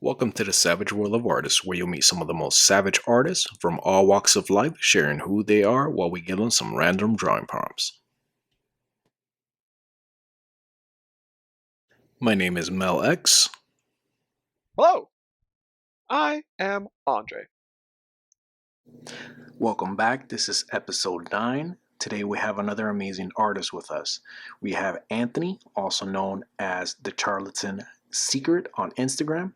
Welcome to the Savage World of Artists, where you'll meet some of the most savage artists from all walks of life, sharing who they are while we give them some random drawing prompts. My name is Mel X. Hello, I am Andre. Welcome back. This is episode 9. Today we have another amazing artist with us. We have Anthony, also known as the Charlatan Secret on Instagram.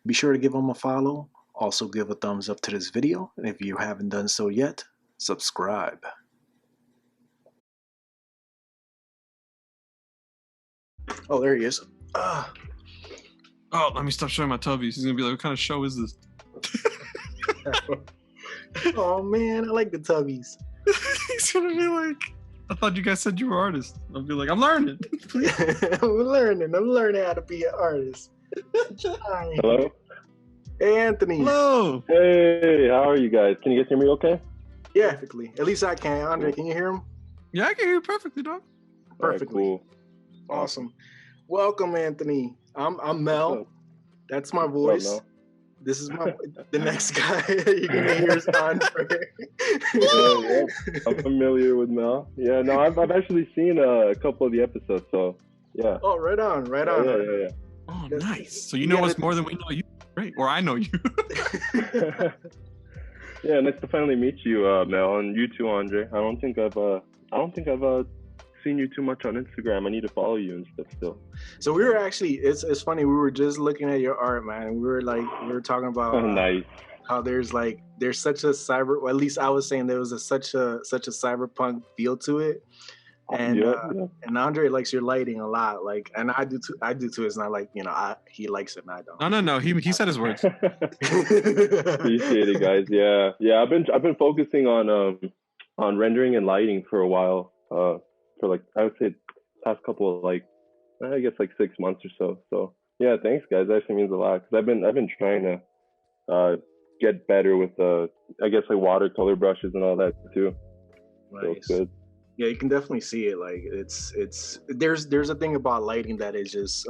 Be sure to give him a follow. Also give a thumbs up to this video. And if you haven't done so yet, subscribe. Oh, there he is. Oh, let me stop showing my tubbies. He's gonna be like, what kind of show is this? Oh man, I like the tubbies. He's gonna be like, I thought you guys said you were artists. I'll be like, I'm learning. I'm learning how to be an artist. Hi. Hello? Hey, Anthony. Hello. Hey, how are you guys? Can you guys hear me okay? Yeah, perfectly. At least I can. Andre, can you hear him? Yeah, I can hear you perfectly, dog. Perfectly. All right, cool. Awesome. Welcome, Anthony. I'm Mel. What's up? That's my voice. Mel? This is the next guy you're gonna hear is Andre. Yeah. I'm familiar with Mel. Yeah, no, I've actually seen a couple of the episodes, so yeah. Oh, right on. Yeah. Oh, Yes. nice. So you know us more than we know you, right? Or I know you. Yeah, nice to finally meet you, Mel, and you too, Andre. I don't think I've seen you too much on Instagram. I need to follow you and stuff still. So we were actually, it's funny. We were just looking at your art, man. We were talking about Nice. how there's such a cyber. Well, at least I was saying there was such a cyberpunk feel to it. And Yeah. and Andre likes your lighting a lot, and I do too. It's not like he likes it and I don't. No. He said his words. Appreciate it, guys. Yeah. I've been focusing on rendering and lighting for a while. For I would say past couple of 6 months or so. So yeah, thanks guys. That actually means a lot because I've been trying to get better with watercolor brushes and all that too. Nice. So it's good. Yeah, you can definitely see it. There's a thing about lighting that is just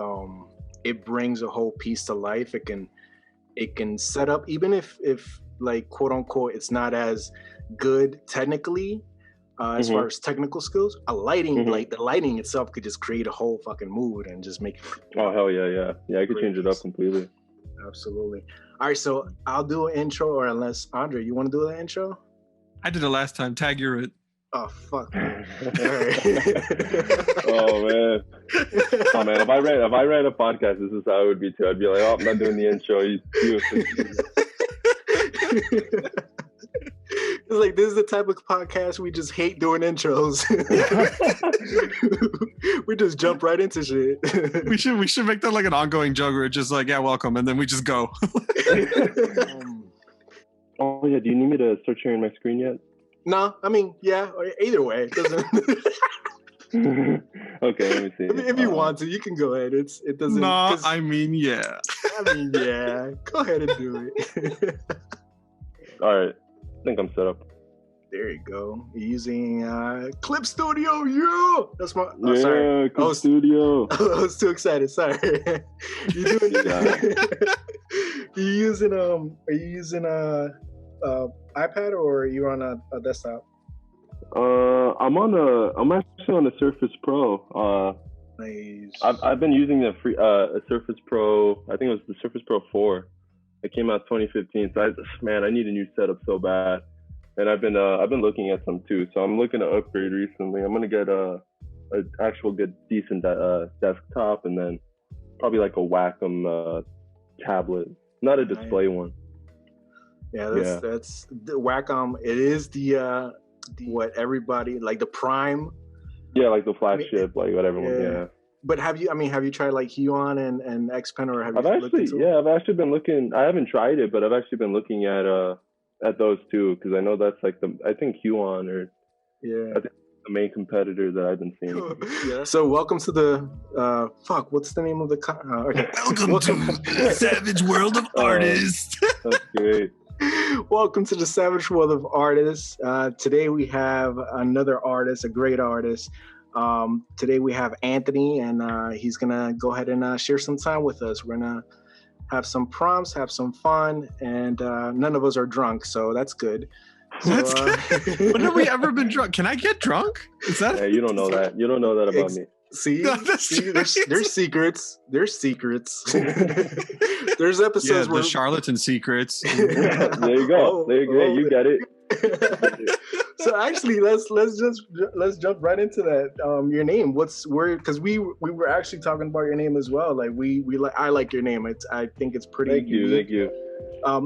it brings a whole piece to life. It can set up, even if quote unquote it's not as good technically as far as technical skills. The lighting itself could just create a whole fucking mood and just make it. Oh hell yeah. I could change it up completely. Absolutely. All right, so I'll do an intro, or unless Andre, you want to do the intro? I did it last time. Tag, you're it. Oh fuck. Man. Oh man. If I ran a podcast, this is how it would be too. I'd be like, oh, I'm not doing the intro. You It's this is the type of podcast we just hate doing intros. We just jump right into shit. We should make that like an ongoing joke where it's just like, yeah, welcome, and then we just go. Oh yeah, do you need me to start sharing my screen yet? No, I mean, yeah, either way. It doesn't. Okay, let me see. If you want to, you can go ahead. It doesn't. No, I mean, yeah. Yeah. Go ahead and do it. All right, I think I'm set up. There you go. You're using Clip Studio. Yeah, that's my. Oh, Yeah, sorry. Clip Studio. I was too excited. Sorry. You doing? Are you using iPad or are you on a desktop? I'm actually on a Surface Pro. Nice. I've been using a Surface Pro. I think it was the Surface Pro 4. It came out 2015. So I need a new setup so bad. And I've been looking at some too. So I'm looking to upgrade recently. I'm gonna get a actual good decent desktop, and then probably like a Wacom tablet, not a display one. Yeah, that's the Wacom. It is the what everybody like, the prime. Yeah, like the flagship, whatever one. Yeah. But have you tried like Huon and Xpen, or have you I've actually been looking. I haven't tried it, but I've actually been looking at those two, because I know that's I think Huon or I think the main competitor that I've been seeing. Yeah. So welcome to the what's the name of the okay. Welcome to the Savage World of Artists. That's great. Welcome to the Savage World of Artists. Today we have another artist, a great artist. Today we have Anthony, and he's gonna go ahead and share some time with us. We're gonna have some prompts, have some fun, and none of us are drunk, so that's good. So, That's good. When have we ever been drunk? Can I get drunk? Is that? Yeah, you don't know that. You don't know that about me. See, No, that's see there's secrets. There's secrets. There's Yeah, episodes the where Charlatan secrets. There you go. Oh, there you go. oh, You get it. So actually, let's jump right into that. Your name. Because we were actually talking about your name as well. Like I like your name. I think it's pretty. Thank you. unique. Thank you.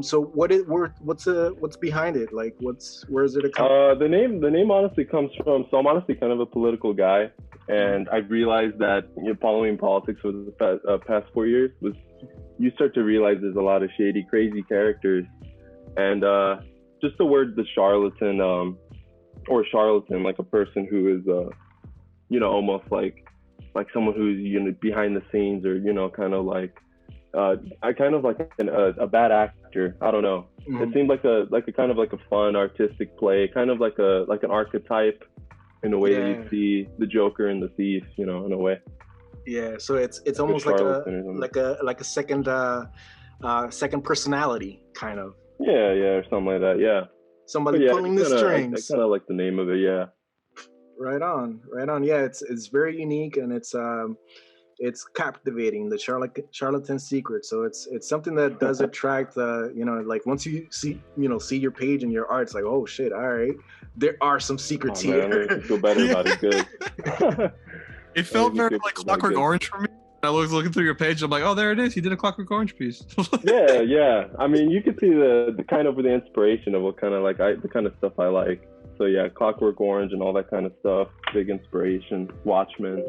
So what's behind it? Like where is it a come? The name honestly comes from. So I'm honestly kind of a political guy, and I realized that following politics for the past 4 years was you start to realize there's a lot of shady, crazy characters, and just the word the charlatan, or charlatan, like a person who is almost like someone who's behind the scenes, or kind of like I kind of like a bad actor. I don't know. Mm-hmm. It seemed like a kind of like a fun artistic play, kind of like an archetype in a way that you see the Joker and the Thief, in a way. Yeah, so it's almost like a second personality kind of. Yeah, or something like that. Yeah. Somebody pulling the strings. I kind of like the name of it. Yeah. Right on. Yeah, it's very unique, and it's captivating. The Charlatan secret. So it's something that does attract like once you see your page and your art, it's like, oh shit, all right, there are some secrets here. Man, I feel better about it. Good. It felt very like Clockwork Orange for me. I was looking through your page. I'm like, oh, there it is. He did a Clockwork Orange piece. yeah. I mean, you could see the kind of the inspiration of what kind of the kind of stuff I like. So yeah, Clockwork Orange and all that kind of stuff. Big inspiration. Watchmen.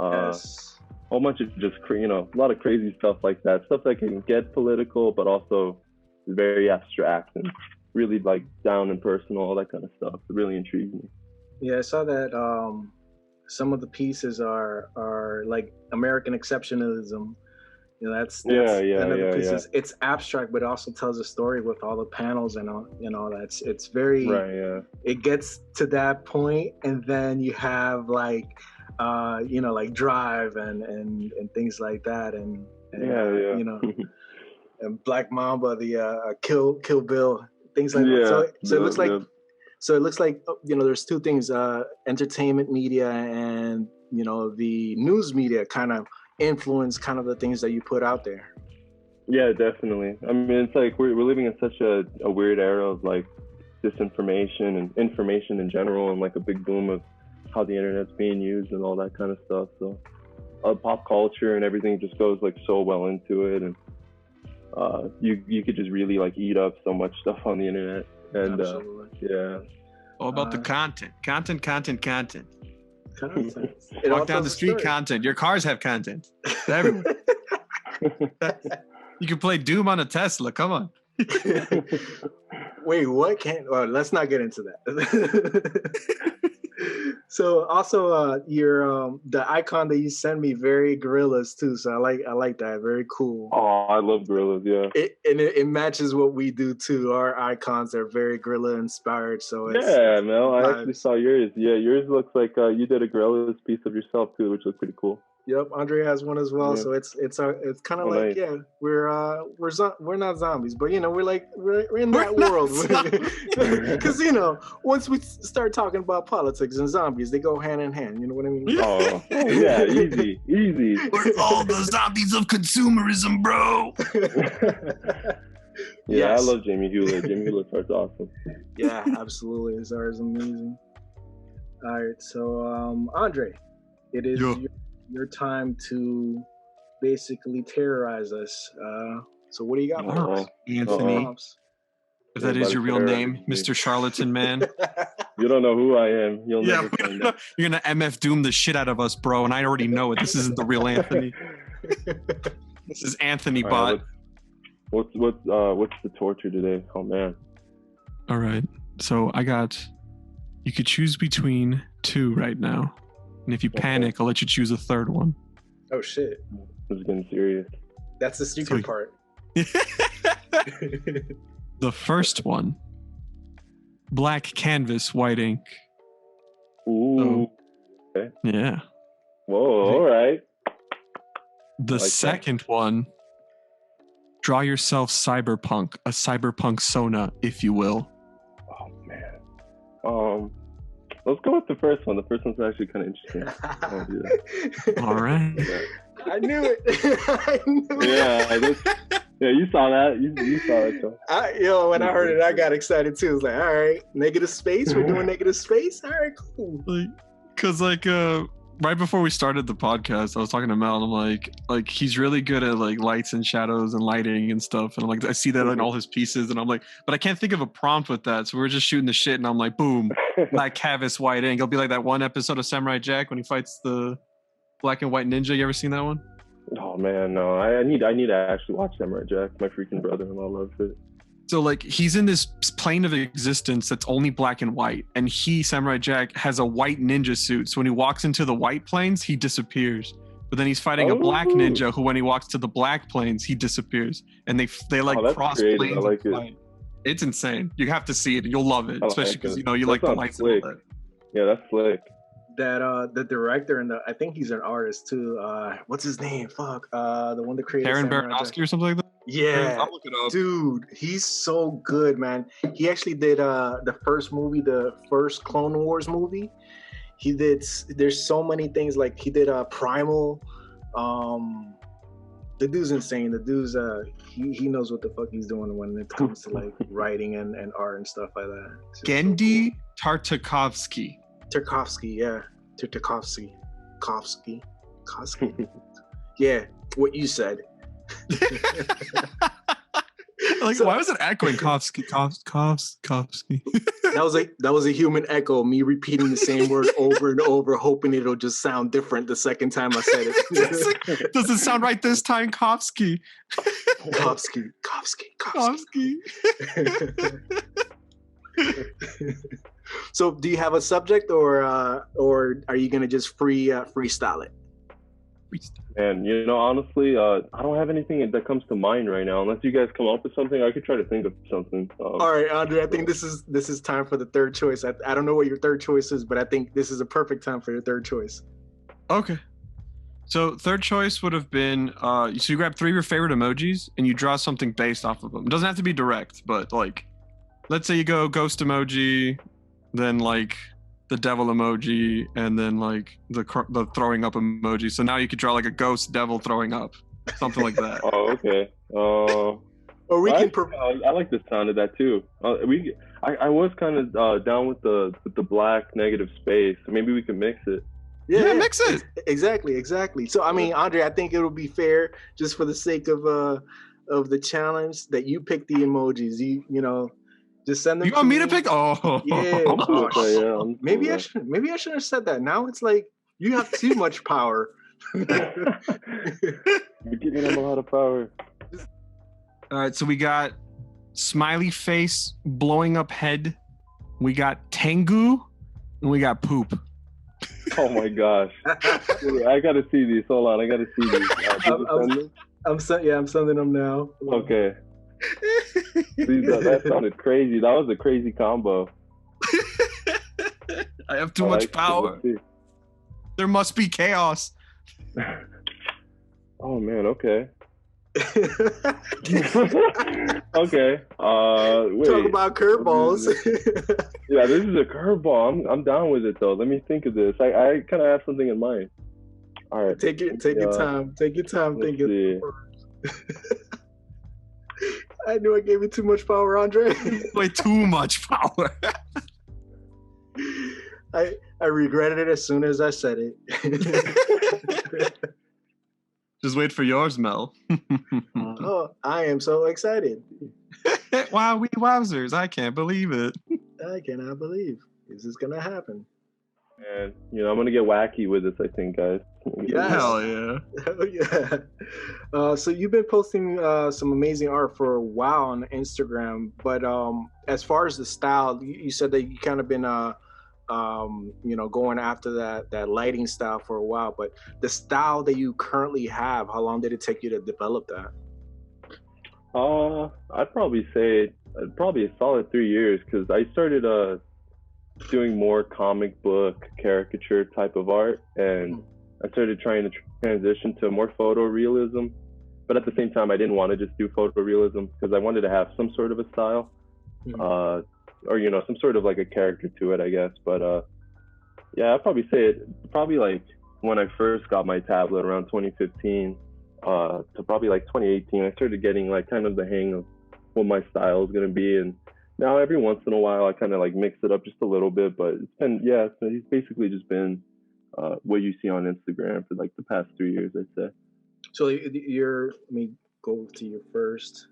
Yes. A whole bunch of just a lot of crazy stuff like that. Stuff that can get political, but also is very abstract and really like down and personal. All that kind of stuff. It really intrigued me. Yeah, I saw that. Some of the pieces are like American exceptionalism. That's pieces. It's abstract, but it also tells a story with all the panels and all. It's very. Right. Yeah. It gets to that point, and then you have like Drive and things like that, and and Black Mamba, the Kill Bill, things like that. So it looks like. So it looks like there's two things: entertainment media and the news media kind of influence kind of the things that you put out there. Yeah, definitely. I mean, it's like we're living in such a weird era of like disinformation and information in general, and like a big boom of how the internet's being used and all that kind of stuff. So pop culture and everything just goes like so well into it, and you could just really like eat up so much stuff on the internet. And yeah, all about the content. It Walk down the street, content. Your cars have content. Everywhere. You can play Doom on a Tesla. Come on. Wait, what? Let's not get into that. So also the icon that you sent me, very gorillas too. So I like that. Very cool. Oh, I love gorillas. Yeah. It matches what we do too. Our icons are very gorilla inspired. So yeah, Mel. I actually saw yours. Yeah, yours looks like you did a gorillas piece of yourself too, which looks pretty cool. Yep, Andre has one as well. Yeah. So it's kind of like nice. We're not zombies, but we're in that world because once we start talking about politics and zombies, they go hand in hand. You know what I mean? Oh yeah, easy. We're all the zombies of consumerism, bro. Yeah, yes. I love Jamie Hewlett. Jamie Hewlett's art's awesome. Yeah, absolutely. His art is amazing. All right, so Andre, it is your time to basically terrorize us. So what do you got for us? Anthony? If that is your real name, Mr. Charlatan Man. You don't know who I am. You'll never find out. You're gonna MF Doom the shit out of us, bro, and I already know it. This isn't the real Anthony. This is Anthony Bot. What's the torture today? Oh man. All right. So you could choose between two right now. And if you panic, I'll let you choose a third one. Oh shit. This is getting serious. That's the secret part. The first one. Black canvas, white ink. Ooh. Okay. Yeah. Whoa, all right. The second one. draw yourself cyberpunk, a cyberpunk Sona, if you will. Oh man. Let's go with the first one. The first one's actually kind of interesting. I'll do that. All right. Yeah. I knew it. I knew it. Yeah, you saw that. You saw it. Though. When I heard it, I got excited too. It was like, all right, negative space. We're doing negative space. All right, cool. Because right before we started the podcast, I was talking to Mel, and I'm like he's really good at like lights and shadows and lighting and stuff, and I'm like, I see that in all his pieces, and I'm like, but I can't think of a prompt with that, so we're just shooting the shit, and I'm like, boom, black canvas, white ink. It'll be like that one episode of Samurai Jack when he fights the black and white ninja. You ever seen that one? Oh man, no. I need to actually watch Samurai Jack. My freaking brother-in-law loves it. So like he's in this plane of existence that's only black and white, and Samurai Jack has a white ninja suit. So when he walks into the white planes, he disappears. But then he's fighting a black ninja who, when he walks to the black planes, he disappears. And they like cross creative. planes. I like it. It's insane. You have to see it. You'll love it, especially because you like the lights slick. and all that. Yeah, that's slick. That the director and I think he's an artist too. What's his name? Fuck. The one that created Darren Samurai Jack. Baranowski or something like that. Yeah, I'll look it up. Dude, he's so good, man. He actually did the first Clone Wars movie. He did. There's so many things, like he did Primal. The dude's insane. The dude's he knows what the fuck he's doing when it comes to like writing and art and stuff like that. Gendy Tartakovsky. Tarkovsky, yeah. Tartakovsky. Yeah, what you said. Why was it echoing Kovsky? That was a human echo, me repeating the same word over and over, hoping it'll just sound different the second time I said it. Does it sound right this time, Kovsky? Kovsky. So, do you have a subject, or are you gonna just freestyle it? And honestly, I don't have anything that comes to mind right now. Unless you guys come up with something, I could try to think of something. All right, Andre. I think this is time for the third choice. I don't know what your third choice is, but I think this is a perfect time for your third choice. Okay. So third choice would have been so you grab 3 of your favorite emojis and you draw something based off of them. It doesn't have to be direct, but like, let's say you go ghost emoji, then like the devil emoji, and then like the throwing up emoji. So now you could draw like a ghost devil throwing up, something like that. Oh, okay. Or we can. I like the sound of that too. I was kind of down with the black negative space. Maybe we could mix it. Yeah, mix it. Exactly. So I mean, Andre, I think it'll be fair, just for the sake of the challenge, that you pick the emojis. You know. Just send them. You want me to pick? Oh, yeah. Maybe I should have said that. Now it's like you have too much power. You're giving them a lot of power. All right, so we got smiley face, blowing up head. We got Tengu, and we got poop. Oh my gosh! I gotta see these. Hold on, I gotta see these. I'm sending them now. Okay. That sounded crazy. That was a crazy combo. I have too much power. There must be chaos. Oh man, okay. Okay. Wait. Talk about curveballs. Yeah, this is a curveball. I'm down with it though. Let me think of this. I kind of have something in mind. All right. Take your time. Take your time thinking. I knew I gave you too much power, Andre. Way too much power. I regretted it as soon as I said it. Just wait for yours, Mel. Oh, I am so excited. Wow, wowzers. I can't believe it. I cannot believe this is going to happen. And, I'm going to get wacky with this, I think, guys. Yes. Hell yeah. Yeah. So you've been posting some amazing art for a while on Instagram, but as far as the style, you said that you kind of been going after that lighting style for a while, but the style that you currently have, how long did it take you to develop that? I'd probably say probably a solid 3 years, because I started doing more comic book caricature type of art, and I started trying to transition to more photorealism. but at the same time, I didn't want to just do photorealism because I wanted to have some sort of a style, or some sort of like a character to it, I guess. But yeah, I'd probably say it probably like when I first got my tablet around 2015 to probably like 2018, I started getting like kind of the hang of what my style is gonna be, and now every once in a while I kind of like mix it up just a little bit. But it's basically just been what you see on Instagram for like the past 3 years, I'd say. So let me go to your first.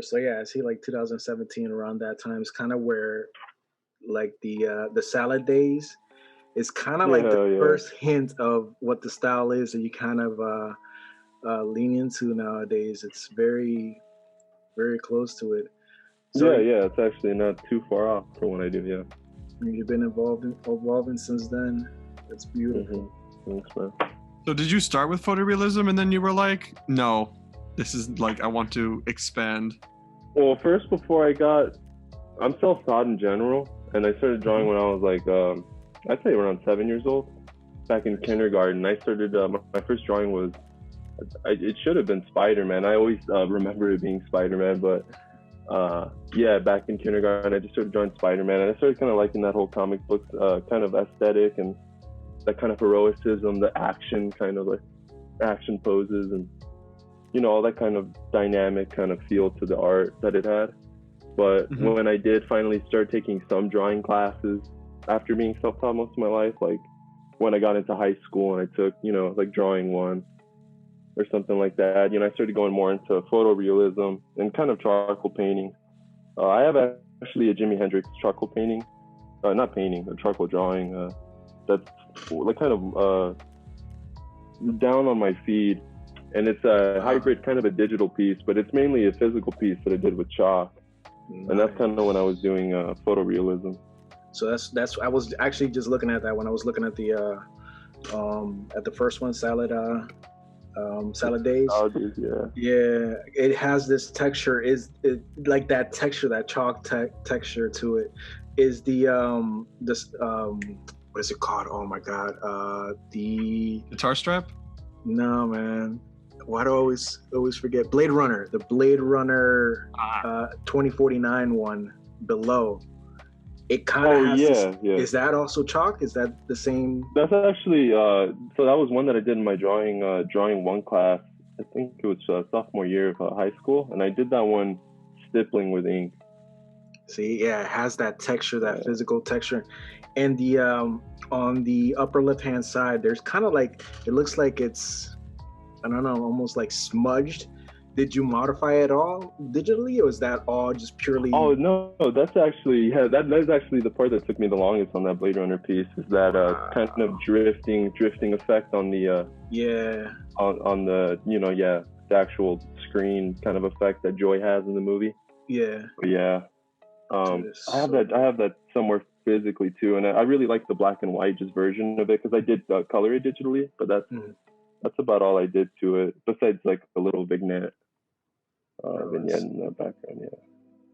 So yeah, I see like 2017 around that time is kind of where like the salad days is kind of like the first hint of what the style is that you kind of lean into nowadays. It's very, very close to it. So it's actually not too far off from what I do. Yeah, you've been evolving since then. That's beautiful. Thanks, man. So did you start with photorealism and then you were like, no, this is like, I want to expand? Well, first, I'm self-taught in general, and I started drawing when I was like, I'd say around 7 years old. Back in kindergarten, I started, my first drawing was, it should have been Spider-Man. I always remember it being Spider-Man, but back in kindergarten, I just started drawing Spider-Man, and I started kind of liking that whole comic book kind of aesthetic and that kind of heroicism, the action, kind of like action poses, and all that kind of dynamic kind of feel to the art that it had. But when I did finally start taking some drawing classes after being self-taught most of my life, like when I got into high school and I took, like drawing one or something like that, I started going more into photorealism and kind of charcoal painting. I have actually a Jimi Hendrix charcoal painting, not painting, a charcoal drawing that's like kind of down on my feed. And it's a hybrid, kind of a digital piece, but it's mainly a physical piece that I did with chalk. Nice. And that's kind of when I was doing photorealism. So that's I was actually just looking at that when I was looking at the first one, salad days. Yeah, it has this texture. Is it like that texture, that chalk texture to it? Is the what is it called? Oh my god, the guitar strap? No, man. Why do I always forget? Blade Runner, the Blade Runner 2049 one below. It kind of has Is that also chalk? Is that the same? That's actually so that was one that I did in my drawing one class. I think it was sophomore year of high school, and I did that one stippling with ink. See, yeah, it has that texture, that physical texture. And the on the upper left-hand side, there's kind of like, it looks like it's, I don't know, almost like smudged. Did you modify it all digitally, or is that all just purely? Oh no, that's actually that is actually the part that took me the longest on that Blade Runner piece. Is that kind of drifting effect on the on the the actual screen kind of effect that Joy has in the movie. Yeah. But yeah. I have that somewhere physically too, and I really like the black and white just version of it because I did color it digitally, but that's about all I did to it besides like a little vignette in the background. Yeah,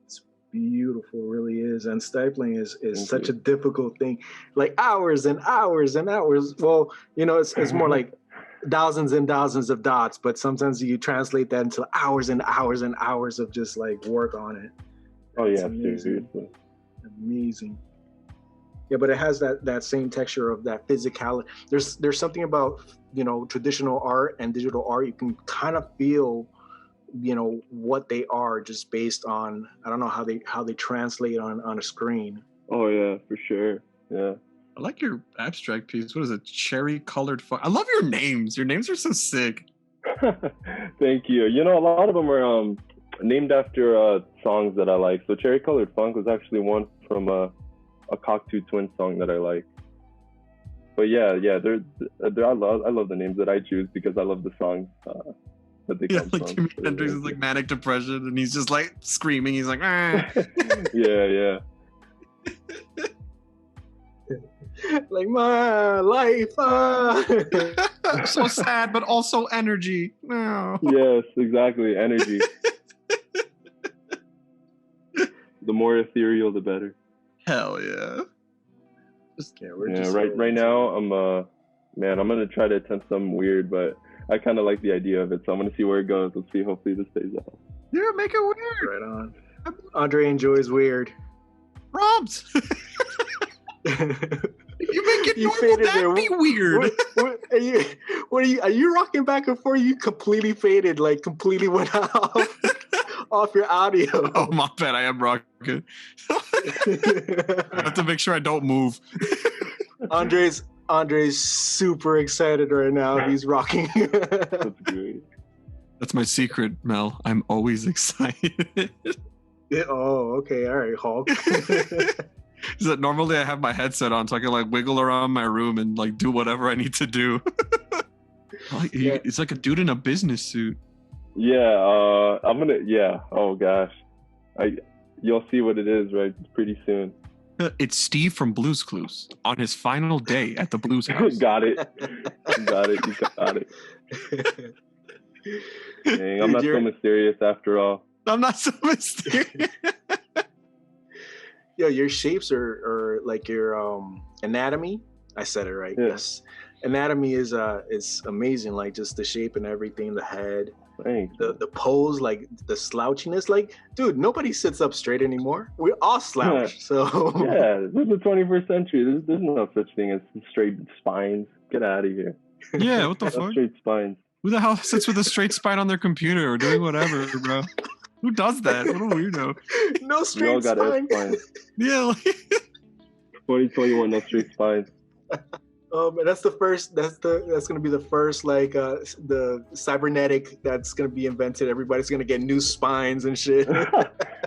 it's beautiful, really is. And stippling is such a difficult thing, like hours and hours and hours. Well, it's more like thousands and thousands of dots, but sometimes you translate that into hours and hours and hours of just like work on it. Oh yeah, seriously. Amazing. Yeah, but it has that same texture of that physicality. There's something about traditional art and digital art. You can kind of feel what they are just based on, I don't know how they translate on a screen. Oh yeah, for sure. Yeah. I like your abstract piece. What is it? Cherry colored fun. I love your names. Your names are so sick. Thank you. A lot of them are named after songs that I like. So Cherry Colored Funk was actually one from a Cocteau Twins song that I like. But yeah, I love the names that I choose because I love the songs that they come from. Jimi Hendrix is like manic depression, and he's just like screaming. He's like, ah. yeah. Like my life. So sad, but also energy. No. Yes, exactly, energy. The more ethereal, the better. Hell yeah. Right now, I'm gonna try to attempt something weird, but I kind of like the idea of it, so I'm gonna see where it goes. Let's see. Hopefully, this stays out. Yeah, make it weird. Right on. Andre enjoys weird. Robs. You make it You normal. faded That'd there. be weird. Are you rocking back and forth? You completely faded, like completely went off your audio. Oh, my bad. I am rocking. I have to make sure I don't move. Andre's super excited right now. He's rocking. That's great. That's my secret, Mel. I'm always excited. Oh, okay. All right, Hulk. Is that normally I have my headset on so I can like wiggle around my room and like do whatever I need to do. It's like a dude in a business suit. Yeah, I'm gonna. Yeah. Oh gosh, you'll see what it is right pretty soon. It's Steve from Blue's Clues on his final day at the Blues House. Got it. You got it. Dang, I'm not so mysterious after all. I'm not so mysterious. Yo, your shapes are like your anatomy. I said it right. Yeah. Yes. Anatomy is amazing. Like just the shape and everything, the head, Thanks. the pose, like the slouchiness. Like, dude, nobody sits up straight anymore. We all slouch. So yeah, this is the 21st century. There's no such thing as straight spines. Get out of here. Yeah, what the fuck? Straight spines. Who the hell sits with a straight spine on their computer or doing whatever, bro? Who does that? What a weirdo. No We all straight got spine. spines. Yeah, like, 2021, no straight spines. And that's gonna be the first like the cybernetic that's gonna be invented. Everybody's gonna get new spines and shit. Man,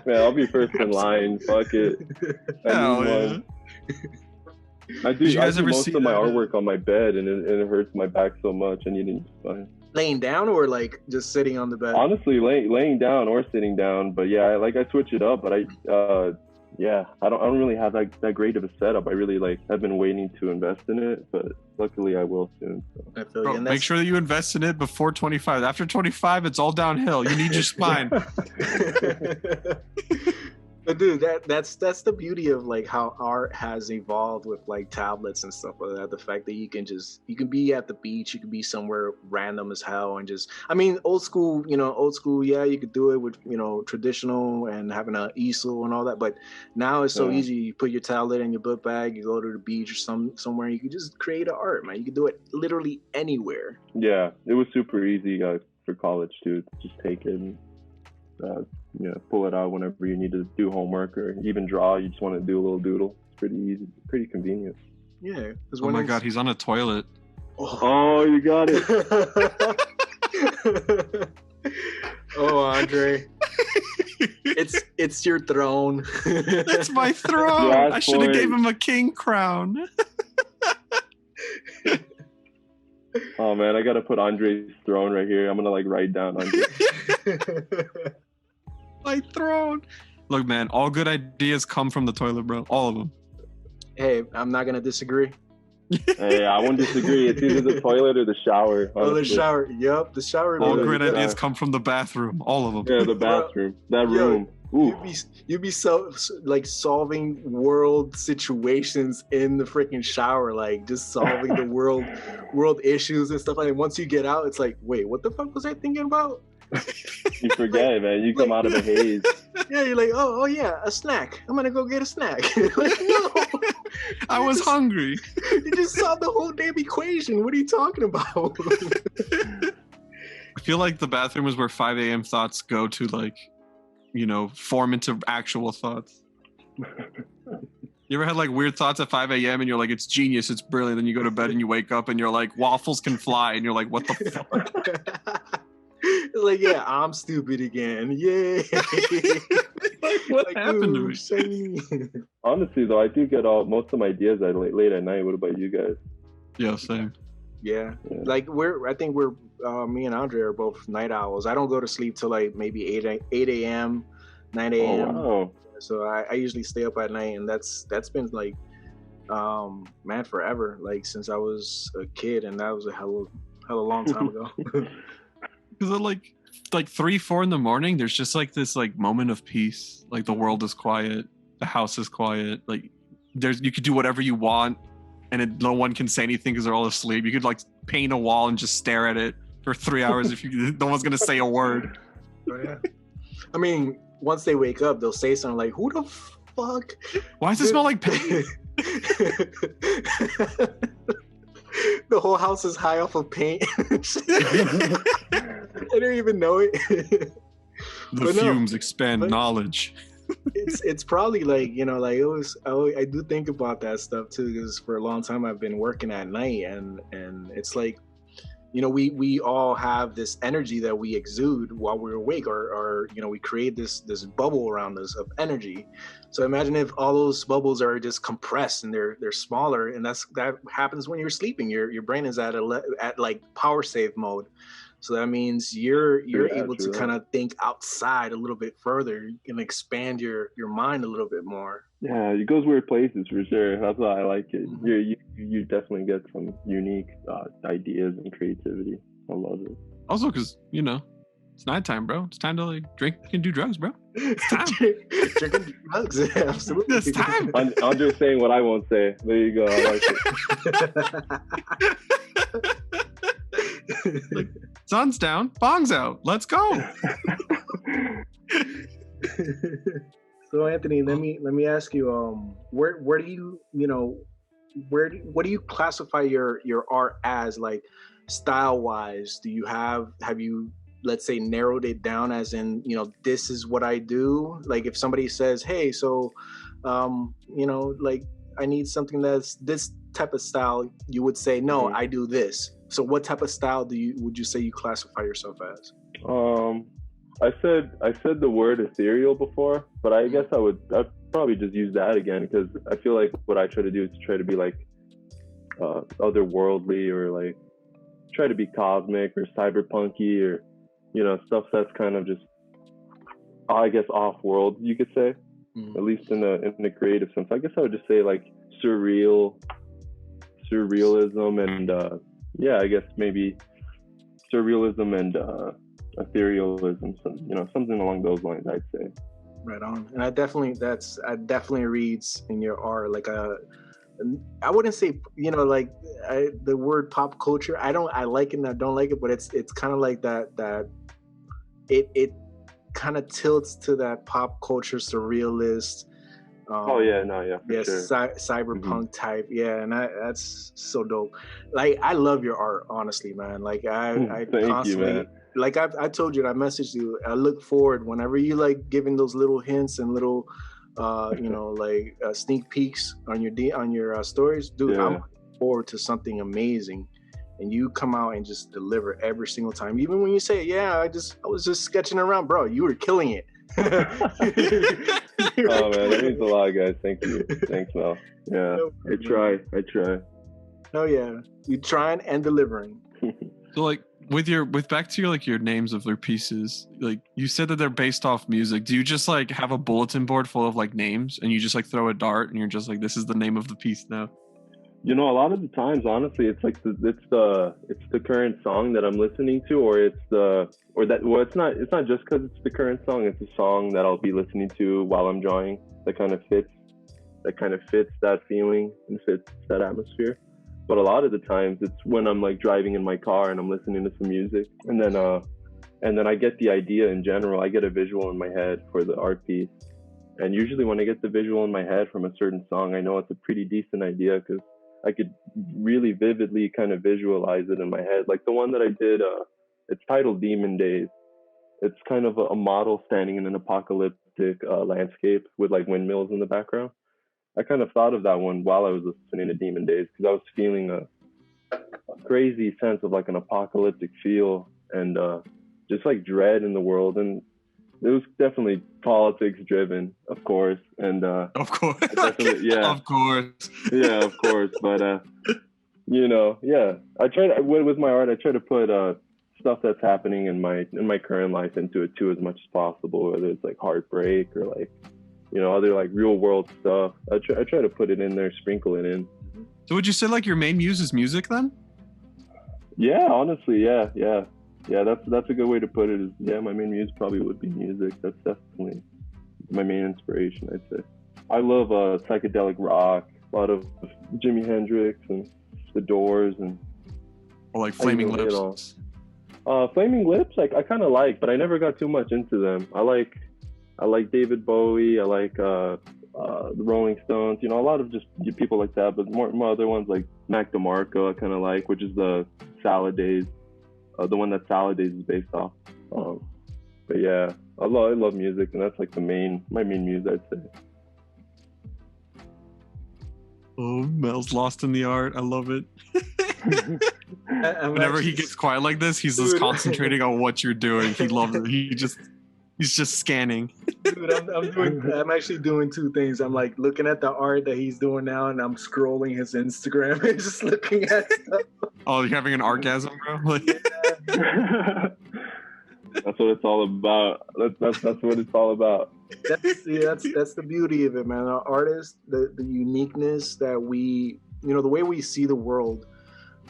I'll be first in line. Fuck it. hell yeah. I do Did you guys ever most see of my that? artwork on my bed, and it hurts my back so much. I need a new spine. Laying down or like just sitting on the bed? Honestly, laying down or sitting down, but yeah, I switch it up. But I don't really have that great of a setup. I've been waiting to invest in it, but luckily I will soon. So. I feel Bro, you. And make sure that you invest in it before 25. After 25, it's all downhill. You need your spine. But dude, that's the beauty of like how art has evolved with like tablets and stuff like that. The fact that you can be at the beach, you can be somewhere random as hell and just, I mean, old school, yeah, you could do it with, traditional and having an easel and all that. But now it's so easy. You put your tablet in your book bag, you go to the beach or somewhere, you can just create an art, man. You can do it literally anywhere. Yeah, it was super easy for college too. Just take it and pull it out whenever you need to do homework or even draw. You just want to do a little doodle. It's pretty easy, pretty convenient. Yeah. Oh my God, he's on a toilet. Oh, you got it. Oh, Andre. It's your throne. That's my throne. Yeah, I should have gave him a king crown. Oh man, I gotta put Andre's throne right here. I'm gonna write down Andre. My throne. Look, man, all good ideas come from the toilet, bro. All of them. Hey, I'm not gonna disagree. Hey, I won't disagree. It's either the toilet or the shower. Oh, the honestly. shower. Yep, the shower. All Yeah, great yeah. ideas come from the bathroom. All of them. Yeah, the bathroom. That Yo, room. Ooh. You'd be so like solving world situations in the freaking shower, like just solving the world issues and stuff like that. Once you get out, it's like, wait, what the fuck was I thinking about? You forget, man. You come out of a haze. Yeah, you're like, oh yeah, a snack. I'm gonna go get a snack. Like, no, I was hungry. you just solved the whole damn equation. What are you talking about? I feel like the bathroom is where 5 a.m. thoughts go to, like, form into actual thoughts. You ever had like weird thoughts at 5 a.m. and you're like, it's genius, it's brilliant. Then you go to bed and you wake up and you're like, waffles can fly. And you're like, what the fuck? Like, yeah, I'm stupid again. Yay. What happened to me? Honestly, though, I do get most of my ideas late at night. What about you guys? Yeah, same. Yeah. Like I think me and Andre are both night owls. I don't go to sleep till like maybe 8 a.m., 9 a.m. Oh, wow. So I usually stay up at night, and that's been like, man, forever. Like since I was a kid, and that was a hell of a long time ago. Because like 3, 4 in the morning, there's just like this like moment of peace. Like the world is quiet, the house is quiet. Like you could do whatever you want, and no one can say anything because they're all asleep. You could like paint a wall and just stare at it. for 3 hours if no one's gonna say a word. Oh, yeah. I mean, once they wake up, they'll say something like, "Who the fuck? Why does it smell like paint?" The whole house is high off of paint. I don't even know it. The fumes expand knowledge. It's probably like, you know, like I do think about that stuff too, because for a long time I've been working at night, and it's like, you know, we all have this energy that we exude while we're awake, or you know, we create this bubble around us of energy. So imagine if all those bubbles are just compressed and they're smaller, and that happens when you're sleeping. Your brain is at like power save mode. So that means you're able to kind of think outside a little bit further. You can expand your mind a little bit more. Yeah, it goes weird places for sure. That's why I like it. Mm-hmm. You definitely get some unique ideas and creativity. I love it. Also, because, you know, it's nighttime, bro. It's time to like drink and do drugs, bro. It's time. Drink and do drugs. Yeah, absolutely. It's time. I'm just saying what I won't say. There you go. I like it. Like, sun's down, bong's out. Let's go. So Anthony, let me ask you, where do you, you know, what do you classify your art as, like, style wise? Have you, let's say, narrowed it down as in, you know, this is what I do? Like if somebody says, hey, so you know, like I need something that's this type of style, you would say, no, I do this. So what type of style would you say you classify yourself as? I said the word ethereal before, but I guess I'd probably just use that again, because I feel like what I try to do is try to be like otherworldly, or like try to be cosmic or cyberpunky, or, you know, stuff that's kind of just, I guess, off-world, you could say, at least in the creative sense. I guess I would just say like surrealism, and yeah, I guess maybe surrealism and etherealism, you know, something along those lines, I'd say. Right on. And I definitely reads in your art, like I wouldn't say, you know, like the word pop culture. I like it and I don't like it, but it's kind of like that it kind of tilts to that pop culture surrealist. Cyberpunk type, and that's so dope. Like I love your art, honestly, man. Like I constantly, you, man. Like I told you, I messaged you. I look forward whenever you like giving those little hints and little, you know, like sneak peeks on your stories, dude. I'm looking forward to something amazing, and you come out and just deliver every single time. Even when you say, "Yeah, I was just sketching around," bro, you were killing it. Oh man, that means a lot, guys. Thank you. Thanks, Mel. Yeah, I try. Oh yeah, you trying and delivering. So like with back to your names of your pieces, like you said that they're based off music. Do you just like have a bulletin board full of like names and you just like throw a dart and you're just like, this is the name of the piece now? You know, a lot of the times, honestly, it's like it's the current song that I'm listening to, or it's not just because it's the current song. It's a song that I'll be listening to while I'm drawing that kind of fits that feeling and fits that atmosphere. But a lot of the times, it's when I'm like driving in my car and I'm listening to some music, and then I get the idea in general. I get a visual in my head for the art piece, and usually when I get the visual in my head from a certain song, I know it's a pretty decent idea because I could really vividly kind of visualize it in my head. Like the one that I did, it's titled Demon Days. It's kind of a model standing in an apocalyptic landscape with like windmills in the background. I kind of thought of that one while I was listening to Demon Days, because I was feeling a crazy sense of like an apocalyptic feel and just like dread in the world. And it was definitely politics driven, of course. And of course. Yeah. Of course. Yeah, of course. But you know, yeah. I try to, with my art, I try to put stuff that's happening in my current life into it too, as much as possible, whether it's like heartbreak or like, you know, other like real world stuff. I try to put it in there, sprinkle it in. So would you say like your main muse is music then? Yeah, honestly, yeah. That's a good way to put it. Is my main muse probably would be music. That's definitely my main inspiration, I'd say. I love psychedelic rock, a lot of Jimi Hendrix and The Doors, and or like Flaming Lips. You know, Flaming Lips, like I kind of like, but I never got too much into them. I like David Bowie. I like the Rolling Stones. You know, a lot of just people like that. But more other ones like Mac DeMarco, I kind of like, which is the Salad Days, the one that Salad Days is based off. But yeah, I love music, and that's like my main muse, I'd say. Oh, Mel's lost in the art. I love it. Whenever he gets quiet like this, he's just concentrating on what you're doing. He loves it. He's just scanning. Dude, I'm actually doing two things. I'm like looking at the art that he's doing now, and I'm scrolling his Instagram and just looking at stuff. Oh, you're having an orgasm, bro? Like... Yeah. That's what it's all about. That's what it's all about. That's the beauty of it, man. Our artists, the uniqueness that we, you know, the way we see the world.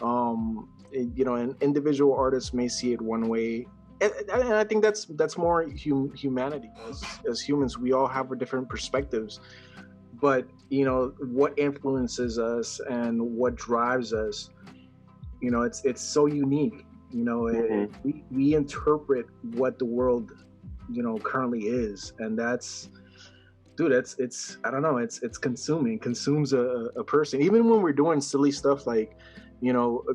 You know, an individual artist may see it one way, and I think that's more humanity. As humans, we all have our different perspectives, but you know what influences us and what drives us. You know, it's so unique. You know, we interpret what the world, you know, currently is, and it's I don't know, it's consuming, consumes a person. Even when we're doing silly stuff like, you know,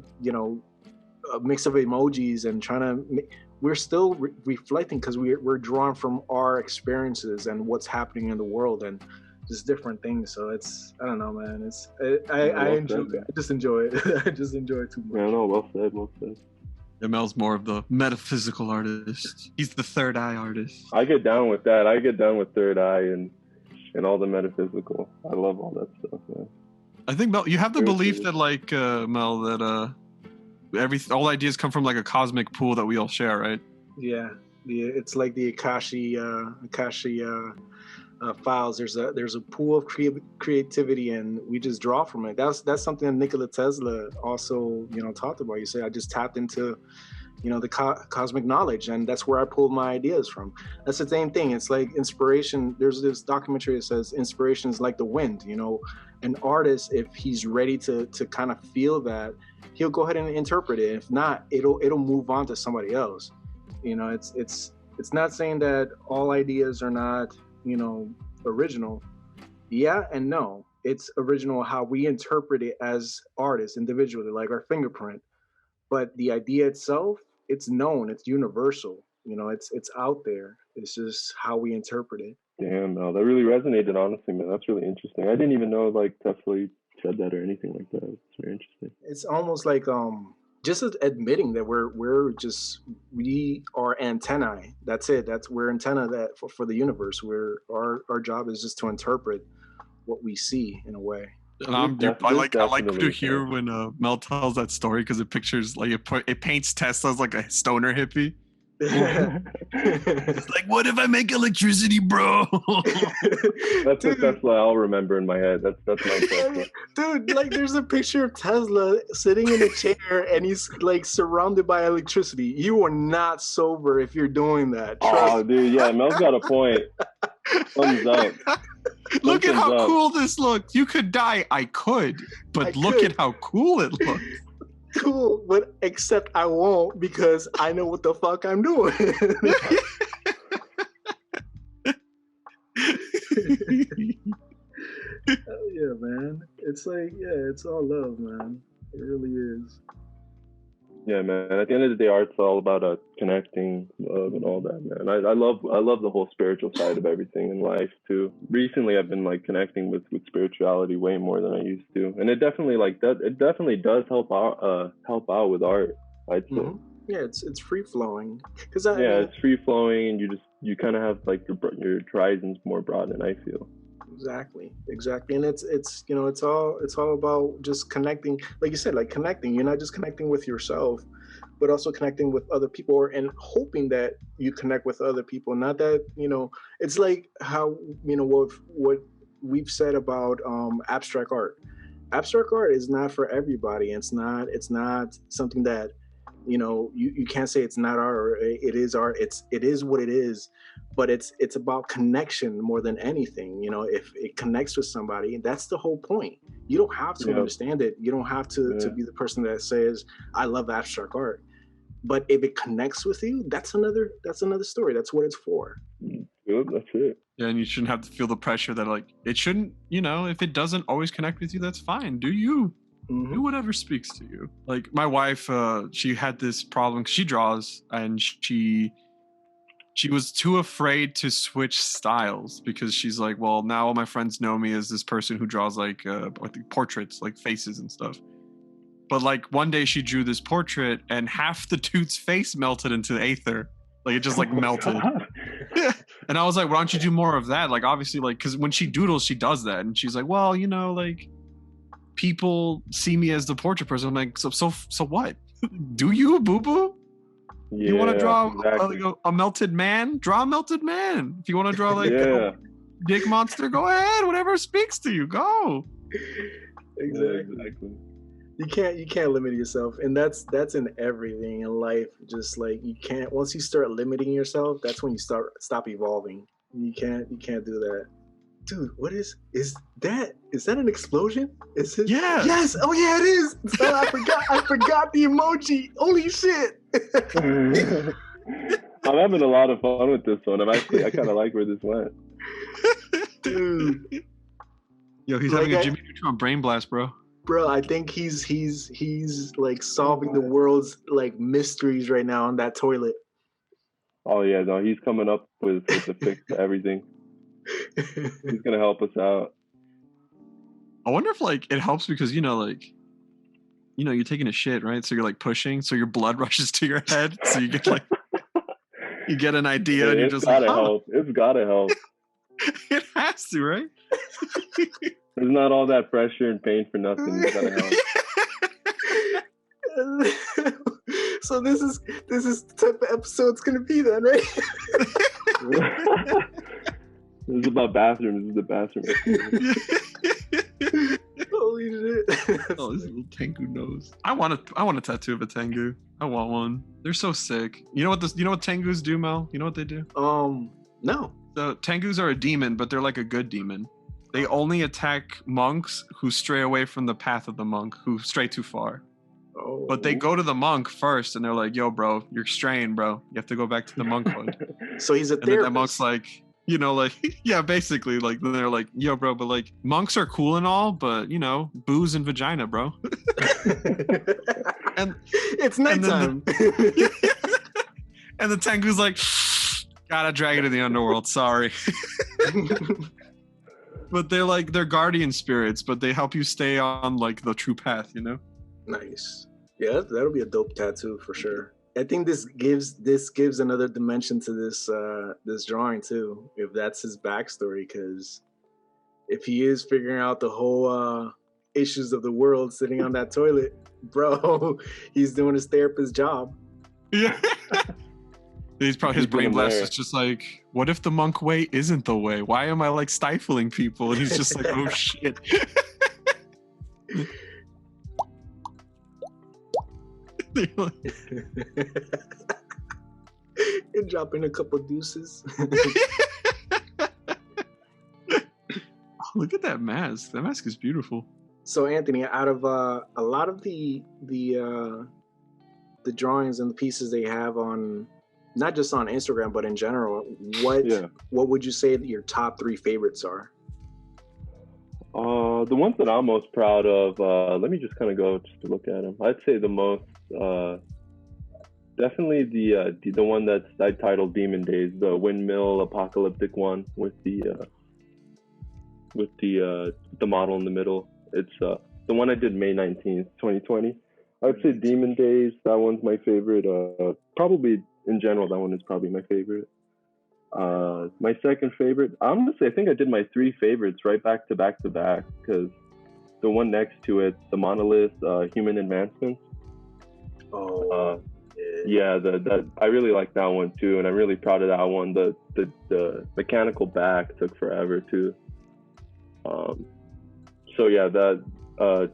a mix of emojis and we're still reflecting because we're drawn from our experiences and what's happening in the world and just different things. So I don't know, man. I just enjoy it. I just enjoy it too much. Yeah, no, well said. Mel's more of the metaphysical artist. He's the third eye artist. I get down with that. I get down with third eye and all the metaphysical. I love all that stuff, man. I think, Mel, you have the belief that, like, Mel, that all ideas come from like a cosmic pool that we all share, right? Yeah. It's like the Akashi files. There's a pool of creativity, and we just draw from it. That's something that Nikola Tesla also, you know, talked about. You say, I just tapped into, you know, the cosmic knowledge, and that's where I pulled my ideas from. That's the same thing. It's like inspiration. There's this documentary that says inspiration is like the wind. You know, an artist, if he's ready to kind of feel that, he'll go ahead and interpret it. If not, it'll move on to somebody else. You know, it's not saying that all ideas are not, you know, original. Yeah and no. It's original how we interpret it as artists individually, like our fingerprint. But the idea itself, it's known, it's universal. You know, it's out there. It's just how we interpret it. Damn, Mel, that really resonated, honestly, man. That's really interesting. I didn't even know like Tesla said that or anything like that. It's very interesting. It's almost like just admitting that we are antennae. That's it. We're antenna that for the universe. Our job is just to interpret what we see in a way. And I like to hear when Mel tells that story because it pictures like it paints Tesla as like a stoner hippie. It's like, what if I make electricity, bro? That's a Tesla I'll remember in my head. That's my Tesla. Dude, like there's a picture of Tesla sitting in a chair and he's like surrounded by electricity. You are not sober if you're doing that. Oh, dude, yeah, Mel's got a point. Thumbs up. Look at how cool this looks. You could die. I could, but look at how cool it looks. Cool, but except I won't because I know what the fuck I'm doing. Yeah, man. It's like, yeah, it's all love, man. It really is. Yeah, man. At the end of the day, art's all about connecting, love, and all that, man. I love the whole spiritual side of everything in life too. Recently, I've been like connecting with spirituality way more than I used to, and it definitely does help out with art. I'd say. Mm-hmm. Yeah, it's free flowing. It's free flowing, and you kind of have like your horizons more broadened, I feel. Exactly, and it's you know, it's all about just connecting, like you said, like connecting. You're not just connecting with yourself, but also connecting with other people, and hoping that you connect with other people. Not that, you know, it's like how, you know, what we've said about abstract art. Abstract art is not for everybody. It's not something that, you know, you can't say it's not art or it is art. It is what it is. But it's about connection more than anything. You know, if it connects with somebody, that's the whole point. You don't have to understand it. You don't have to be the person that says, I love abstract art. But if it connects with you, that's another story. That's what it's for. Good, that's it. Yeah, and you shouldn't have to feel the pressure that like it shouldn't. You know, if it doesn't always connect with you, that's fine. Do you? Do whatever speaks to you. Like my wife, she had this problem. She draws, and she was too afraid to switch styles because she's like, well, now all my friends know me as this person who draws like portraits, like faces and stuff. But like one day she drew this portrait and half the dude's face melted into aether. Like it just like melted. And I was like, why don't you do more of that? Like obviously like, cause when she doodles, she does that. And she's like, well, you know, like people see me as the portrait person. I'm like, so what? Do you, boo-boo? Yeah, You want to draw exactly. a melted man? Draw a melted man. If you want to draw like Yeah. a dick monster, go ahead. Whatever speaks to you, go. Exactly. You can't limit yourself, and that's in everything in life. Just like you can't, once you start limiting yourself, that's when you stop evolving. You can't do that. Dude, what is that an explosion? Is it? Yeah. Yes. Oh yeah, it is. Oh, I forgot the emoji. Holy shit. I'm having a lot of fun with this one. I kind of like where this went. Dude. Yo, he's having a Jimmy Neutron brain blast, bro. Bro, I think he's like solving the world's like mysteries right now on that toilet. Oh yeah, no, he's coming up with the fix to everything. He's gonna help us out. I wonder if like it helps because like you're taking a shit, right? So you're like pushing, so your blood rushes to your head, so you get like you get an idea, and you're just like, help. It's gotta help. It has to, right? There's not all that pressure and pain for nothing. It's gotta help. So this is the type of episode it's gonna be then, right? This is about bathrooms. This is the bathroom. Holy shit! Oh, this little Tengu nose. I want a tattoo of a Tengu. I want one. They're so sick. You know what Tengus do, Mel? You know what they do? No. So Tengus are a demon, but they're like a good demon. They only attack monks who stray away from the path of the monk, who stray too far. Oh. But they go to the monk first, and they're like, "Yo, bro, you're straying, bro. You have to go back to the monkhood." So he's a therapist. And then that monk's like, like, yeah, basically, like, they're like, "Yo, bro, but like, monks are cool and all, but booze and vagina, bro." And it's nighttime. And the Tengu's like, "Gotta drag it to the underworld. Sorry." But they're guardian spirits, but they help you stay on like the true path, Nice. Yeah, that'll be a dope tattoo for sure. I think this gives another dimension to this drawing too, if that's his backstory, because if he is figuring out the whole issues of the world sitting on that toilet, bro, he's doing his therapist job. Yeah. He's probably, his brain blast is just like, what if the monk way isn't the way? Why am I like stifling people? And he's just like, oh shit. You're dropping a couple deuces. Oh, look at that mask. That mask is beautiful. So Anthony, out of a lot of the drawings and the pieces they have on, not just on Instagram, but in general, what would you say that your top 3 favorites are? The ones that I'm most proud of, let me just kind of go just to look at them. I'd say the most, definitely the one that's I titled Demon Days, the windmill apocalyptic one with the model in the middle. It's the one I did May 19th, 2020. I'd say Demon Days, that one's my favorite. Probably in general, that one is probably my favorite. My second favorite, I'm gonna say I think I did my 3 favorites right back to back to back, because the one next to it, the monolith, Human Advancements. Oh, yeah, that I really like that one too, and I'm really proud of that one. The mechanical back took forever too. So yeah, that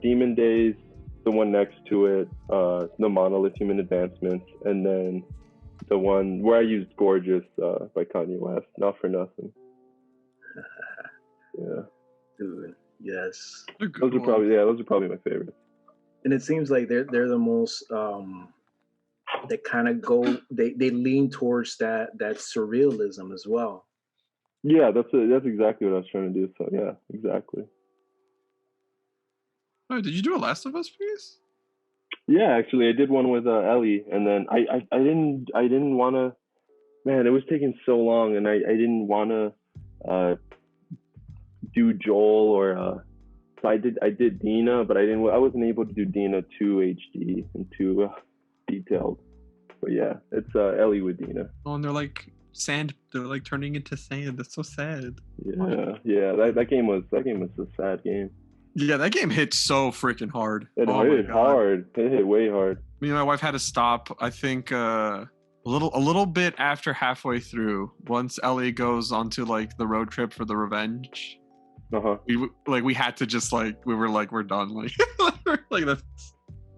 Demon Days, the one next to it, the monolith, Human Advancements, and then the one where I used Gorgeous by Kanye West, Not For Nothing. Yeah. Dude, yes. Those are probably my favorites. And it seems like they're the most that kind of go they lean towards that surrealism as well. Yeah, that's exactly what I was trying to do. So yeah, exactly. Oh, did you do a Last of Us piece? Yeah, actually, I did one with Ellie, and then I didn't want to. Man, it was taking so long, and I didn't want to do Joel or so I did Dina, but I wasn't able to do Dina too HD and too detailed. But yeah, it's Ellie with Dina. Oh, and they're like sand. They're like turning into sand. That's so sad. Yeah. That game was a sad game. Yeah, that game hit so freaking hard. It hit hard. It hit way hard. Me and my wife had to stop. I think a little bit after halfway through. Once Ellie goes onto like the road trip for the revenge. We had to just we were like, we're done. Like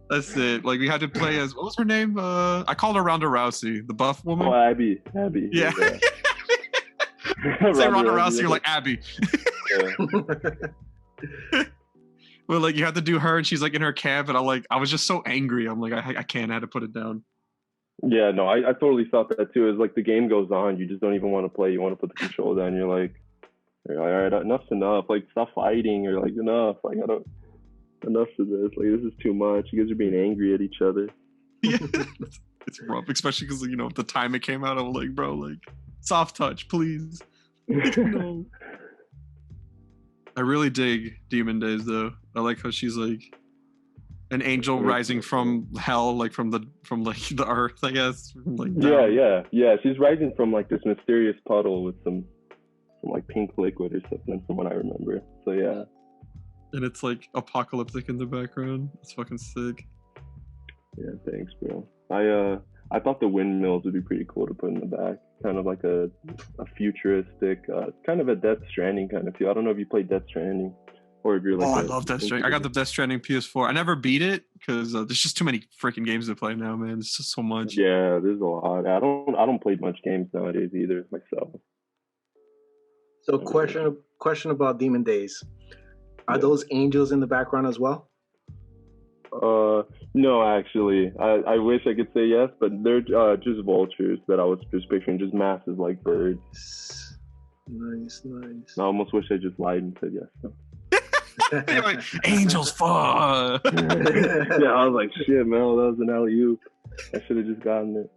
that's it. Like we had to play as, what was her name? I called her Ronda Rousey, the buff woman. Oh, Abby. Yeah. Say Ronda Rousey, you're like Abby. Yeah. Well, like you had to do her, and she's like in her cab, and I was just so angry. I'm like, I can't. I had to put it down. Yeah, no, I totally thought that too. It's like the game goes on, you just don't even want to play. You want to put the controller down. You're like, all right, enough's enough. Like, stop fighting. You're like, enough. Like, enough of this. Like, this is too much. You guys are being angry at each other. Yeah, it's rough, especially because the time it came out. I was like, bro, like, soft touch, please. No. I really dig Demon Days though. I like how she's like an angel rising from hell, like from the earth, I guess. Yeah. She's rising from like this mysterious puddle with some like pink liquid or something, from what I remember. So yeah. And it's like apocalyptic in the background. It's fucking sick. Yeah, thanks, bro. I thought the windmills would be pretty cool to put in the back. Kind of like a futuristic, kind of a Death Stranding kind of feel. I don't know if you played Death Stranding, or if you're like. I love Death Stranding. I got the Death Stranding PS4. I never beat it because there's just too many freaking games to play now, man. There's just so much. Yeah, there's a lot. I don't play much games nowadays either myself. So question about Demon Days. Are those angels in the background as well? No, actually. I wish I could say yes, but they're just vultures that I was just picturing, just massive like birds. Nice. I almost wish I just lied and said yes. Like, angels, fuck. Yeah, I was like, shit, man, that was an alley-oop. I should have just gotten it.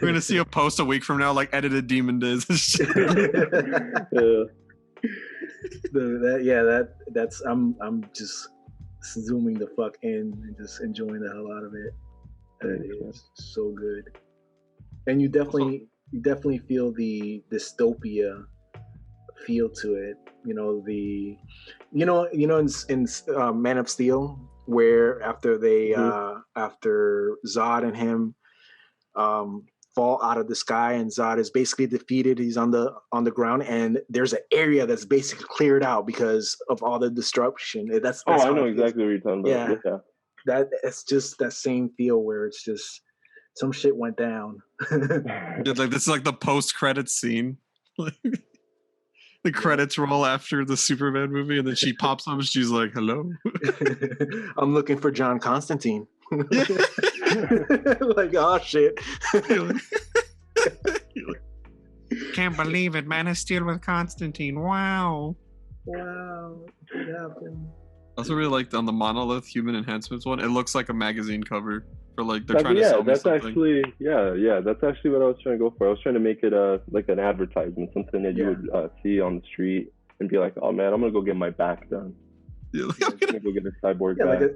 We're gonna see a post a week from now, like edited Demon Days. Yeah. That's I'm just zooming the fuck in and just enjoying the hell out of it. It is so good, and you definitely feel the dystopia feel to it. In Man of Steel, where after after Zod and him fall out of the sky, and Zod is basically defeated. He's on the ground, and there's an area that's basically cleared out because of all the destruction. That's I know exactly what you're talking about. Yeah. It's just that same feel where it's just some shit went down. Like this is like the post-credits scene. The credits roll after the Superman movie, and then she pops up and she's like, "Hello, I'm looking for John Constantine." Like, oh shit. Can't believe it, Man of Steel with Constantine. Wow. What happened? I also really liked on the Monolith Human Enhancements one. It looks like a magazine cover for like they're trying to sell me something. Actually, that's actually what I was trying to go for. I was trying to make it like an advertisement, something that you would see on the street and be like, oh man, I'm gonna go get my back done. I'm gonna go get a cyborg back.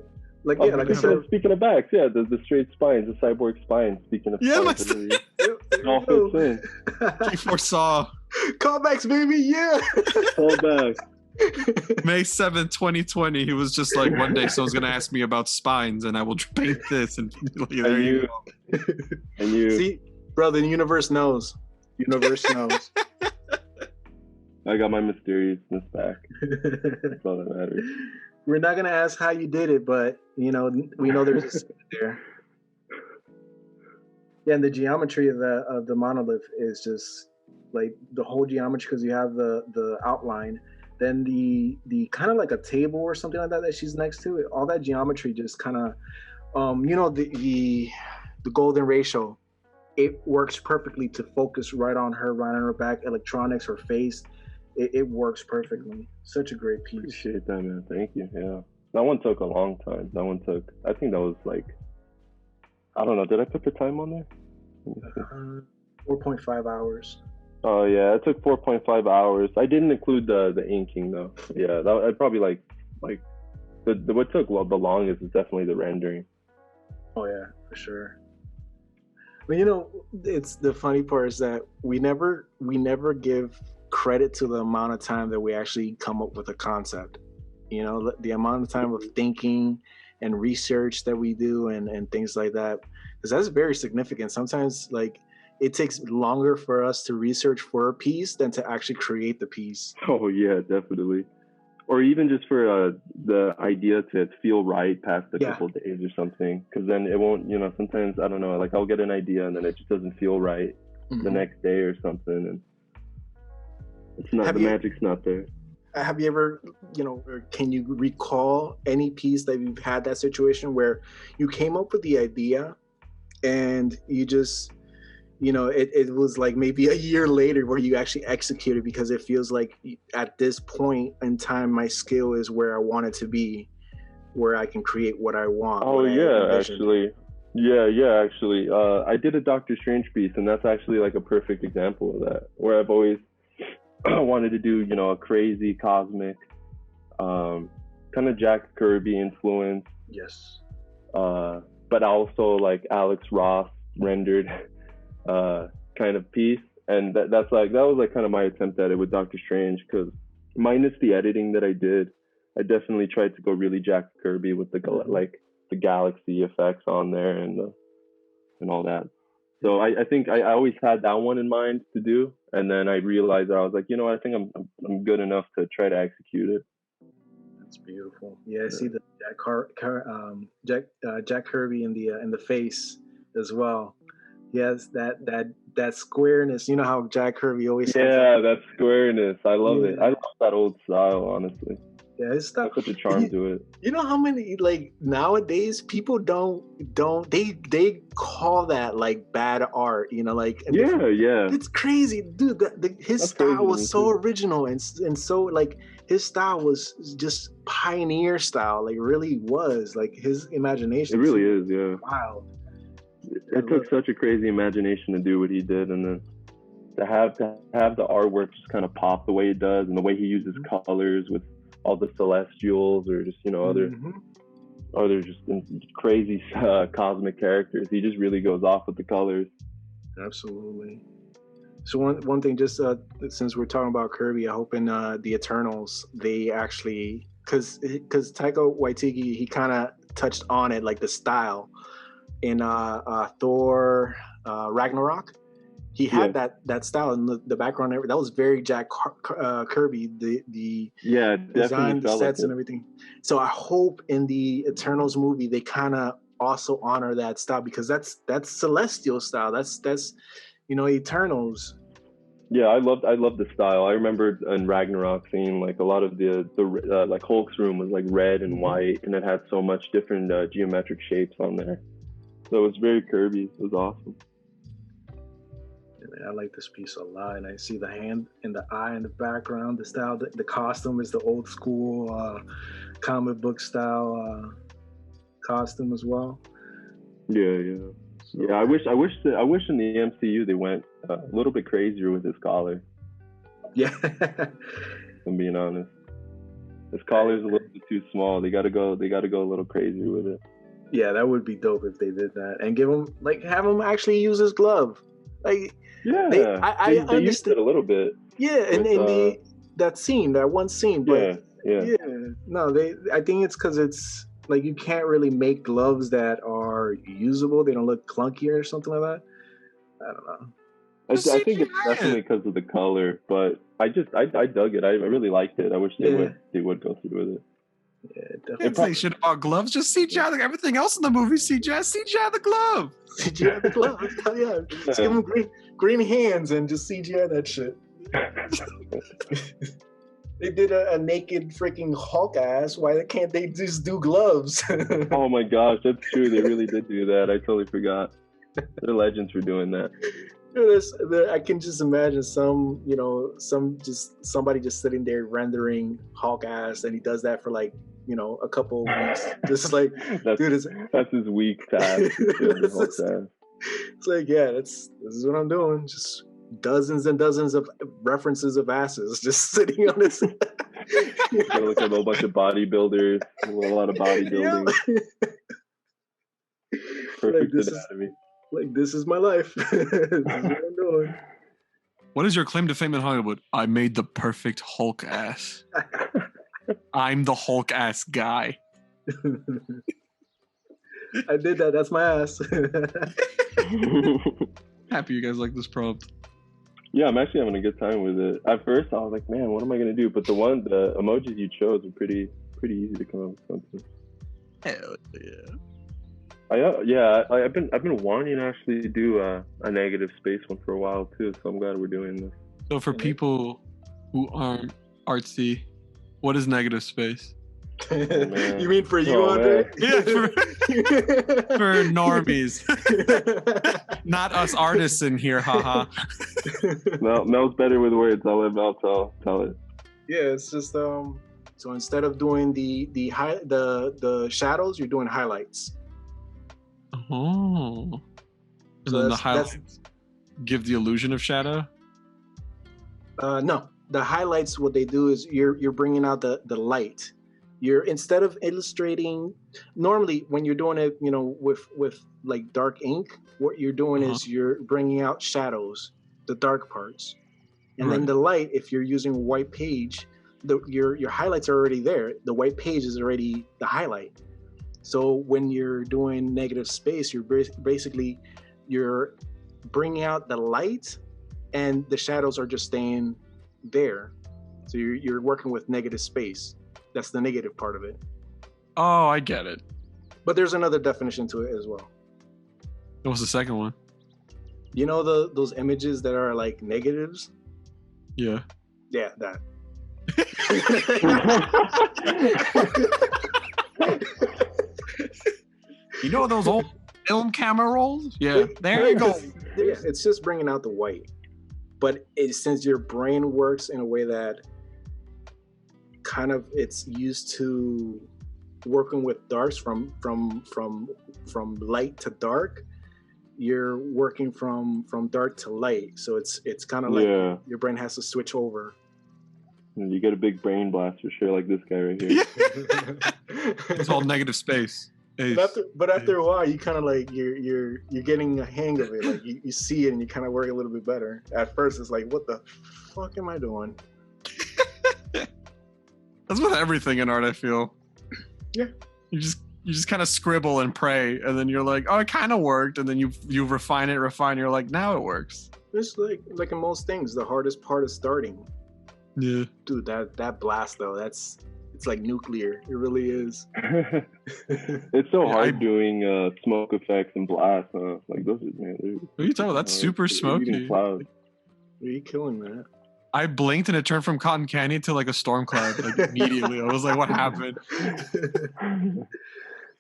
Like I said, speaking of backs, the straight spines, the cyborg spine. Speaking of spines, it all fits in. He foresaw callbacks, baby. Yeah, callbacks. May 7th, 2020. He was just like, one day someone's gonna ask me about spines, and I will paint this. And there you go. And you see, bro, the universe knows. Universe knows. I got my mysteriousness back. That's all that matters. We're not gonna ask how you did it, but we know there's a secret there. Yeah, and the geometry of the monolith is just like the whole geometry, because you have the outline, then the kind of like a table or something like that she's next to. All that geometry just kind of, the golden ratio, it works perfectly to focus right on her back, electronics, her face. It works perfectly. Such a great piece. Appreciate that, man. Thank you. Yeah, that one took a long time. I think that was like, I don't know. Did I put the time on there? 4.5 hours. Oh yeah, it took 4.5 hours. I didn't include the inking though. Yeah, that I'd probably like the what took the longest is definitely the rendering. Oh yeah, for sure. But you know, it's the funny part is that we never give credit to the amount of time that we actually come up with a concept. You know, the amount of time of thinking and research that we do and things like that, because that's very significant. Sometimes like it takes longer for us to research for a piece than to actually create the piece. Oh yeah, definitely. Or even just for the idea to feel right past a couple of days or something, because then it won't. You know, sometimes I don't know. Like I'll get an idea and then it just doesn't feel right the next day or something, and it's not magic's not there. Have you ever, you know, or can you recall any piece that you've had that situation where you came up with the idea and you just, you know, it was like maybe a year later where you actually executed because it feels like at this point in time, my skill is where I want it to be, where I can create what I want. Oh yeah, actually. Yeah, actually. I did a Doctor Strange piece and that's actually like a perfect example of that, where I've always wanted to do, you know, a crazy cosmic, kind of Jack Kirby influence. Yes. But also like Alex Ross rendered kind of piece, and that was like kind of my attempt at it with Doctor Strange, because minus the editing that I did, I definitely tried to go really Jack Kirby with the like the galaxy effects on there and all that. So I think I always had that one in mind to do, and then I realized that I was like, you know what, I think I'm good enough to try to execute it. That's beautiful. Yeah, I see the Jack Kirby in the face as well. Yes, that squareness. You know how Jack Kirby always has that squareness. I love it. I love that old style, honestly. Yeah, it's stuff. Put the charm to it. You know how many like nowadays people don't they call that like bad art. You know, like yeah. It's crazy, dude. His style was so original and so like his style was just pioneer style. Like really was like his imagination. It really is, yeah. Wild. It took such a crazy imagination to do what he did, and then to have the artwork just kind of pop the way it does, and the way he uses colors with all the celestials or just, you know, other just crazy cosmic characters. He just really goes off with the colors. Absolutely. So one thing, just since we're talking about Kirby, I hope in the Eternals they actually, because Taika Waititi, he kind of touched on it, like the style in Thor Ragnarok. He had that style in the background. That was very Jack Kirby. The design, the sets, and everything. So I hope in the Eternals movie they kind of also honor that style, because that's celestial style. That's you know, Eternals. Yeah, I loved the style. I remember in Ragnarok seeing like a lot of the like Hulk's room was like red and white, and it had so much different geometric shapes on there. So it was very Kirby. It was awesome. I like this piece a lot, and I see the hand and the eye in the background. The style, the costume is the old school comic book style costume as well. Yeah. So, yeah, I wish in the MCU they went a little bit crazier with his collar. Yeah. I'm being honest. His collar's a little bit too small. They gotta go a little crazier with it. Yeah, that would be dope if they did that, and have him actually use his glove. Like, yeah, they used it a little bit. Yeah, and in that one scene, but yeah. No, I think it's because it's like you can't really make gloves that are usable. They don't look clunky or something like that. I don't know. I think it's definitely because of the color, but I dug it. I really liked it. I wish they would go through with it. Yeah, definitely. Can't say shit about gloves. Just CGI like everything else in the movie. CGI the glove. CGI the glove. Yeah, just give them green hands and just CGI that shit. They did a naked freaking Hulk ass. Why can't they just do gloves? Oh my gosh, that's true. They really did do that. I totally forgot. They're legends for doing that. I can just imagine somebody just sitting there rendering Hulk ass, and he does that for like a couple of weeks. Just like, that's his weak task. It's like, this is what I'm doing. Just dozens and dozens of references of asses just sitting on this. Gotta look at a whole bunch of bodybuilders, a lot of bodybuilding. Perfect anatomy. This is my life. This is what I'm doing. What is your claim to fame in Hollywood? I made the perfect Hulk ass. I'm the Hulk ass guy. I did that. That's my ass. Happy you guys like this prompt. Yeah, I'm actually having a good time with it. At first, I was like, man, what am I gonna do? But the emojis you chose are pretty easy to come up with something. Hell yeah. I've been wanting to actually do a negative space one for a while too, so I'm glad we're doing this. So for people who aren't artsy, what is negative space? Oh, you mean for you, Andre? Yeah, for normies. Not us artists in here, haha. Mel's better with words. I'll let Mel tell it. Yeah, it's just so instead of doing the shadows, you're doing highlights. Oh. And So then the highlights give the illusion of shadow? No, the highlights, what they do is you're bringing out the light. You're, instead of illustrating, normally when you're doing it, with like dark ink, what you're doing is you're bringing out shadows, the dark parts, and then the light. If you're using white page, your highlights are already there. The white page is already the highlight. So when you're doing negative space, you're basically bringing out the light, and the shadows are just staying there. So you're working with negative space. That's the negative part of it. Oh, I get it. But there's another definition to it as well. What was the second one? You know those images that are like negatives? Yeah. Yeah, that. You know those old film camera rolls? Yeah, there you go. Yeah, it's just bringing out the white. But since your brain works in a way that kind of it's used to working with darks from light to dark, you're working from dark to light. So it's kind of like your brain has to switch over. You get a big brain blast for sure, like this guy right here. It's all negative space. But after a while, you kind of like you're getting a hang of it. Like you see it and you kind of work a little bit better. At first, it's like, what the fuck am I doing? That's with everything in art, I feel. Yeah. You just kind of scribble and pray, and then you're like, oh, it kind of worked, and then you refine, you're like, now it works. It's like in most things, the hardest part is starting. Yeah. Dude, that blast though, it's like nuclear. It really is. It's so hard doing smoke effects and blasts, huh? Like those are, man. What are you talking about? That's super smoky. Are you killing that? I blinked and it turned from cotton candy to like a storm cloud, like immediately. I was like, what happened?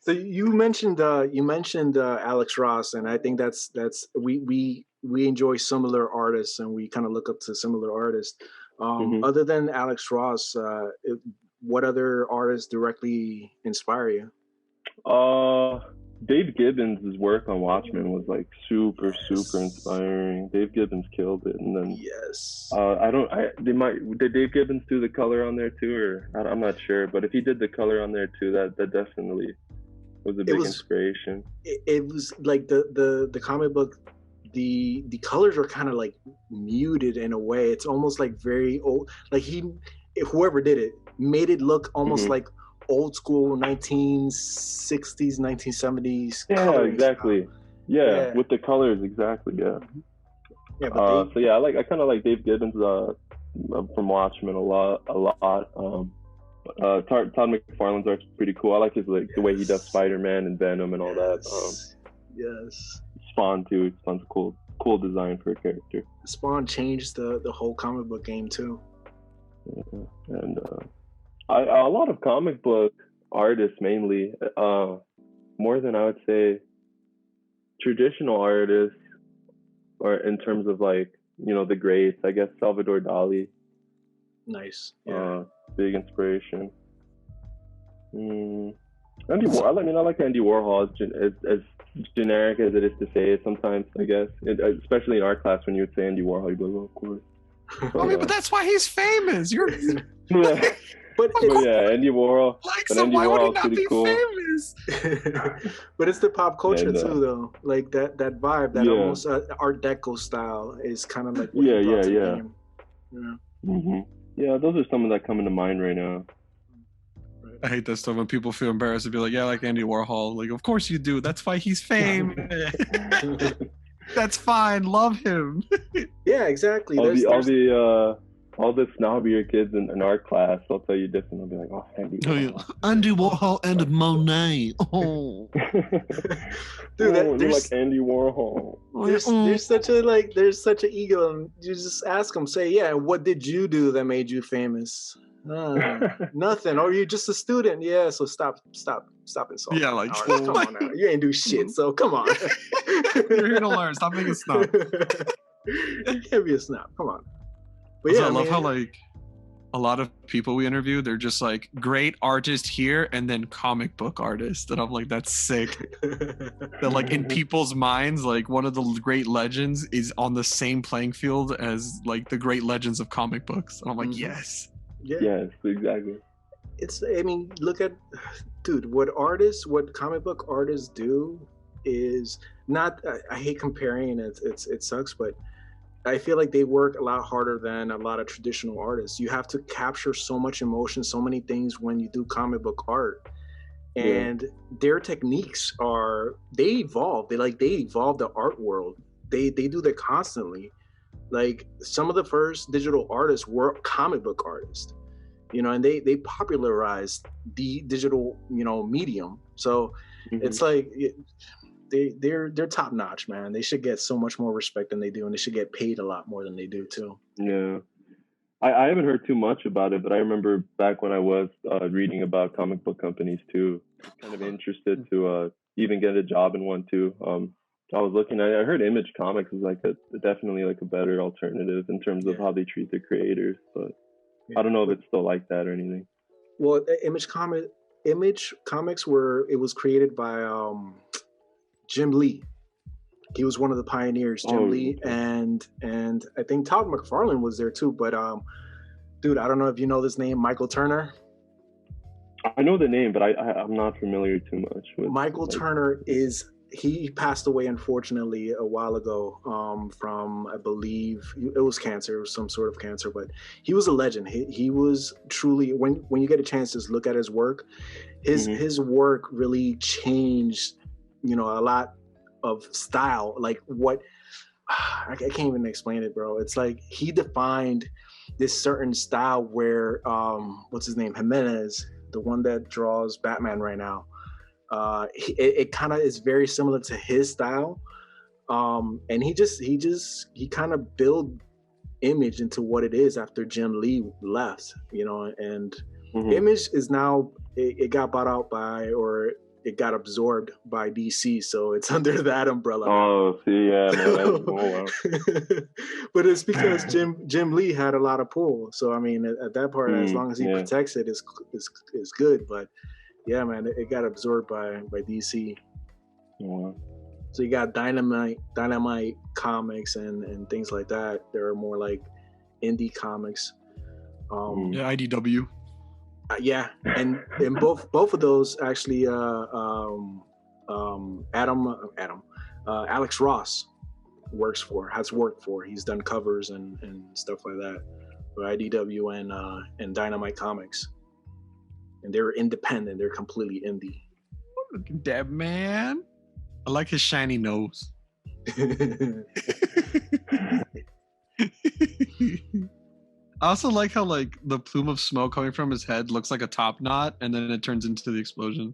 So you mentioned Alex Ross, and I think that's we enjoy similar artists, and we kind of look up to similar artists. Other than Alex Ross, what other artists directly inspire you? Dave Gibbons' work on Watchmen was like super inspiring. Dave Gibbons killed it, and then yes, did Dave Gibbons do the color on there too, or I'm not sure, but if he did the color on there too, that definitely was a big inspiration. It was like the comic book. The colors are kind of like muted in a way. It's almost like very old. Like whoever did it made it look almost like old school 1960s, 1970s. Yeah, exactly. Yeah, with the colors, exactly. Yeah. Yeah. But I kind of like Dave Gibbons from Watchmen a lot. Todd McFarlane's art's pretty cool. I like his the way he does Spider-Man and Venom and all that. Yes. Spawn too. Spawn's a cool design for a character. Spawn changed the whole comic book game too. Yeah. And a lot of comic book artists mainly, more than I would say traditional artists, or in terms of like, the greats, I guess Salvador Dali, Nice. Yeah. big inspiration. Andy Warhol. I mean, I like Andy Warhol as generic as it is to say it sometimes, I guess. Especially in art class, when you would say Andy Warhol, you'd be like, well, of course. I mean, but that's why he's famous. You're Yeah. But yeah, Andy Warhol. like, But so Andy why would he Warhol's not pretty be cool. famous? but it's the pop culture And, too, though. Like that vibe, that Yeah. almost Art Deco style is kind of like what Yeah, he brought to the yeah. game. Yeah. Yeah, those are some that come into mind right now. I hate that stuff when people feel embarrassed to be like, yeah, I like Andy Warhol. Like, of course you do. That's why he's famous. That's fine. Love him. Yeah, exactly. All the snobbier kids in art class, I'll tell you different. They'll be like, oh, Andy Warhol. Andy Warhol and Monet. Oh. Dude, Oh, you there's like Andy Warhol. there's such a ego, and you just ask them, say, yeah, what did you do that made you famous? Nothing. Or you're just a student. Yeah, so stop insulting. Yeah, like, artists. Come on now. You ain't do shit, so come on. You're here to learn. Stop being a snob. You can't be a snob. Come on. But Also, yeah, I love how like a lot of people we interview, they're just like great artist here and then comic book artist. And I'm like, that's sick. That like in people's minds, like one of the great legends is on the same playing field as like the great legends of comic books. And I'm like, yes. Yeah. Yes, exactly. I mean, look at, dude, what comic book artists do is not, I hate comparing, it sucks, but I feel like they work a lot harder than a lot of traditional artists. You have to capture so much emotion, so many things when you do comic book art. And their techniques they evolve. They evolve the art world. They do that constantly. Like some of the first digital artists were comic book artists, and they popularized the digital, medium. So it's like they're top notch, man. They should get so much more respect than they do, and they should get paid a lot more than they do too. Yeah. I haven't heard too much about it, but I remember back when I was reading about comic book companies too, kind of interested to even get a job in one too. I was looking at it. I heard Image Comics is definitely like a better alternative in terms of how they treat their creators, but I don't know if it's still like that or anything. Well, Image Comics it was created by Jim Lee. He was one of the pioneers, Jim Lee, and I think Todd McFarlane was there too. But dude, I don't know if you know this name, Michael Turner. I know the name, but I'm not familiar too much with Michael Turner. He passed away unfortunately a while ago from, I believe it was cancer, it was some sort of cancer, but he was a legend. He was truly, when you get a chance to look at his work, his work really changed, a lot of style. Like what, I can't even explain it, bro. It's like he defined this certain style where what's his name, Jimenez, the one that draws Batman right now, it kind of is very similar to his style, and he kind of built Image into what it is after Jim Lee left, and Image is now, it got bought out by, or it got absorbed by DC, so it's under that umbrella. Oh, see, yeah, man. Wow. But it's because Jim Lee had a lot of pull. So I mean, at that part, as long as he protects it, is good. But yeah, man, it got absorbed by DC. Wow. So you got Dynamite Comics and things like that. There are more like indie comics. Yeah, IDW. Yeah, and both of those actually, Alex Ross has worked for. He's done covers and stuff like that for IDW and Dynamite Comics, and they're independent. They're completely indie. Look at that man. I like his shiny nose. I also like how like the plume of smoke coming from his head looks like a top knot, and then it turns into the explosion.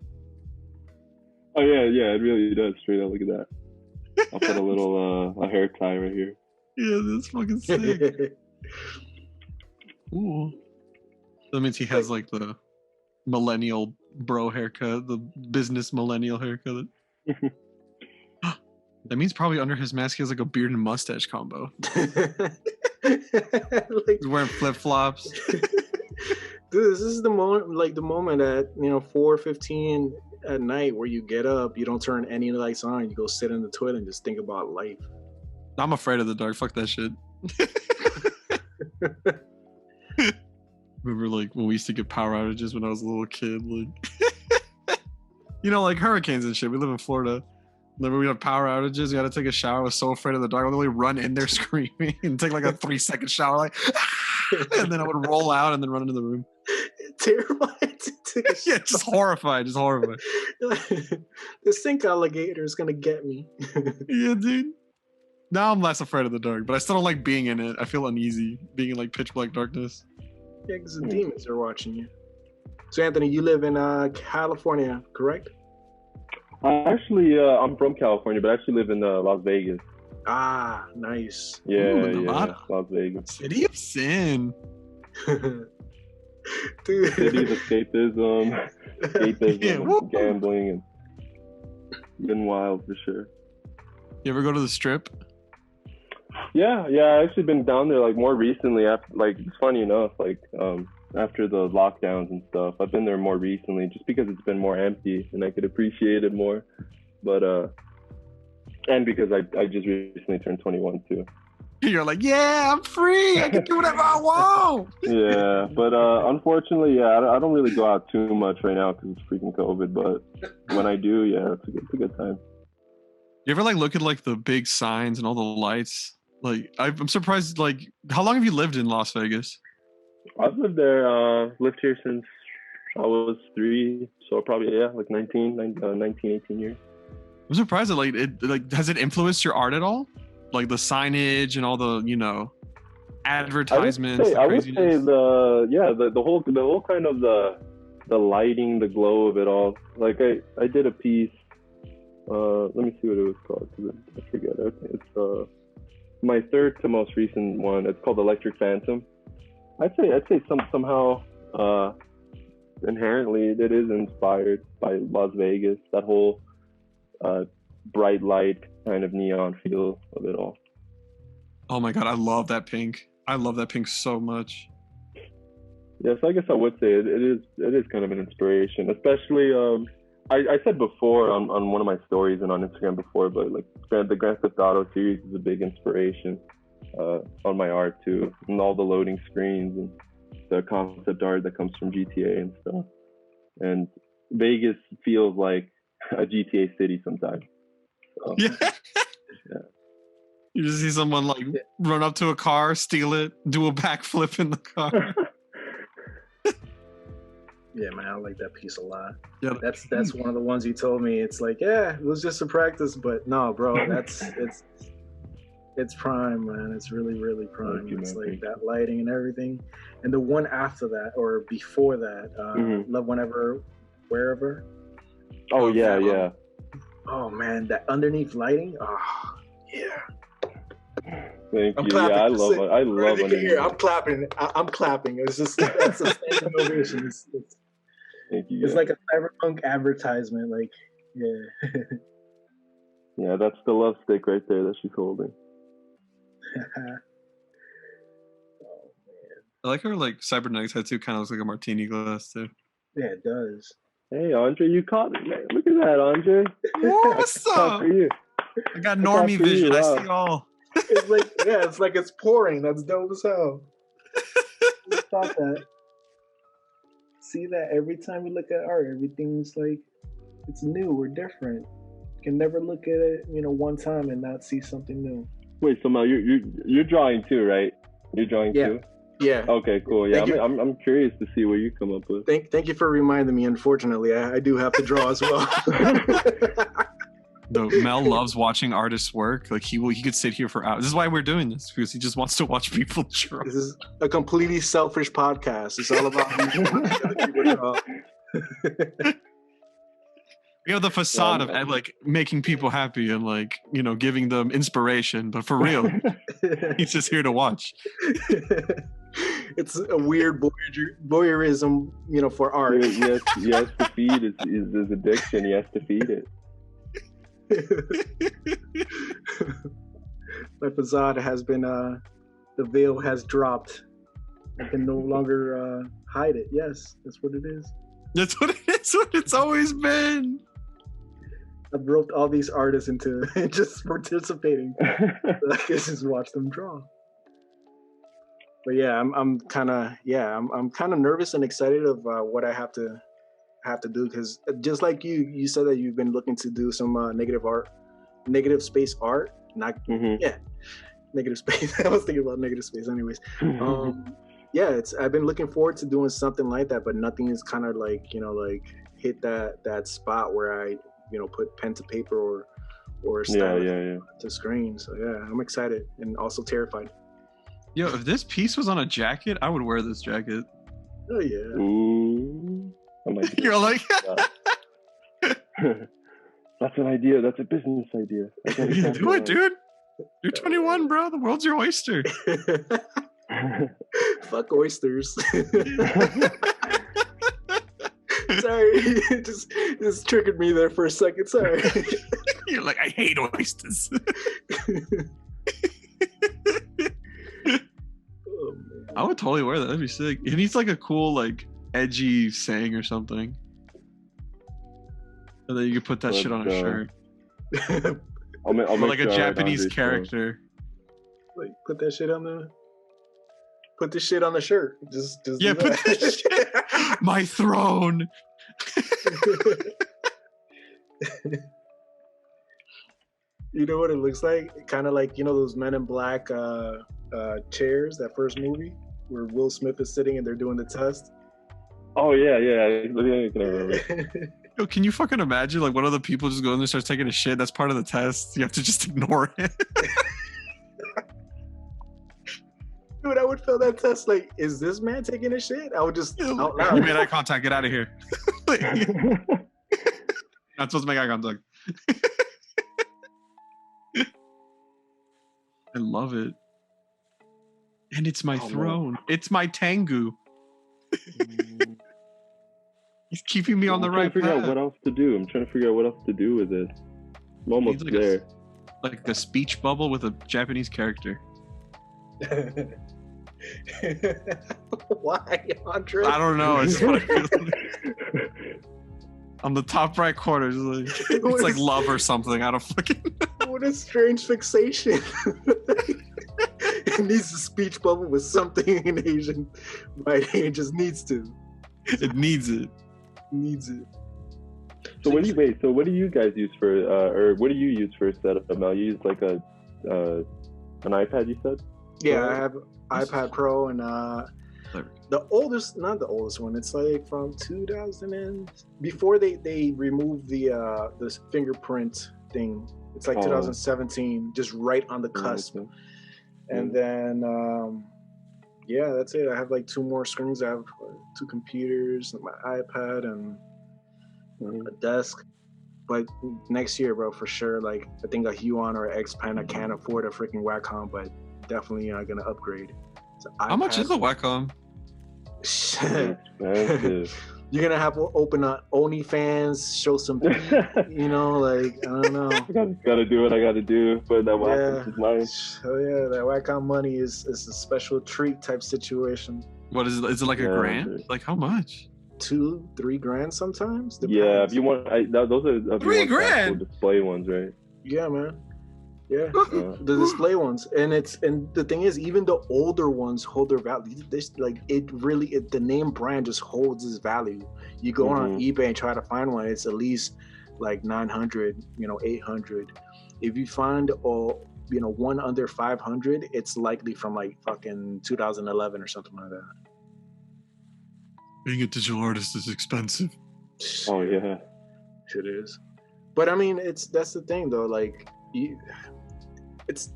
Oh yeah, it really does. Straight up, look at that. I'll put a little a hair tie right here. Yeah, that's fucking sick. Ooh, that means he has like the millennial bro haircut, the business millennial haircut. That means probably under his mask he has like a beard and mustache combo. Like, He's wearing flip flops. dude, this is the moment at 4:15 at night where you get up, you don't turn any lights on, you go sit in the toilet and just think about life. I'm afraid of the dark. Fuck that shit. Remember, like when we used to get power outages when I was a little kid, like like hurricanes and shit. We live in Florida. Remember, we have power outages. You had to take a shower. I was so afraid of the dark. I would literally run in there screaming and take like a 3-second shower, like, and then I would roll out and then run into the room. Terrified to take a Yeah, just horrified. The sink alligator is gonna get me. Yeah, dude. Now I'm less afraid of the dark, but I still don't like being in it. I feel uneasy being in like pitch black darkness. Yeah, because the demons are watching you. So, Anthony, you live in California, correct? I'm from California, but I actually live in Las Vegas. Ah, nice. Yeah, Ooh, yeah, Las Vegas. City of Sin. Dude. City of escapism, and gambling, and been wild for sure. You ever go to the Strip? Yeah, I actually been down there like more recently. After, like, it's funny enough, like after the lockdowns and stuff, I've been there more recently, just because it's been more empty and I could appreciate it more. But and because I just recently turned 21 too. You're like, yeah, I'm free. I can do whatever I want. Yeah, but unfortunately, yeah, I don't really go out too much right now because it's freaking COVID. But when I do, yeah, it's a good time. You ever like look at like the big signs and all the lights? Like, I'm surprised. Like, how long have you lived in Las Vegas? I've lived here since I was 3, so probably like 19, 18 years. I'm surprised that has it influenced your art at all? Like the signage and all the advertisements. I would say the whole kind of the lighting, the glow of it all. Like I did a piece. Let me see what it was called. I forget. It's my third to most recent one. It's called Electric Phantom. I'd say somehow inherently it is inspired by Las Vegas. That whole bright light kind of neon feel of it all. Oh my god, I love that pink. I love that pink so much. Yeah, so I guess I would say it is kind of an inspiration, especially I said before on one of my stories and on Instagram before, but like the Grand Theft Auto series is a big inspiration on my art too, and all the loading screens and the concept art that comes from GTA and stuff. And Vegas feels like a GTA city sometimes. So, yeah. Yeah. You just see someone like run up to a car, steal it, do a backflip in the car. Yeah, man, I like that piece a lot. Yeah, that's one of the ones you told me. It's like, yeah, it was just a practice, but no, bro, it's prime, man. It's really, really prime. It's like that lighting and everything. And the one after that or before that, Love Whenever, Wherever. Oh yeah, yeah. Oh man, that underneath lighting. Oh yeah. Thank I'm you. clapping. Yeah, I love it. I'm clapping. I'm clapping. It's just that's a standing ovation. Thank you. It's like a cyberpunk advertisement. Like, yeah. Yeah, that's the love stick right there that she's holding. Oh man. I like her like cybernetic tattoo. Kind of looks like a martini glass too. Yeah, it does. Hey, Andre, you caught it, man. Look at that, Andre. What's up? For you. I got normie vision. Wow. I see all. It's like, yeah, it's like it's pouring. That's dope as hell. Stop that. See that every time we look at art, everything's like it's new or different. You can never look at it, one time and not see something new. Wait, so Mel, you're drawing too, right? You're drawing too. Yeah. Okay, cool. Yeah, I'm curious to see what you come up with. Thank you for reminding me. Unfortunately, I do have to draw as well. No, Mel loves watching artists work. Like he could sit here for hours. This is why we're doing this, because he just wants to watch people draw. This is a completely selfish podcast. It's all about people draw. We have the facade of like making people happy and like giving them inspiration, but for real, he's just here to watch. It's a weird voyeurism, for art. Yes, to feed is addiction. He has to feed it. My facade has been the veil has dropped. I can no longer hide it. Yes, that's what it is. That's what it's always been. I've roped all these artists into just participating. I guess just watch them draw. But yeah, I'm kind of nervous and excited of what I have to do, because just like you said that you've been looking to do some negative space art. Not negative space. I was thinking about negative space, anyways. Yeah, I've been looking forward to doing something like that, but nothing is kind of like hit that spot where I put pen to paper or style to screen. So yeah, I'm excited and also terrified. Yo, if this piece was on a jacket, I would wear this jacket. Oh yeah. Ooh. You're like, that's an idea. That's a business idea. Do it, dude. You're 21, bro. The world's your oyster. Fuck oysters. Sorry, just triggered me there for a second. Sorry. You're like, I hate oysters. Oh, I would totally wear that. That'd be sick. It needs like a cool, like, edgy saying or something. And then you could put that shit on a shirt. I'll make like sure a Japanese character. Like, put this shit on the shirt. Just yeah, put this shit. My throne. You know what it looks like? Kind of like those Men in Black chairs, that first movie where Will Smith is sitting and they're doing the test. Oh yeah. I can remember. Yo, can you fucking imagine like one of the people just goes in there, starts taking a shit? That's part of the test. You have to just ignore it. Dude, I would fail that test. Like, is this man taking a shit? I would just out loud. You made eye contact. Get out of here. Not supposed to make eye contact. I love it. And it's my throne. Man. It's my Tengu. He's keeping me on the right path. I'm trying to figure out what else to do. I'm trying to figure out what else to do with it. I'm almost there. Like a speech bubble with a Japanese character. Why, Andre? I don't know. It's what I feel like. On the top right corner, it's like love or something. I don't fucking know. What a strange fixation. It needs a speech bubble with something in Asian writing. It just needs to. It needs it. So what do you guys use for, or what do you use for a setup? Mel, you use like an iPad, you said? Yeah, I have iPad Pro, and the oldest, not the oldest one. It's like from 2000 and before they removed the this fingerprint thing. It's like 2017, just right on the cusp. Okay. And then yeah, that's it. I have like 2 more screens. I have 2 computers, my iPad, and a desk. But next year, bro, for sure. Like, I think a Huon or an X-Pen. I can't afford a freaking Wacom, but definitely gonna upgrade. So how much is a Wacom? You're gonna have to open up OnlyFans, show some, like, I don't know. Gotta do what I gotta do, but that Wacom is mine. Oh yeah, that Wacom money is a special treat type situation. What is it? Is it like a grand? Like how much? 2-3 grand sometimes. Depends. Yeah, if you want, those are $3,000 display ones, right? Yeah, man. Yeah, the display ones, and the thing is, even the older ones hold their value. The name brand just holds its value. You go on eBay and try to find one, it's at least like 900, 800. If you find one under 500, it's likely from like fucking 2011 or something like that. Being a digital artist is expensive. Oh yeah, it is. But I mean, that's the thing though. Like, it's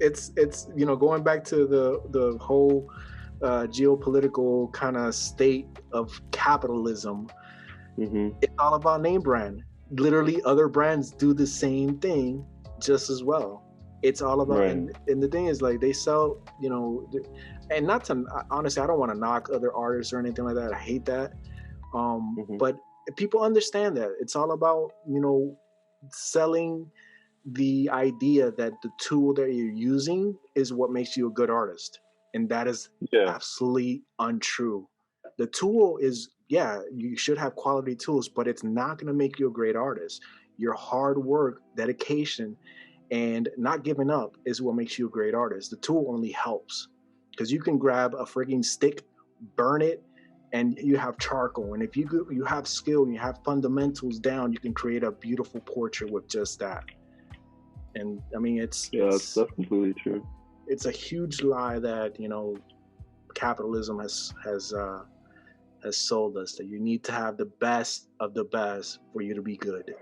going back to the whole geopolitical kind of state of capitalism. It's all about name brand. Literally, other brands do the same thing just as well. It's all about, right. And the thing is, like, they sell, and not to, honestly, I don't want to knock other artists or anything like that. I hate that. But people understand that it's all about, selling the idea that the tool that you're using is what makes you a good artist, and that is absolutely untrue. The tool is, yeah, you should have quality tools, but it's not going to make you a great artist. Your hard work, dedication, and not giving up is what makes you a great artist. The tool only helps, because you can grab a freaking stick, burn it, and you have charcoal. And if you have skill and you have fundamentals down, you can create a beautiful portrait with just that. And I mean, that's completely true. It's a huge lie that, you know, capitalism has sold us, that you need to have the best of the best for you to be good.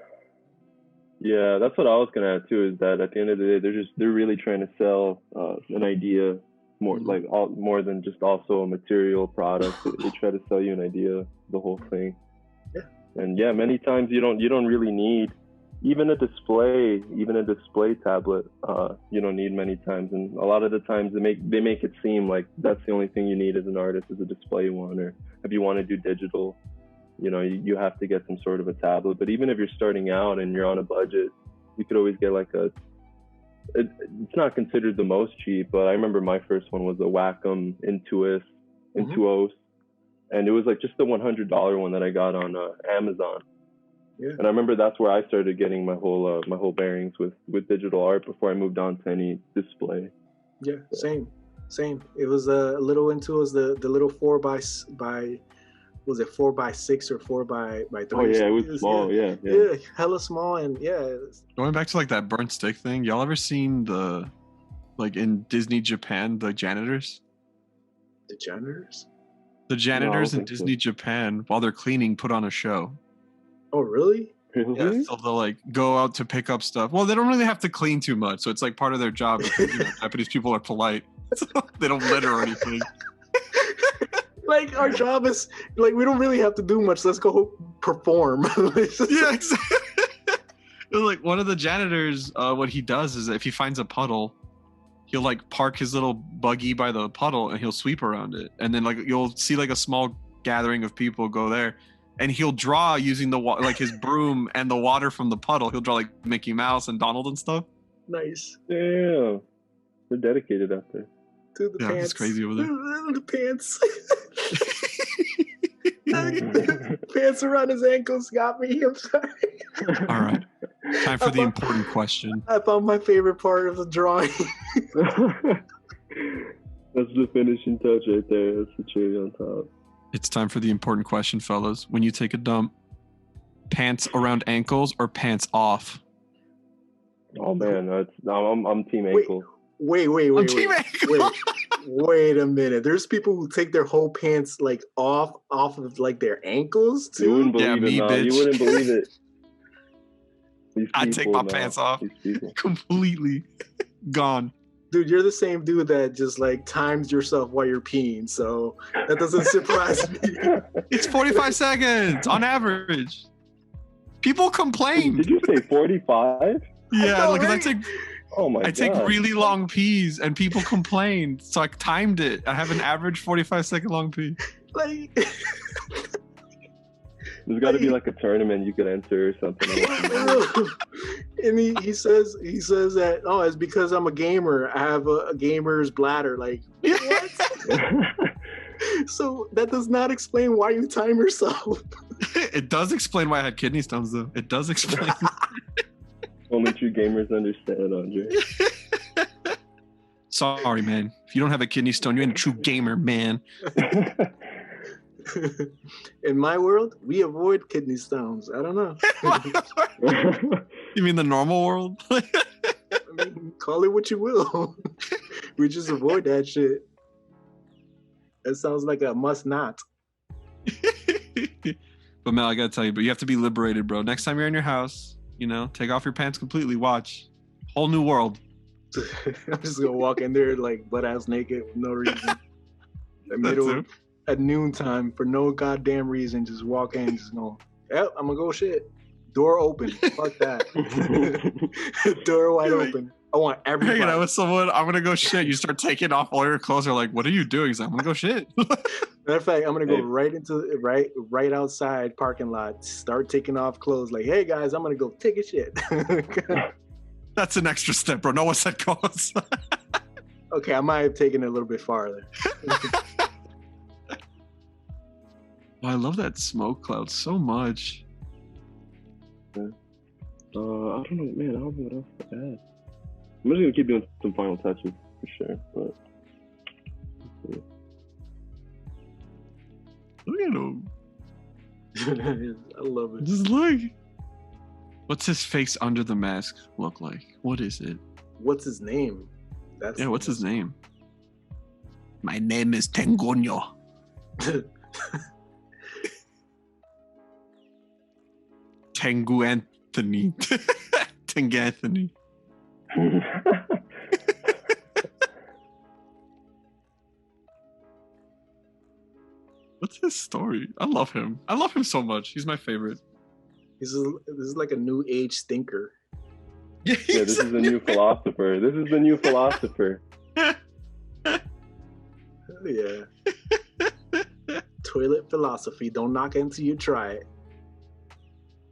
Yeah, that's what I was gonna add too. Is that at the end of the day, they're really trying to sell an idea more, like more than just also a material product. They try to sell you an idea, the whole thing. Yeah. And yeah, many times you don't really need even a display tablet. You don't need many times, and a lot of the times they make it seem like that's the only thing you need as an artist is a display one, or if you want to do digital, you know, you have to get some sort of a tablet. But even if you're starting out and you're on a budget, you could always get like it's not considered the most cheap, but I remember my first one was a Wacom Intuos, and it was like just the $100 one that I got on Amazon. Yeah. And I remember that's where I started getting my whole bearings with digital art before I moved on to any display. Yeah, same. It was a little Intuos, the little 4x, was it 4x6 or 4x3? Oh yeah, it was small. Yeah, hella small. And yeah, going back to like that burnt stick thing, y'all ever seen in Disney Japan, the janitors in Disney Japan, while they're cleaning, put on a show? Oh really? Yeah, so they'll like go out to pick up stuff. Well, they don't really have to clean too much, so it's like part of their job because, you know, Japanese people are polite, so they don't litter or anything. Like, our job is, like, we don't really have to do much. Let's go perform. Yeah, exactly. Like, one of the janitors, what he does is if he finds a puddle, he'll, like, park his little buggy by the puddle, and he'll sweep around it. And then, like, you'll see, like, a small gathering of people go there, and he'll draw using like, his broom and the water from the puddle. He'll draw, like, Mickey Mouse and Donald and stuff. Nice. Yeah. They're dedicated out there. Dude, the pants. It's crazy over there. The pants. Pants around his ankles got me. I'm sorry. All right. Time for the important question. I found my favorite part of the drawing. That's the finishing touch right there. That's the cherry on top. It's time for the important question, fellas. When you take a dump, pants around ankles or pants off? Oh man, I'm team ankle. Wait a minute. There's people who take their whole pants like off of like their ankles too. You wouldn't believe it, bitch. You wouldn't believe it. I'd take my pants off completely. Gone. Dude, you're the same dude that just like times yourself while you're peeing, so that doesn't surprise me. It's 45 seconds on average. People complain. Did you say 45? Yeah, like right? I take really long pees and people complain. So I timed it. I have an average 45-second long pee. Like, there's got to be like a tournament you could enter or something. And he says that, oh, it's because I'm a gamer. I have a gamer's bladder. Like, what? So that does not explain why you time yourself. It does explain why I had kidney stones, though. It does explain. Only true gamers understand, Andre. Sorry, man. If you don't have a kidney stone, you ain't a true gamer, man. In my world, we avoid kidney stones. I don't know. You mean the normal world? I mean, call it what you will. We just avoid that shit. That sounds like a must not. But Mel, I gotta tell you, but you have to be liberated, bro. Next time you're in your house, you know, take off your pants completely. Watch. Whole new world. I'm just gonna walk in there like butt ass naked with no reason. At noontime for no goddamn reason, just walk in, just go, yep, I'm gonna go shit. Door open. Fuck that. Door wide open. I want everybody. Hanging out with someone, I'm gonna go shit. You start taking off all your clothes. They're like, what are you doing? He's like, I'm gonna go shit. Matter of fact, I'm gonna go right into right outside parking lot. Start taking off clothes. Like, hey guys, I'm gonna go take a shit. That's an extra step, bro. No one said cause. Okay, I might have taken it a little bit farther. Oh, I love that smoke cloud so much. I don't know, man. I don't know what else to add. I'm just gonna keep doing some final touches for sure. But Look at him. I love it. Just look. What's his face under the mask look like? What is it? What's his name? Yeah, what's his name? My name is Tengonyo. Tengu Anthony. Tengu Anthony. What's his story? I love him. I love him so much. He's my favorite. This is like a new age thinker. yeah, this is the new philosopher. This is the new philosopher. Yeah. Toilet philosophy. Don't knock it until you try it.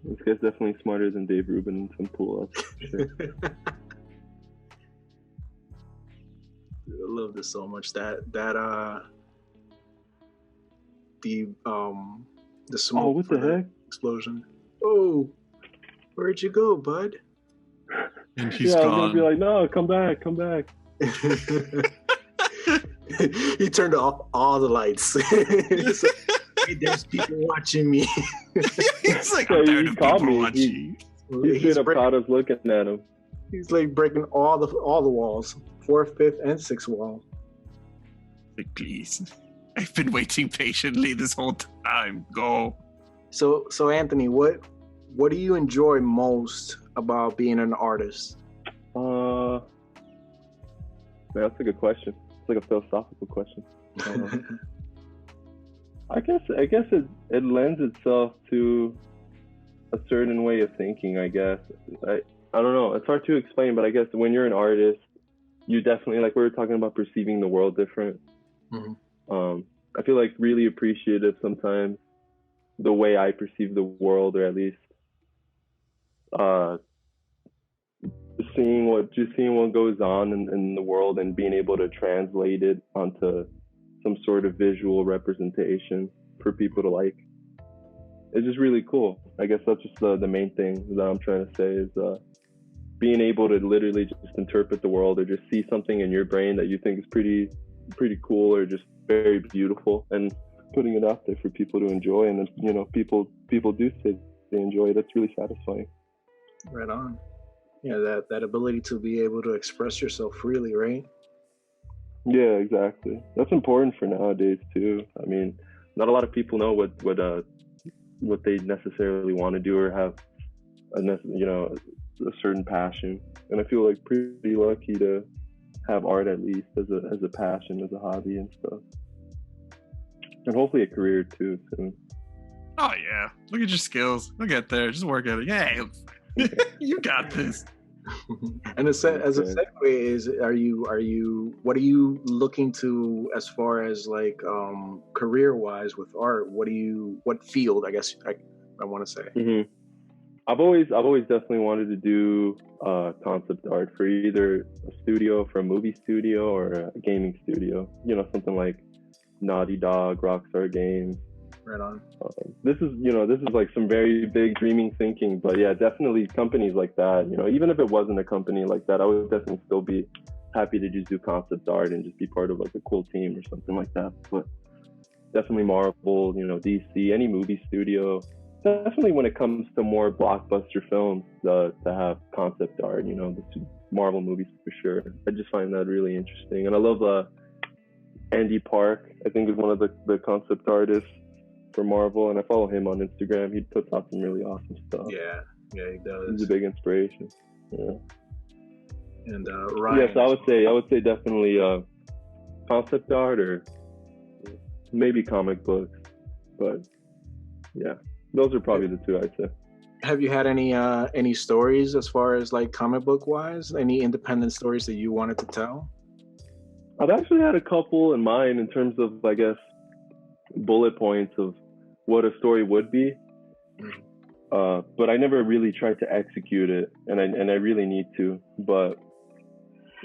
This guy's definitely smarter than Dave Rubin and Tim Pool. That's for sure. I love this so much. The smoke. Oh, what the heck? Explosion. Oh, where'd you go, bud? And he's I was gone. gonna be like, no, come back, come back. He turned off all the lights. He's like, hey, there's people watching me. He's like, So there he are caught people me. watching. He straight up caught us looking at him. He's like breaking all the walls, 4th, 5th, and 6th wall. Like, please. I've been waiting patiently this whole time. Go. So Anthony, what do you enjoy most about being an artist? Man, that's a good question. It's like a philosophical question. I guess it lends itself to a certain way of thinking. I guess I don't know. It's hard to explain, but I guess when you're an artist, you definitely, like we were talking about, perceiving the world different. Mm-hmm. I feel like really appreciative sometimes the way I perceive the world, or at least seeing what goes on in the world and being able to translate it onto some sort of visual representation for people to like. It's just really cool. I guess that's just the main thing that I'm trying to say is being able to literally just interpret the world, or just see something in your brain that you think is pretty cool or just very beautiful, and putting it out there for people to enjoy. And then, people do say they enjoy it. That's really satisfying. Right on. Yeah, that ability to be able to express yourself freely, right? Yeah, exactly. That's important for nowadays too. I mean, not a lot of people know what they necessarily want to do, or have a certain passion. And I feel like pretty lucky to have art, at least as a passion, as a hobby and stuff, and hopefully a career too soon. Oh yeah, look at your skills. We'll get there. Just work at it. Yeah, you got this. And as a segue is, what are you looking to as far as like career wise with art? What field, I guess I want to say? Mm-hmm. I've always definitely wanted to do concept art for either a studio, for a movie studio, or a gaming studio. Something like Naughty Dog, Rockstar Games. Right on. This is like some very big dreaming thinking, but yeah, definitely companies like that. Even if it wasn't a company like that, I would definitely still be happy to just do concept art and just be part of like a cool team or something like that. But definitely Marvel, DC, any movie studio. Definitely when it comes to more blockbuster films, to have concept art, the Marvel movies for sure. I just find that really interesting, and I love Andy Park. I think is one of the concept artists for Marvel, and I follow him on Instagram. He puts out some really awesome stuff. Yeah, he does. He's a big inspiration. Yeah. And Ryan. Yes, I would say definitely concept art, or maybe comic books. But yeah, those are probably the two I'd say. Have you had any stories as far as like comic book wise? Any independent stories that you wanted to tell? I've actually had a couple in mind in terms of, I guess, bullet points of what a story would be. but I never really tried to execute it, and I really need to. But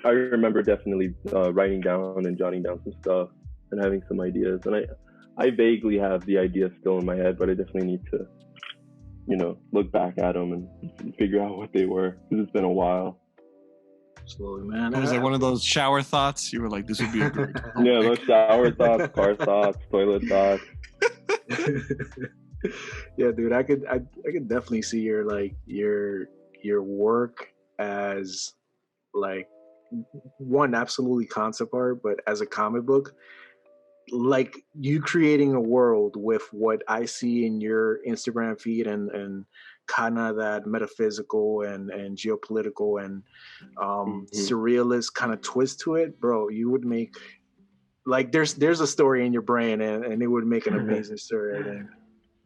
I remember definitely writing down and jotting down some stuff and having some ideas, and I vaguely have the ideas still in my head, but I definitely need to, look back at them and figure out what they were, because it's been a while. Absolutely, man. It was like one of those shower thoughts. You were like, this would be a great. Yeah, those shower thoughts, car thoughts, toilet thoughts. Yeah, dude, I could definitely see your work as like one, absolutely concept art, but as a comic book, like you creating a world with what I see in your Instagram feed and kind of that metaphysical and geopolitical and surrealist kind of twist to it, bro. You would make like there's a story in your brain and it would make an amazing story, I think.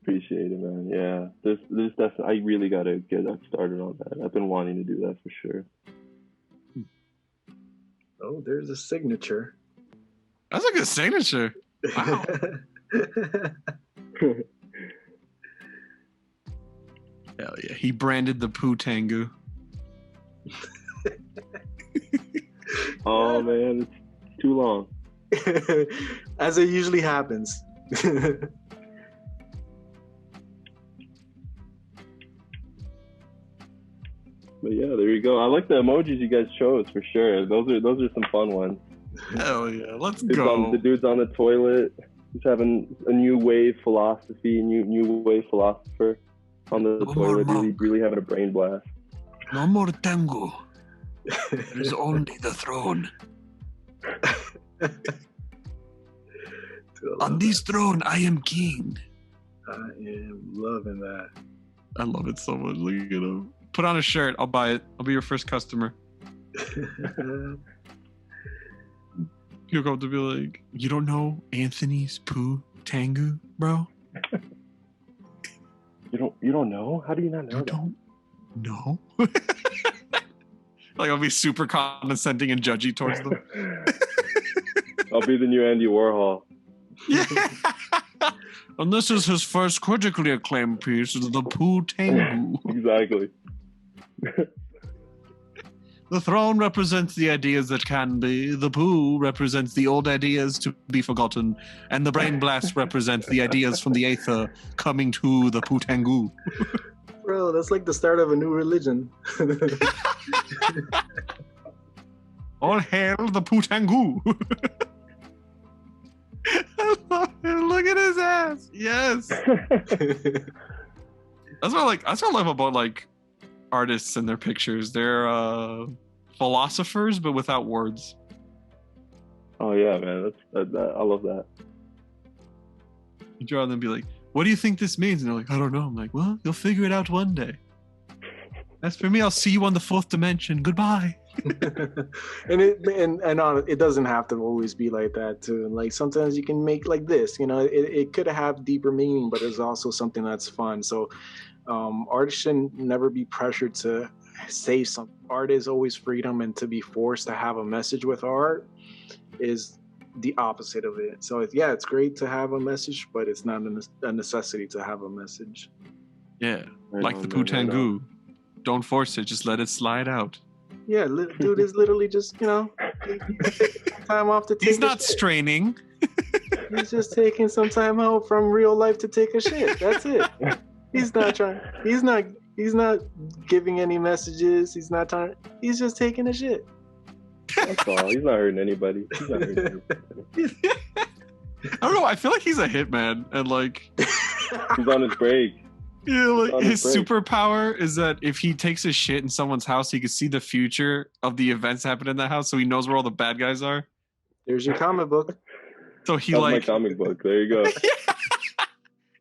Appreciate it, man. Yeah, there's definitely, I really gotta get started on that. I've been wanting to do that for sure. Oh, there's a signature. That's a good signature. Wow. Hell yeah. He branded the Poo Tengu. Oh man, it's too long. As it usually happens. But yeah, there you go. I like the emojis you guys chose for sure. Those are some fun ones. Hell yeah, let's go. The dude's on the toilet. He's having a new wave philosophy, new wave philosopher on the toilet. Really having a brain blast. No more Tengu. There is only the throne. On this throne, I am king. I am loving that. I love it so much. Look at him. Put on a shirt. I'll buy it. I'll be your first customer. He'll come to be like, you don't know Anthony's Poo Tengu, bro? You don't know? How do you not know? You don't know? Like I'll be super condescending and judgy towards them. I'll be the new Andy Warhol. Yeah. And this is his first critically acclaimed piece, the Poo Tengu. Exactly. The throne represents the ideas that can be, the poo represents the old ideas to be forgotten, and the brain blast represents the ideas from the aether coming to the Poo Tengu. Bro, that's like the start of a new religion. All hail the Poo Tengu. I love it. Look at his ass. Yes. That's what I love about like artists and their pictures. They're philosophers, but without words. Oh yeah, man. I love that. You draw them and be like, what do you think this means? And they're like, I don't know. I'm like, well, you'll figure it out one day. As for me, I'll see you on the fourth dimension. Goodbye. And it doesn't have to always be like that too. Like sometimes you can make like this, it could have deeper meaning, but it's also something that's fun. So artists shouldn't never be pressured to say something. Art is always freedom, and to be forced to have a message with art is the opposite of it. So it's great to have a message, but it's not a necessity to have a message. Yeah, like the Poo Tengu. Don't force it, just let it slide out. Yeah, dude is literally just, time off to take He's not straining. He's just taking some time out from real life to take a shit. That's it. He's not giving any messages. He's just taking a shit. That's all. He's not hurting anybody. I don't know. I feel like he's a hitman, and like he's on his break. Yeah, like his superpower is that if he takes a shit in someone's house, he can see the future of the events happening in that house, so he knows where all the bad guys are. There's your comic book. So he That's my comic book. There you go.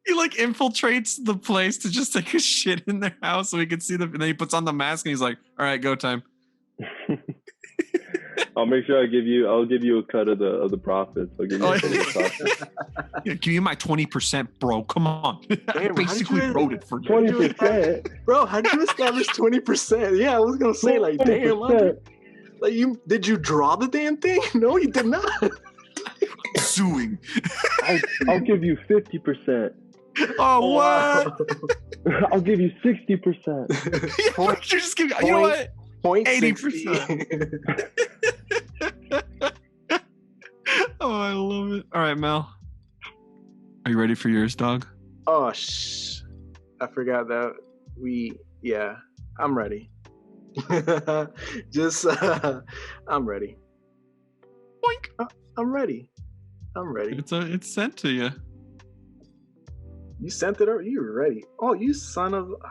He like infiltrates the place to just take a shit in their house so he can see them, and then he puts on the mask and he's like, "All right, go time." I'll make sure I'll give you a cut of the profits. I'll give you a cut of the profits. Yeah, give me my 20%, bro. Come on. I Damn, basically wrote it for you. 20%. Bro, how did you establish 20%? Yeah, I was gonna say like, damn, like did you draw the damn thing? No, you did not. Suing. I'll give you 50%. Oh, what? I'll give you 60%. You just give. You know what? 80%. Oh, I love it. All right, Mel. Are you ready for yours, dog? Oh, I forgot that I'm ready. Just, I'm ready. Boink. I'm ready. I'm ready. It's sent to you. You sent it over? You were ready. Oh, you son of... Oh,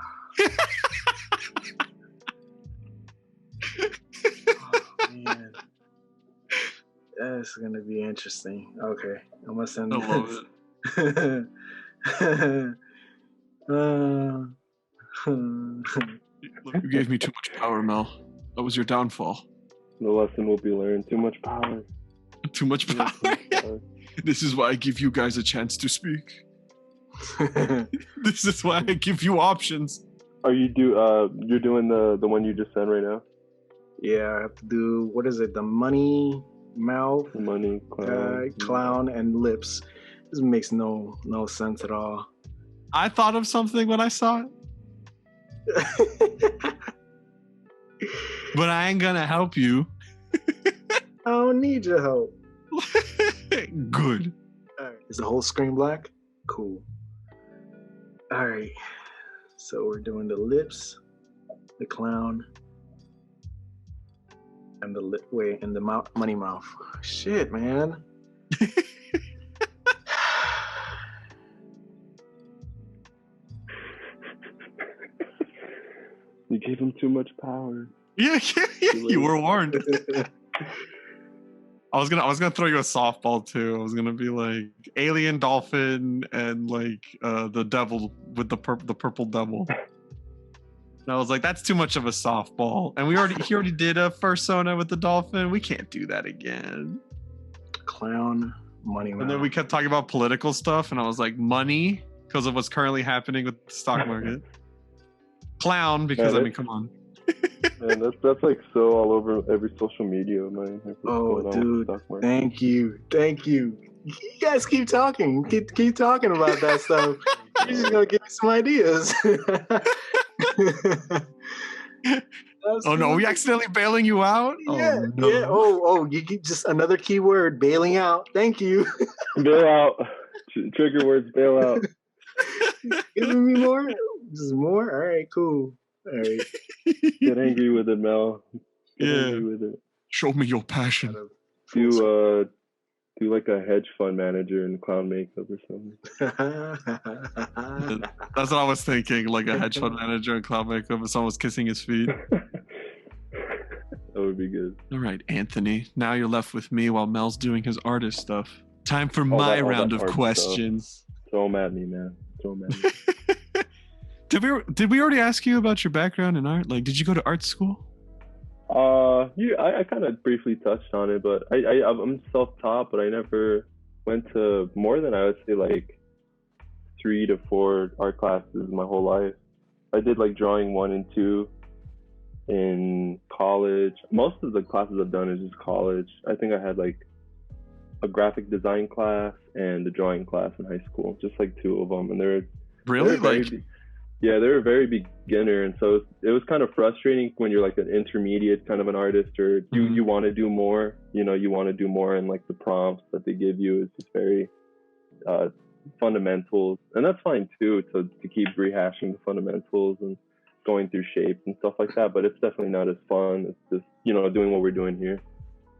man. That's going to be interesting. Okay. I'm going to send I love it. You gave me too much power, Mel. That was your downfall. The lesson will be learned. Too much power. Too much power. This is why I give you guys a chance to speak. This is why I give you options. Are you you're doing the one you just sent right now? Yeah, I have to do, what is it? The money, mouth, Money, clown, and lips. This makes no sense at all. I thought of something when I saw it, but I ain't gonna help you. I don't need your help. Good. All right. Is the whole screen black? Cool. All right. So we're doing the lips, the clown, and the mouth, money mouth. Shit, man. You gave him too much power. Yeah. You were warned. I was gonna throw you a softball too. I was gonna be like alien dolphin and like the devil with the purple devil. And I was like, that's too much of a softball. And he already did a fursona with the dolphin. We can't do that again. Clown, money mouth. And then we kept talking about political stuff, and I was like, money because of what's currently happening with the stock market. Clown because I mean, come on. Man, that's like so all over every social media of mine. Oh, dude! Thank you. You guys keep talking. Keep talking about that stuff. You're just gonna give me some ideas. Oh no, we accidentally bailing you out? Yeah, oh, no. yeah. Oh, you get just another keyword, bailing out. Thank you. Bail out. Trigger words, bail out. Giving me more? Just more? All right, cool. All right. Get angry with it, Mel. Get angry with it. Show me your passion. Do like a hedge fund manager in clown makeup or something. That's what I was thinking, like a hedge fund manager in clown makeup and someone was kissing his feet. That would be good. All right, Anthony. Now you're left with me while Mel's doing his artist stuff. Time for my round of questions. Stuff. Throw them at me, man. Throw them at me. Did we already ask you about your background in art? Like, did you go to art school? Yeah, I kind of briefly touched on it, but I'm self-taught, but I never went to more than, I would say, like 3 to 4 art classes my whole life. I did like drawing 1 and 2 in college. Most of the classes I've done is just college. I think I had like a graphic design class and a drawing class in high school, just like 2 of them, and they're really yeah, they were very beginner, and so it was kind of frustrating when you're like an intermediate kind of an artist, or you want to do more, you want to do more, and like the prompts that they give you is just very fundamentals, and that's fine too, to keep rehashing the fundamentals and going through shapes and stuff like that, but it's definitely not as fun. It's just, doing what we're doing here,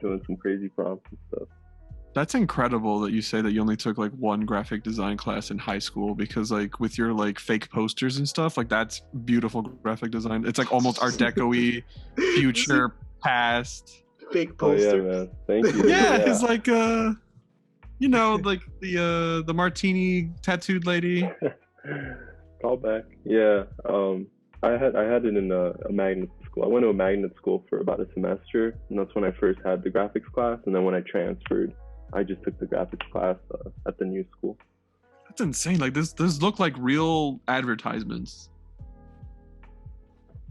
doing some crazy prompts and stuff. That's incredible that you say that you only took like 1 graphic design class in high school, because like with your like fake posters and stuff, like that's beautiful graphic design. It's like almost Art Deco-y, future, past. Fake poster. Oh, yeah, man. Thank you. Yeah, it's like like the martini tattooed lady. Call back. Yeah. I had it in a magnet school. I went to a magnet school for about a semester, and that's when I first had the graphics class, and then when I transferred, I just took the graphics class at the new school. That's insane. Like this look like real advertisements.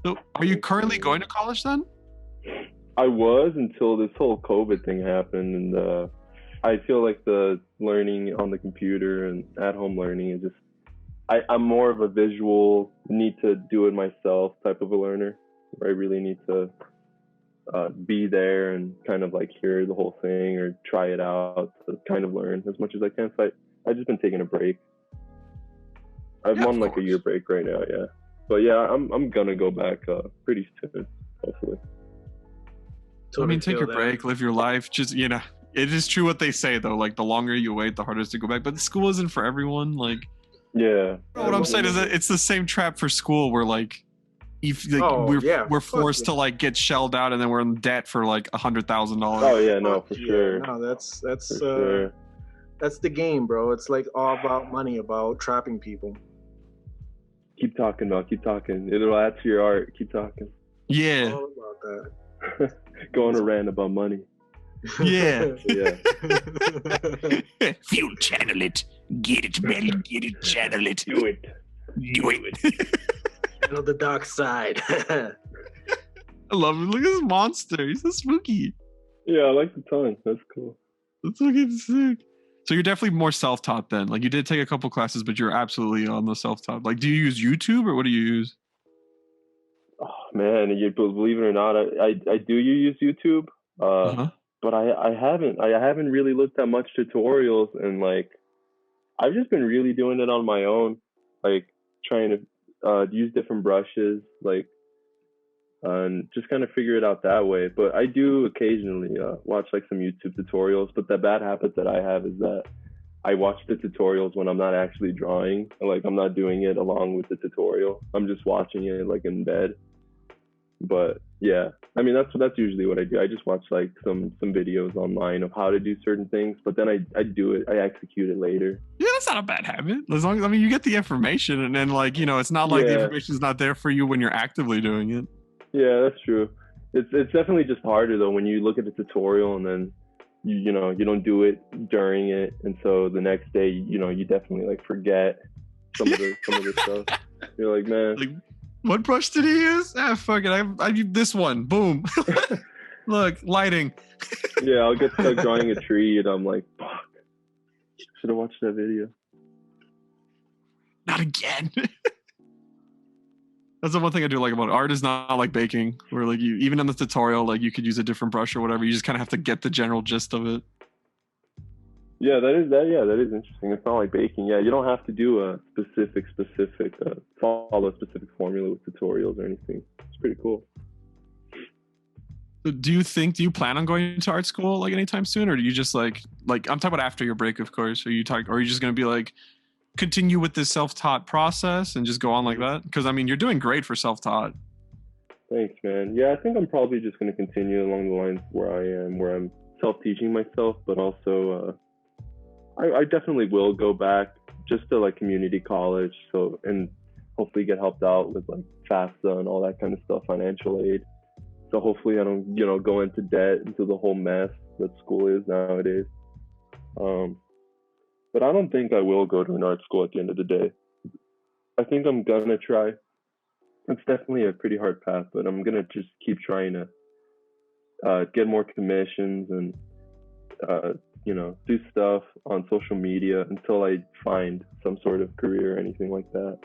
So are you currently going to college then? I was, until this whole COVID thing happened, and I feel like the learning on the computer and at-home learning is just I'm more of a visual, need to do it myself type of a learner, where I really need to be there and kind of like hear the whole thing or try it out to kind of learn as much as I can. So I've just been taking a break. I'm on like a year break right now, yeah. But yeah, I'm gonna go back pretty soon, hopefully. I mean, take your break, live your life. Just, you know, it is true what they say though. Like the longer you wait, the harder it is to go back. But school isn't for everyone. Like, yeah. What I'm saying is that it's the same trap for school where like, if like, we're forced to like get shelled out and then we're in debt for like $100,000. Oh yeah, no, for sure. No, that's the game, bro. It's like all about money, about trapping people. Keep talking, though. Keep talking. It'll add to your art. Keep talking. Yeah. All about that. Go on a rant about money. Yeah. Yeah. Fuel channel it. Get it, Mel. Get it, channel it. Do it. Do it. Channel the dark side. I love it. Look at this monster. He's so spooky. Yeah, I like the tongue. That's cool. That's fucking sick. So you're definitely more self-taught then. Like you did take a couple classes, but you're absolutely on the self-taught. Like, do you use YouTube or what do you use? Oh man, you believe it or not, I do use YouTube. But I haven't really looked at much tutorials, and like I've just been really doing it on my own, like trying to use different brushes, like and just kind of figure it out that way. But I do occasionally watch like some YouTube tutorials. But the bad habit that I have is that I watch the tutorials when I'm not actually drawing. Like I'm not doing it along with the tutorial. I'm just watching it like in bed. But yeah, I mean that's usually what I do. I just watch like some videos online of how to do certain things, but then I do it. I execute it later. Yeah, that's not a bad habit. As long as you get the information, and then like it's not like the information is not there for you when you're actively doing it. Yeah, that's true. It's definitely just harder though when you look at the tutorial and then you don't do it during it, and so the next day you definitely like forget some of the stuff. You're like, man. Like, what brush did he use? Ah, fuck it. I use this one. Boom. Look, lighting. Yeah, I'll get stuck drawing a tree and I'm like, fuck. Should have watched that video. Not again. That's the one thing I do like about art is not like baking, where like you even in the tutorial, like you could use a different brush or whatever. You just kind of have to get the general gist of it. Yeah, that is interesting. It's not like baking. Yeah, you don't have to do a specific follow a specific formula with tutorials or anything. It's pretty cool. So do you plan on going to art school like anytime soon, or do you just like I'm talking about after your break, of course? Or are you just gonna be like continue with this self-taught process and just go on like that? Because I mean, you're doing great for self-taught. Thanks, man. Yeah, I think I'm probably just gonna continue along the lines where I'm self-teaching myself, but also I definitely will go back just to like community college, so and hopefully get helped out with like FAFSA and all that kind of stuff, financial aid. So hopefully I don't go into debt, into the whole mess that school is nowadays. But I don't think I will go to an art school at the end of the day. I think I'm gonna try. It's definitely a pretty hard path, but I'm gonna just keep trying to get more commissions and do stuff on social media until I find some sort of career or anything like that,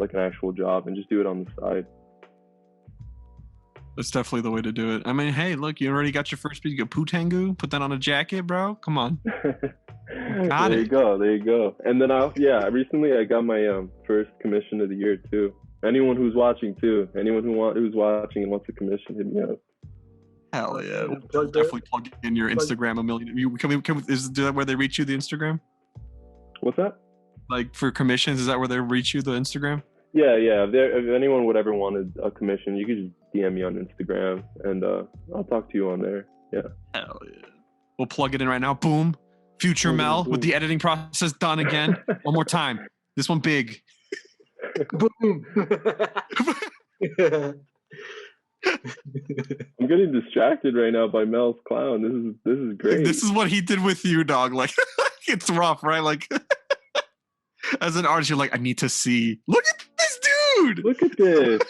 like an actual job, and just do it on the side. That's definitely the way to do it. I mean, hey, look, you already got your first piece. You got Putangu, put that on a jacket, bro. Come on. There you go. And then recently I got my first commission of the year too. Anyone who's watching too, who's watching and wants a commission, hit me up. Hell yeah. We'll definitely plug in your Instagram a million. Is that where they reach you, the Instagram? What's that? Like for commissions, is that where they reach you, the Instagram? Yeah. If anyone would ever want a commission, you could just DM me on Instagram and I'll talk to you on there. Yeah. Hell yeah. We'll plug it in right now. Boom. Future Mel with the editing process done again. One more time. This one big. Boom. I'm getting distracted right now by Mel's clown. This is great. This is what he did with you, dog. Like it's rough, right? Like as an artist, you're like, I need to see. Look at this dude. Look at this.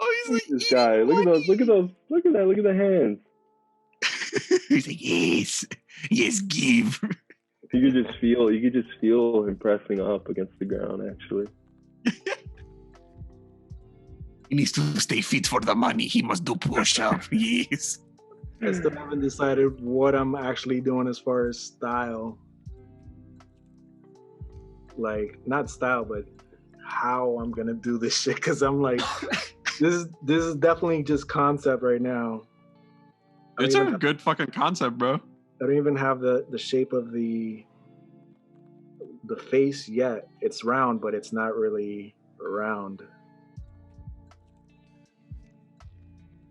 Oh, he's like this guy. Look at those. Look at that. Look at the hands. He's like, yes, give. You could just feel him pressing up against the ground. Actually, He needs to stay fit for the money. He must do push-up. Yes. I still haven't decided what I'm actually doing as far as style. Like, not style, but how I'm gonna do this shit. Because I'm like, this is definitely just concept right now. It's a good fucking concept, bro. I don't even have the shape of the face yet. It's round, but it's not really round.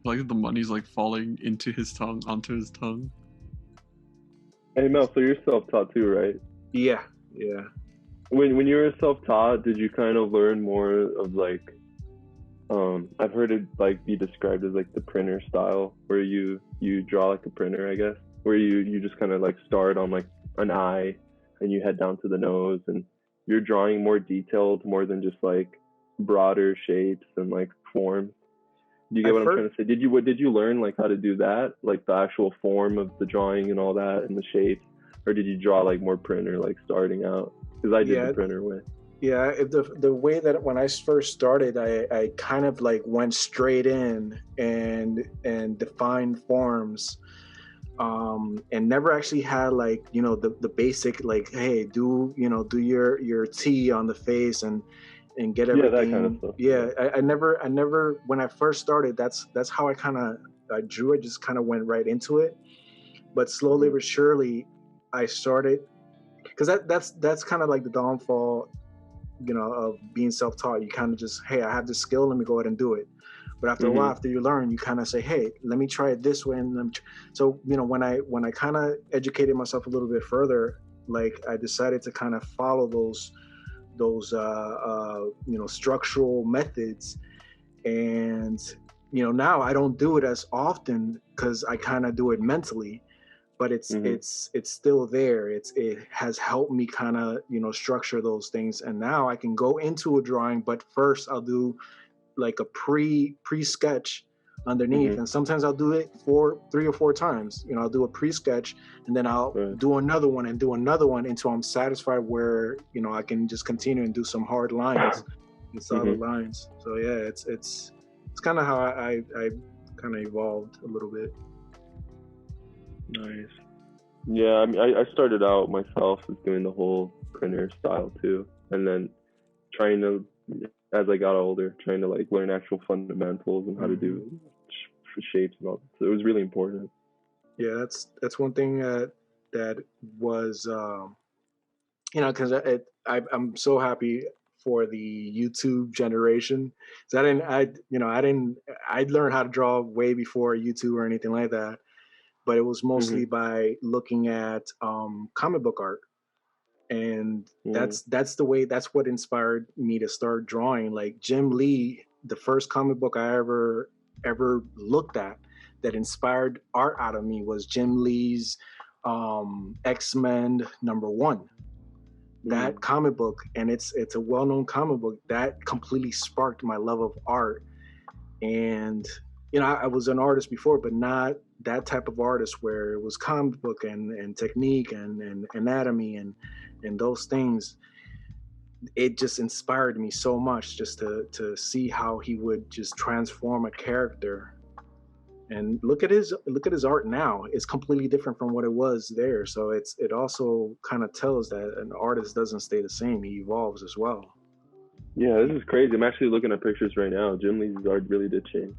Like the money's like falling into his tongue, onto his tongue. hey Mel, so you're self-taught too, right? Yeah. When you were self-taught, did you kind of learn more of like, I've heard it like be described as like the printer style, where you draw like a printer, I guess, where you just kind of like start on like an eye and you head down to the nose, and you're drawing more detailed, more than just like broader shapes and like forms. Do you get what I'm trying to say? Did you learn like how to do that, like the actual form of the drawing and all that, and the shapes, or did you draw like more printer, like starting out? Because I did the printer way. Yeah, the way that when I first started, I kind of like went straight in and defined forms, and never actually had like, you know, the basic like, hey, do your T on the face and get everything. Yeah, that kind of stuff. Yeah, I never when I first started, that's how I drew. I just kind of went right into it, but slowly but surely, I started, because that's kind of like the downfall, you know, of being self-taught. You kind of just, hey, I have this skill, let me go ahead and do it. But after a while, after you learn, you kind of say, hey, let me try it this way. And so, you know, when I kind of educated myself a little bit further, like I decided to kind of follow those you know, structural methods. And, you know, now I don't do it as often because I kind of do it mentally, but it's still there. It has helped me kind of, you know, structure those things. And now I can go into a drawing, but first I'll do like a pre-sketch underneath, and sometimes I'll do it 3 or 4 times. You know, I'll do a pre-sketch, and then I'll do another one until I'm satisfied where, you know, I can just continue and do some hard lines and solid lines. So yeah, it's kind of how I kind of evolved a little bit. Nice. Yeah, I mean, I started out myself as doing the whole printer style too, and then trying to, as I got older, trying to like learn actual fundamentals and how to do shapes and all that. So it was really important. Yeah, that's one thing that was, you know, because I'm so happy for the YouTube generation. So I'd learned how to draw way before YouTube or anything like that, but it was mostly by looking at comic book art. And that's what inspired me to start drawing. Like Jim Lee, the first comic book I ever looked at that inspired art out of me was Jim Lee's X-Men #1. That comic book, and it's a well-known comic book that completely sparked my love of art. And you know, I was an artist before, but not that type of artist where it was comic book and technique and anatomy and those things. It just inspired me so much just to see how he would just transform a character. And look at his art now. It's completely different from what it was there. So it also kind of tells that an artist doesn't stay the same. He evolves as well. Yeah, this is crazy. I'm actually looking at pictures right now. Jim Lee's art really did change.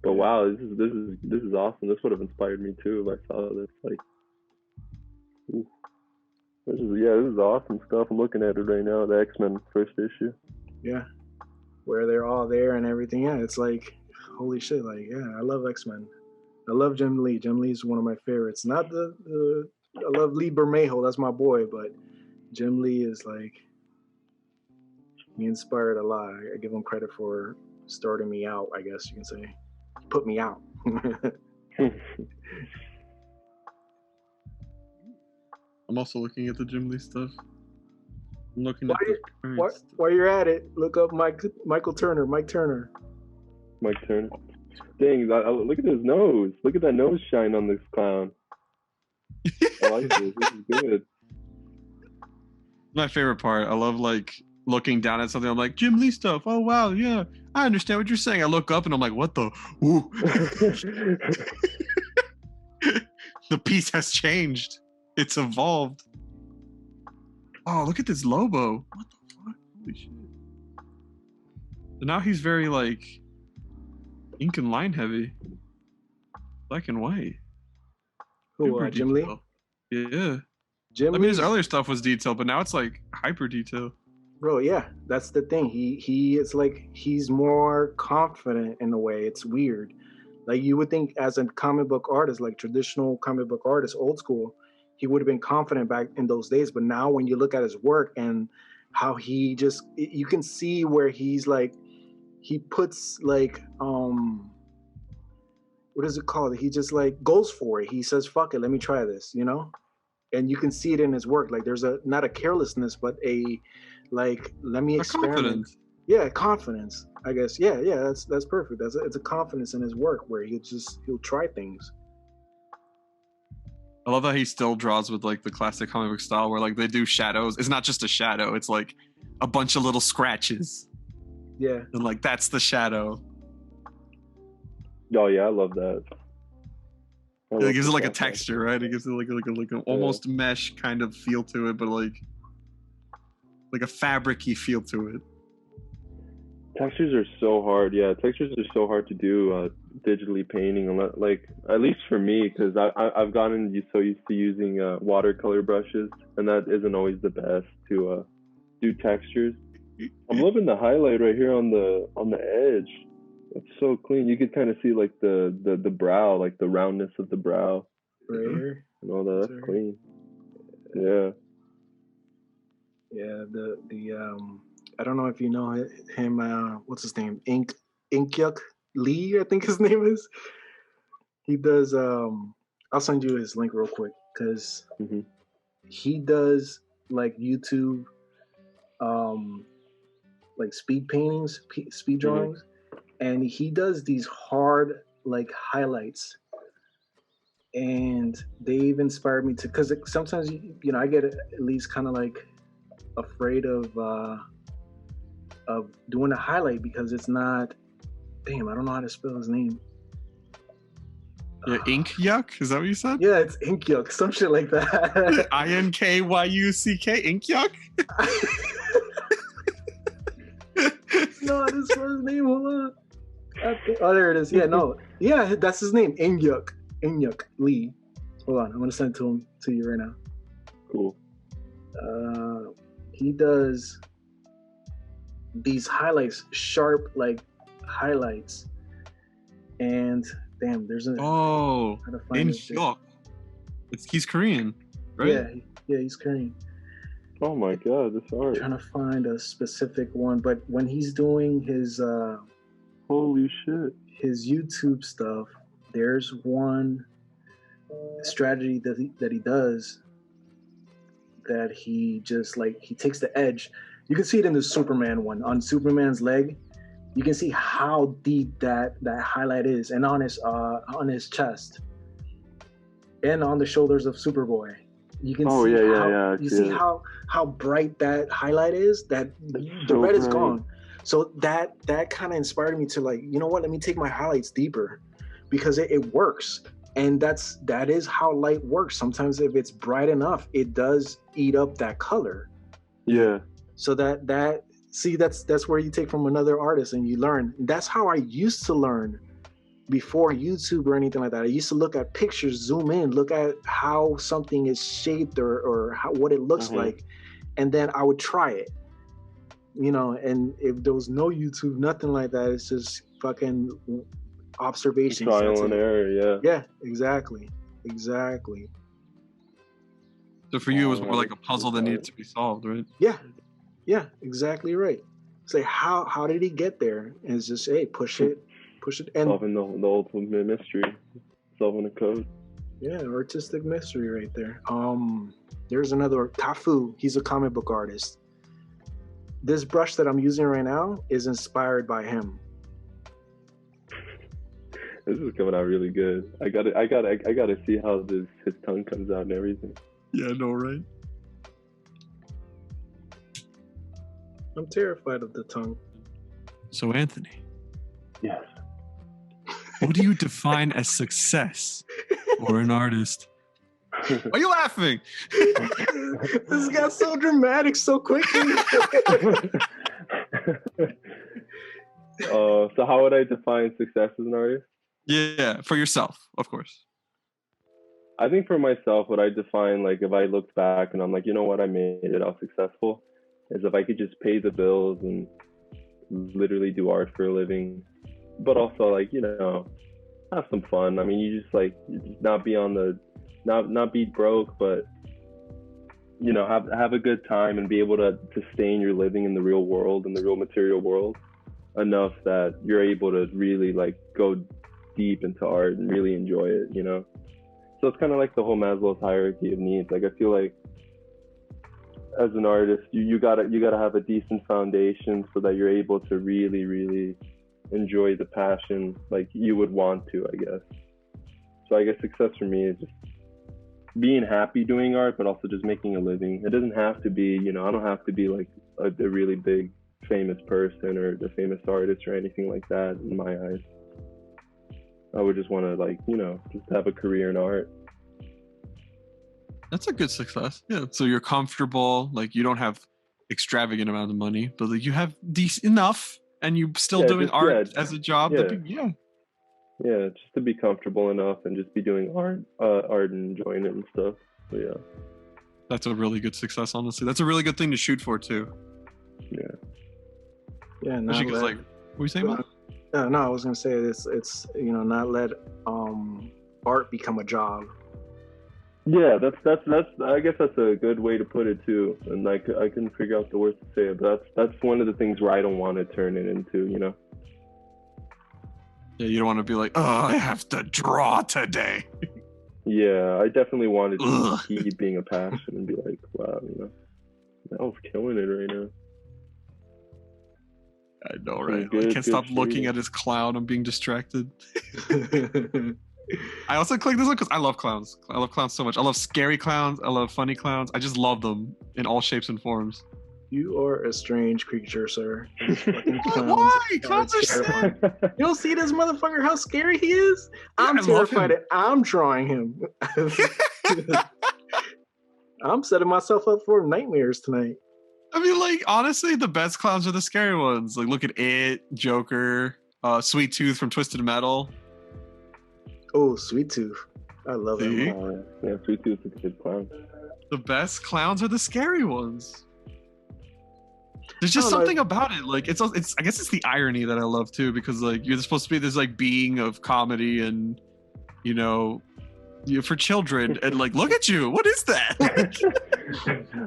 But wow, this is awesome. This would have inspired me too if I saw this. Like, ooh. This is awesome stuff. I'm looking at it right now. The X-Men first issue. Yeah, where they're all there and everything. Yeah, it's like, holy shit. Like, yeah, I love X-Men. I love Jim Lee. Jim Lee's one of my favorites. Not I love Lee Bermejo. That's my boy. But Jim Lee is like, he inspired a lot. I give him credit for starting me out, I guess you can say. Put me out. I'm also looking at the Jim Lee stuff. I'm looking at while you're at it, look up Mike Turner. Mike Turner. Dang, look at his nose. Look at that nose shine on this clown. I like this. This is good. My favorite part. I love like looking down at something. I'm like, Jim Lee stuff. Oh wow, yeah. I understand what you're saying. I look up and I'm like, what the? Ooh. The piece has changed. It's evolved. Oh, look at this Lobo. What the fuck? Holy shit. So now he's very like ink and line heavy. Black and white. Who, Super Jim Lee? detail. Yeah. Jim I mean, his Lee's- earlier stuff was detailed, but now it's like hyper detail. Bro, yeah, that's the thing. He it's like he's more confident in a way. It's weird. Like you would think as a comic book artist, like traditional comic book artist, old school, he would have been confident back in those days. But now when you look at his work and how he just you can see where he's like he puts like what is it called? He just like goes for it. He says, fuck it, let me try this, you know? And you can see it in his work. Like there's a not a carelessness, but a like let me A experiment. confidence. Yeah, confidence. I guess. Yeah, that's perfect. It's a confidence in his work where he'll try things. I love that he still draws with like the classic comic book style where like they do shadows. It's not just a shadow, it's like a bunch of little scratches. Yeah. And like that's the shadow. Oh yeah, I love that. It gives it like a texture, right? It gives it like an almost mesh kind of feel to it, but like a fabric-y feel to it. Textures are so hard. Yeah, textures are so hard to do digitally painting. Like at least for me, because I've gotten so used to using watercolor brushes, and that isn't always the best to do textures. I'm loving the highlight right here on the edge. It's so clean. You could kind of see like the brow, like the roundness of the brow. Right here. And all that. That's clean. Yeah. Yeah. The I don't know if you know him. What's his name? Inkyuk Lee, I think his name is. He does. I'll send you his link real quick because he does like YouTube, like speed paintings, speed drawings, and he does these hard like highlights. And they've inspired me to, because sometimes you know I get at least kind of like afraid of doing a highlight because it's not. Damn, I don't know how to spell his name. Yeah, ink yuck? Is that what you said? Yeah, it's Inkyuk, some shit like that. INKYUCK, ink yuck? No, I didn't spell his name. Hold on. Oh, there it is. Yeah, no. Yeah, that's his name. Inkyuk Lee. Hold on, I'm gonna send it to you right now. Cool. He does these highlights, sharp like highlights, and damn, there's a how to find this shit. He's Korean, right? Yeah, he's Korean. Oh my god, this art. I'm trying to find a specific one, but when he's doing his holy shit, his YouTube stuff, there's one strategy that he does that he just like he takes the edge. You can see it in the Superman one on Superman's leg. You can see how deep that highlight is, and on his chest, and on the shoulders of Superboy. You can see how bright that highlight is. That the red is gone. So that kind of inspired me to like, you know what? Let me take my highlights deeper, because it works, and that is how light works. Sometimes if it's bright enough, it does eat up that color. Yeah. So that's where you take from another artist and you learn. That's how I used to learn before YouTube or anything like that. I used to look at pictures, zoom in, look at how something is shaped or what it looks like, and then I would try it. You know, and if there was no YouTube, nothing like that, it's just fucking observations. Trial and error, yeah. Yeah, exactly. So for you, it was more like a puzzle that needed to be solved, right? Yeah, exactly right. It's like how did he get there? And it's just push it, and solving the ultimate mystery, solving a code. Yeah, artistic mystery right there. There's another Tafu. He's a comic book artist. This brush that I'm using right now is inspired by him. This is coming out really good. I gotta see how his tongue comes out and everything. Yeah, I know, right? I'm terrified of the tongue. So Anthony, Yes. what do you define as success for an artist? Why are you laughing? This got so dramatic so quickly. So how would I define success as an artist? Yeah, for yourself, of course. I think for myself, what I define, like, if I looked back and I'm like, you know what, I made it out successful, is if I could just pay the bills and literally do art for a living, but also, like, you know, have some fun. I mean, you just not be on the, not be broke, but, you know, have a good time and be able to sustain your living in the real world, in the real material world, enough that you're able to really, like, go deep into art and really enjoy it, you know? So it's kind of like the whole Maslow's hierarchy of needs. Like, I feel like as an artist, you gotta have a decent foundation so that you're able to really, really enjoy the passion like you would want to, I guess. So I guess success for me is just being happy doing art, but also just making a living. It doesn't have to be, you know, I don't have to be like a really big famous person or the famous artist or anything like that in my eyes. I would just want to, like, you know, just have a career in art. That's a good success. Yeah. So you're comfortable, like you don't have extravagant amount of money, but like you have decent enough and you still doing art as a job. Yeah, just to be comfortable enough and just be doing art and enjoying it and stuff. So yeah. That's a really good success, honestly. That's a really good thing to shoot for too. Yeah. Yeah, especially because, like, what were you saying about? No, I was gonna say it's you know, not let art become a job. Yeah, that's I guess that's a good way to put it too. And like I couldn't figure out the words to say it, but that's one of the things where I don't want to turn it into, you know. Yeah, you don't want to be like, oh, I have to draw today. Yeah, I definitely wanted to keep being a passion and be like, wow, you know, that was killing it right now. I know, right? I can't stop looking at his clown. I'm being distracted. I also clicked this one because I love clowns. I love clowns so much. I love scary clowns. I love funny clowns. I just love them in all shapes and forms. You are a strange creature, sir. Why? Clowns are terrifying. You don't see this motherfucker, how scary he is? I'm terrified that I'm drawing him. I'm setting myself up for nightmares tonight. I mean, like, honestly, the best clowns are the scary ones. Like, look at It, Joker, Sweet Tooth from Twisted Metal. Oh, Sweet Tooth. I love him. Yeah, Sweet Tooth is a good clown. The best clowns are the scary ones. There's just something about it. Like, it's I guess it's the irony that I love too, because like you're supposed to be this like being of comedy and, you know, for children, and like, look at you. What is that?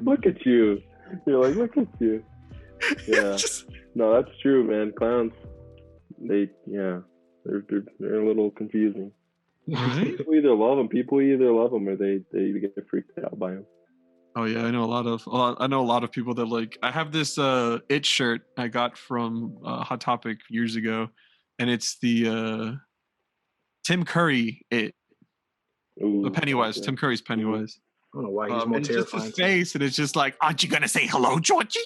Look at you. You're like, look at you. Yeah. No, that's true, man. Clowns, they're a little confusing. Right? People either love them or they get freaked out by them. Oh yeah, I know a lot of people that like. I have this It shirt I got from Hot Topic years ago, and it's the Tim Curry It. Ooh, The Pennywise. yeah. Tim Curry's Pennywise. I don't know why he's more and terrifying. Just his face, and it's just like, Aren't you gonna say hello, Georgie?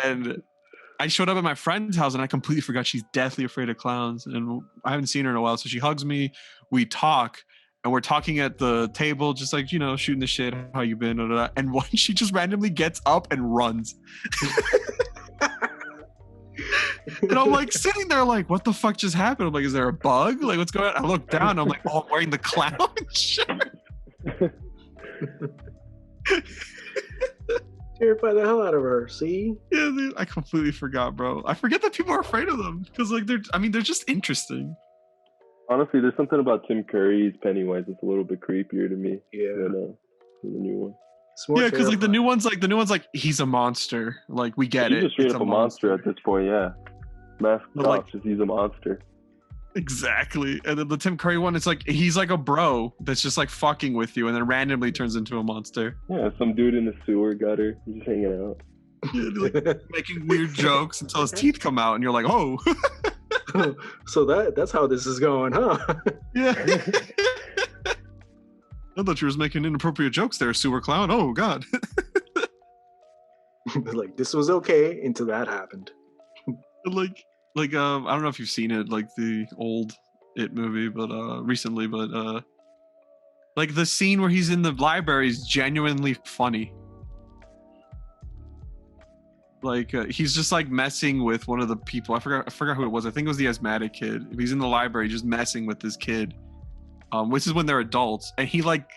and I showed up at my friend's house and I completely forgot she's deathly afraid of clowns, and I haven't seen her in a while. So she hugs me, we talk, and we're talking at the table, just like, you know, shooting the shit, how you been, and one, she just randomly gets up and runs. And I'm like sitting there like, what the fuck just happened? I'm like, is there a bug? Like, what's going on? I look down, I'm like, oh, I'm wearing the clown shirt. Terrify the hell out of her. See? Yeah, dude, I completely forgot, bro. I forget that people are afraid of them because, like, they're just interesting. Honestly, there's something about Tim Curry's Pennywise that's a little bit creepier to me. Yeah. Than the new one. Yeah, because like the new one's like he's a monster. Like, we get He's it. just straight up a monster at this point, yeah. Masked But, off, like, just he's a monster. Exactly. And then the Tim Curry one, it's like he's like a bro that's just like fucking with you and then randomly turns into a monster. Yeah, some dude in the sewer gutter, he's just hanging out. Like, making weird jokes until his teeth come out and you're like, oh. So that's how this is going, huh? Yeah. I thought you was making inappropriate jokes there, sewer clown. Oh God. Like this was okay until that happened. Like I don't know if you've seen it, like the old It movie, but recently, but like the scene where he's in the library is genuinely funny. Like he's just like messing with one of the people. I forgot who it was. I think it was the asthmatic kid. He's in the library just messing with this kid, which is when they're adults, and he like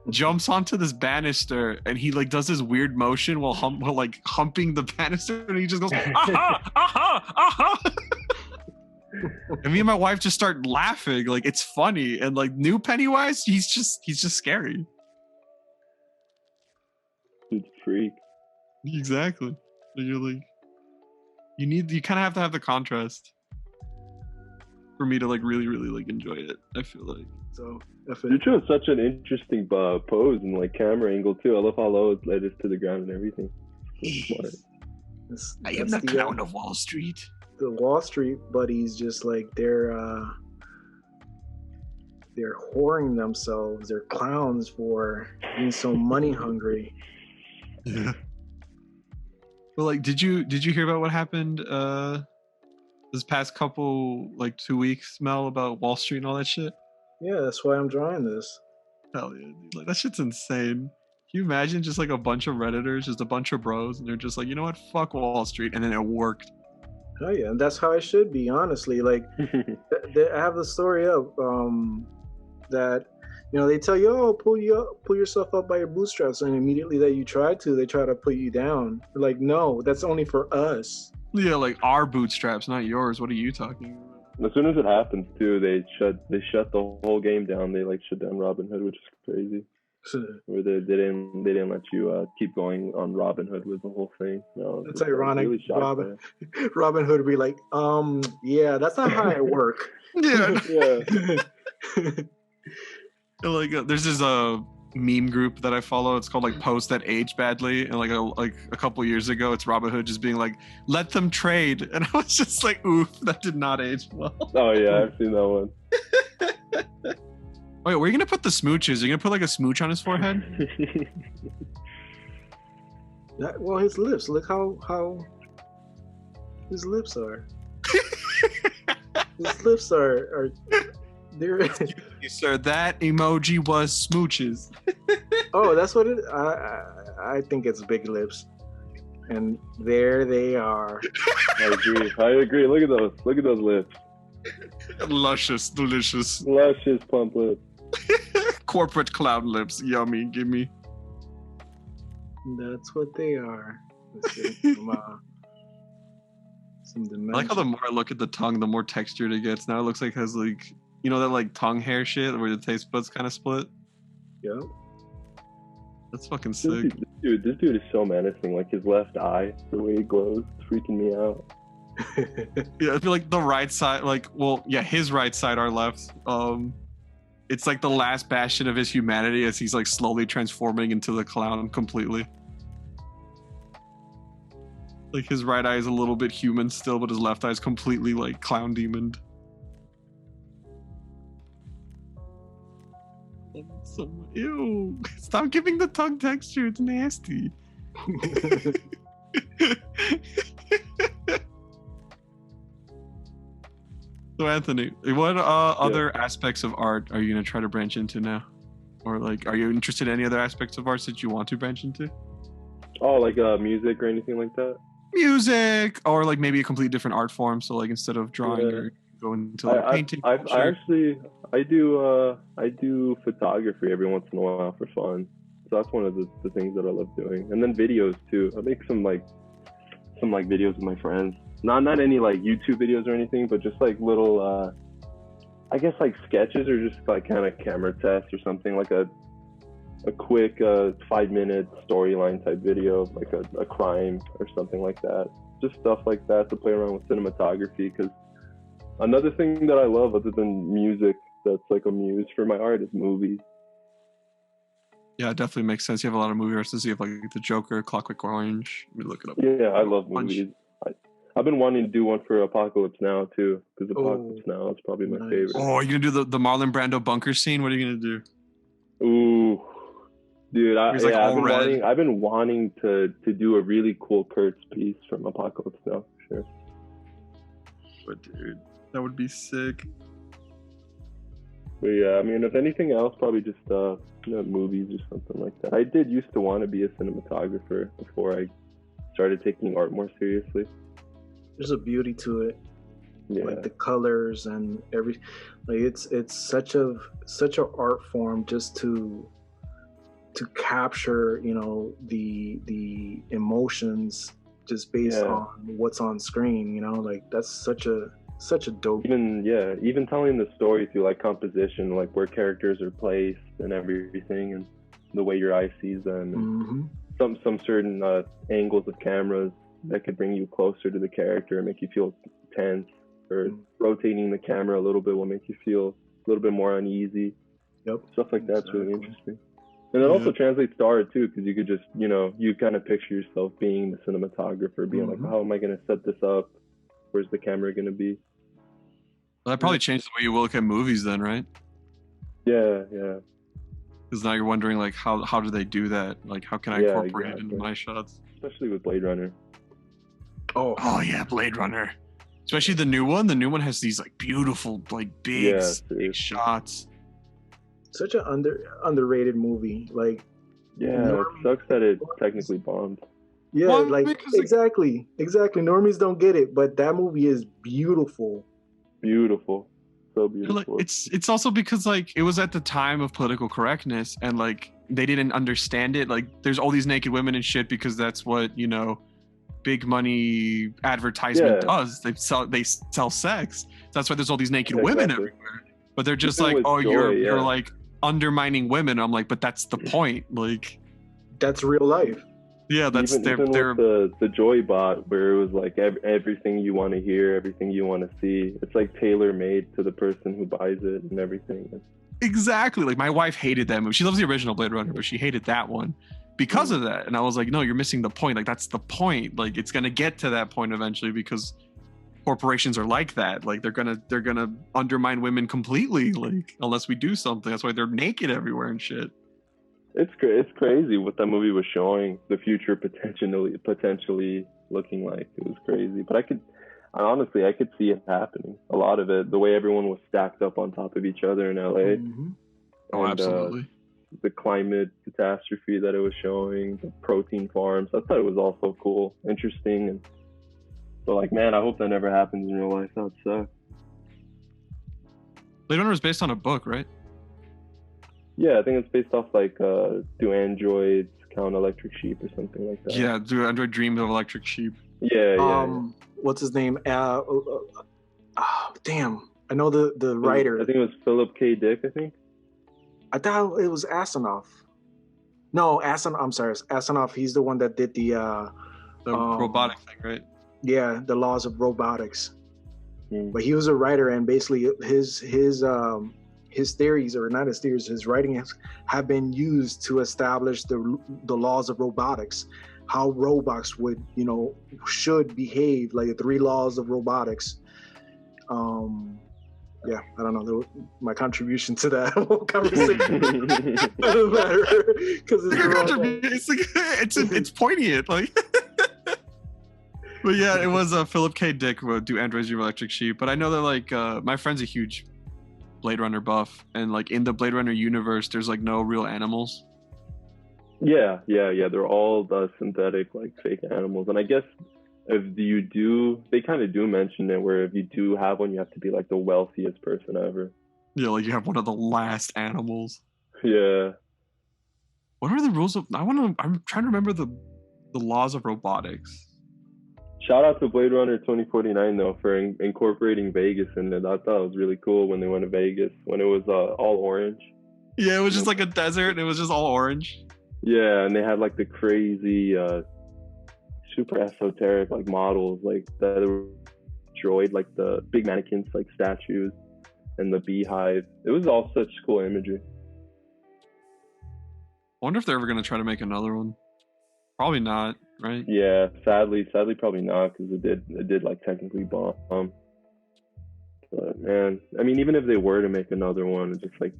jumps onto this banister and he like does this weird motion while like humping the banister, and he just goes aha aha aha. And me and my wife just start laughing. Like it's funny, and like new Pennywise, he's just scary. Dude's a freak. Exactly. And you're like, you kind of have to have the contrast for me to like really like enjoy it. I feel like. So you chose such an interesting pose and like camera angle too. I love how low it led us to the ground and everything. I am the clown of Wall Street. The Wall Street buddies, just like they're whoring themselves. They're clowns for being so money hungry. Yeah. Well, like, did you hear about what happened this past couple, like 2 weeks, Mel, about Wall Street and all that shit? Yeah, that's why I'm drawing this. Hell yeah, dude. Like that shit's insane. Can you imagine just like a bunch of Redditors, just a bunch of bros, and they're just like, you know what, fuck Wall Street, and then it worked. Oh yeah, and that's how it should be, honestly. Like, I have the story up that, you know, they tell you, oh, pull yourself up by your bootstraps, and immediately that you try to, they try to put you down. Like, no, that's only for us. Yeah, like our bootstraps, not yours. What are you talking about? As soon as it happens too, they shut the whole game down. They like shut down Robinhood, which is crazy. Where they didn't let you keep going on Robinhood with the whole thing. No, that's ironic. Really Robinhood would be like, yeah, that's not how it work. Yeah. Yeah. Like there's this meme group that I follow. It's called like Posts That Age Badly, and like a couple years ago, it's Robinhood just being like, let them trade, and I was just like, oof, that did not age well. Oh yeah, I've seen that one. Wait, where are you gonna put the smooches? Are you gonna put like a smooch on his forehead? Well, his lips. Look how his lips are. His lips are. You, sir, that emoji was smooches. Oh, that's what it. I think it's big lips, and there they are. I agree. Look at those lips. Luscious, delicious. Luscious plump lips. Corporate cloud lips, yummy. Gimme. That's what they are. Some I like how the more I look at the tongue, the more textured it gets. Now it looks like it has like, you know, that like tongue hair shit where the taste buds kind of split. Yeah. That's fucking sick. This dude is so menacing. Like his left eye, the way it glows, it's freaking me out. Yeah, I feel like the right side, like, well, yeah, his right side, our left. It's like the last bastion of his humanity as he's like slowly transforming into the clown completely. Like his right eye is a little bit human still, but his left eye is completely like clown demoned. So, ew! Stop giving the tongue texture. It's nasty. So Anthony, what other aspects of art are you gonna try to branch into now, or like, are you interested in any other aspects of art that you want to branch into? Oh, like music or anything like that. Music, or like maybe a completely different art form. So like instead of drawing, or go into like painting. I do photography every once in a while for fun. So that's one of the things that I love doing. And then videos too. I make some videos with my friends. Not any like YouTube videos or anything, but just like little I guess like sketches or just like kind of camera tests or something, like a quick 5-minute storyline type video, like a crime or something like that. Just stuff like that to play around with cinematography, because another thing that I love other than music that's like a muse for my art is movies. Yeah, it definitely makes sense. You have a lot of movie references. You have like The Joker, Clockwork Orange. Let me look it up. Yeah, I love movies. I've been wanting to do one for Apocalypse Now too, because Apocalypse Now is probably my favorite. Oh, are you gonna do the Marlon Brando bunker scene? What are you gonna do? Ooh, Dude, He's like all red. I've been wanting to do a really cool Kurtz piece from Apocalypse Now. Sure. But dude, that would be sick. But yeah, I mean, if anything else, probably just movies or something like that. I did used to want to be a cinematographer before I started taking art more seriously. There's a beauty to it. Yeah. Like the colors and it's such a art form just to capture, you know, the emotions just based on what's on screen, you know, like that's such a dope. Even telling the story through like composition, like where characters are placed and everything, and the way your eye sees them, and some certain angles of cameras that could bring you closer to the character and make you feel tense, or rotating the camera a little bit will make you feel a little bit more uneasy. Yep. Stuff like that's really interesting. And it also translates to art too, because you could just, you know, you kind of picture yourself being the cinematographer, being like, how am I going to set this up? Where's the camera going to be? Well, that probably changed the way you look at movies then, right? Yeah. Because now you're wondering, like, how do they do that? Like, how can I incorporate it into my shots? Especially with Blade Runner. Oh yeah, Blade Runner. Especially the new one. The new one has these like beautiful, like big shots. Such an underrated movie. Like, it sucks that it technically bombed. Yeah, like exactly. Normies don't get it, but that movie is beautiful. Beautiful. So beautiful. Like, it's also because like it was at the time of political correctness, and like they didn't understand it. Like there's all these naked women and shit because that's what, you know, big money advertisement does. They sell sex. That's why there's all these naked women everywhere. But they're just like, oh, you're like undermining women. I'm like, but that's the point. Like, that's real life. Yeah, that's even with the Joy Bot, where it was like everything you want to hear, everything you want to see. It's like tailor made to the person who buys it and everything. Exactly. Like my wife hated that movie. She loves the original Blade Runner, but she hated that one because of that. And I was like, no, you're missing the point. Like that's the point. Like it's gonna get to that point eventually because corporations are like that. Like they're gonna undermine women completely. Like unless we do something. That's why they're naked everywhere and shit. It's crazy what that movie was showing. The future potentially looking like. It was crazy. But I could see it happening. A lot of it, the way everyone was stacked up on top of each other in LA. Oh, absolutely. The climate catastrophe that it was showing, the protein farms. I thought it was all so cool, interesting, and so like, man, I hope that never happens in real life. That would suck. Blade Runner is based on a book, right? Yeah, I think it's based off like Do Androids Count Electric Sheep or something like that. Yeah, Do Android Dream of Electric Sheep. Yeah. What's his name? Damn, I know the writer. I think it was Philip K. Dick. I thought it was Asimov. No, I'm sorry, Asimov. He's the one that did the robotic thing, right? Yeah, the laws of robotics. But he was a writer, and basically his theories, or not his theories, his writings have been used to establish the laws of robotics, how robots would, you know, should behave, like the 3 laws of robotics. Yeah, I don't know. My contribution to that whole conversation doesn't matter because it's poignant, like. But yeah, it was Philip K. Dick who would Do Androids Dream of Electric Sheep. But I know that like my friend's a huge Blade Runner buff, and like in the Blade Runner universe, there's like no real animals. Yeah. They're all synthetic, like fake animals. And I guess they kind of do mention it, where if you do have one, you have to be like the wealthiest person ever. Yeah, like you have one of the last animals. Yeah. What are the rules of? I'm trying to remember the laws of robotics. Shout out to Blade Runner 2049 though for incorporating Vegas in it. I thought it was really cool when they went to Vegas, when it was all orange. Yeah, it was just like a desert and it was just all orange. Yeah, and they had like the crazy super esoteric like models, like the droid, like the big mannequins, like statues, and the beehive. It was all such cool imagery. I wonder if they're ever gonna try to make another one. Probably not, right? Yeah, sadly probably not, because it did like technically bomb. But man, I mean, even if they were to make another one, it's just like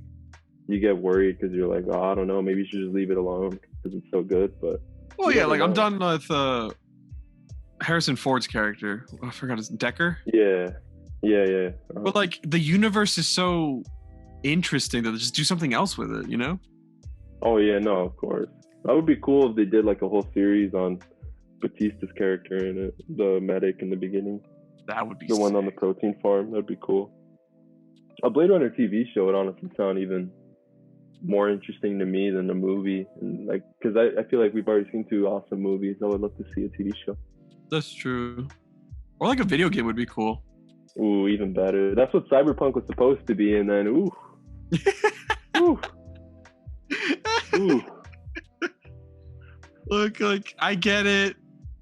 you get worried because you're like, oh, I don't know, maybe you should just leave it alone because it's so good. But Well, you yeah, never like I'm know. done with Harrison Ford's character. I forgot his Decker. Yeah. But like the universe is so interesting that they just do something else with it, you know? Oh yeah, no, of course. That would be cool if they did like a whole series on Batista's character in it, the medic in the beginning, That would be the one on the sick. protein farm. That'd be cool. A Blade Runner TV show would honestly sound even more interesting to me than the movie, and like, because I feel like we've already seen 2 awesome movies. I would love to see a TV show. That's true. Or like a video game would be cool. Ooh, even better. That's what Cyberpunk was supposed to be, and then ooh, ooh, ooh. Look, like I get it.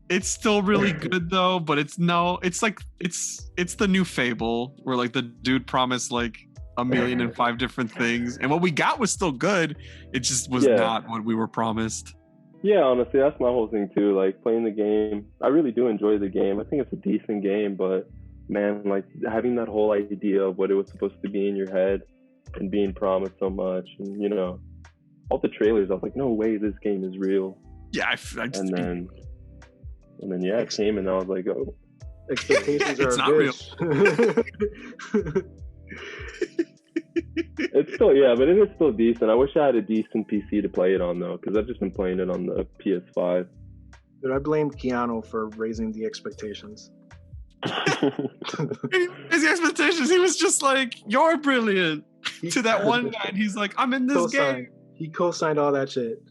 It's still really good though, but it's like it's the new Fable where like the dude promised like 1,000,005 different things, and what we got was still good. It just was not what we were promised. Yeah, honestly, that's my whole thing too. Like playing the game, I really do enjoy the game. I think it's a decent game, but man, like having that whole idea of what it was supposed to be in your head and being promised so much, and you know, all the trailers, I was like, no way, this game is real. Yeah, And then yeah, it came, and I was like, oh, Expectations are It's a not real. bitch. it's still but it is still decent. I wish I had a decent PC to play it on though, because I've just been playing it on the PS5. Dude, I blamed Keanu for raising the expectations. His expectations, he was just like, "You're brilliant." To that one guy, and he's like, "I'm in this Co-signed. game." He co-signed all that shit.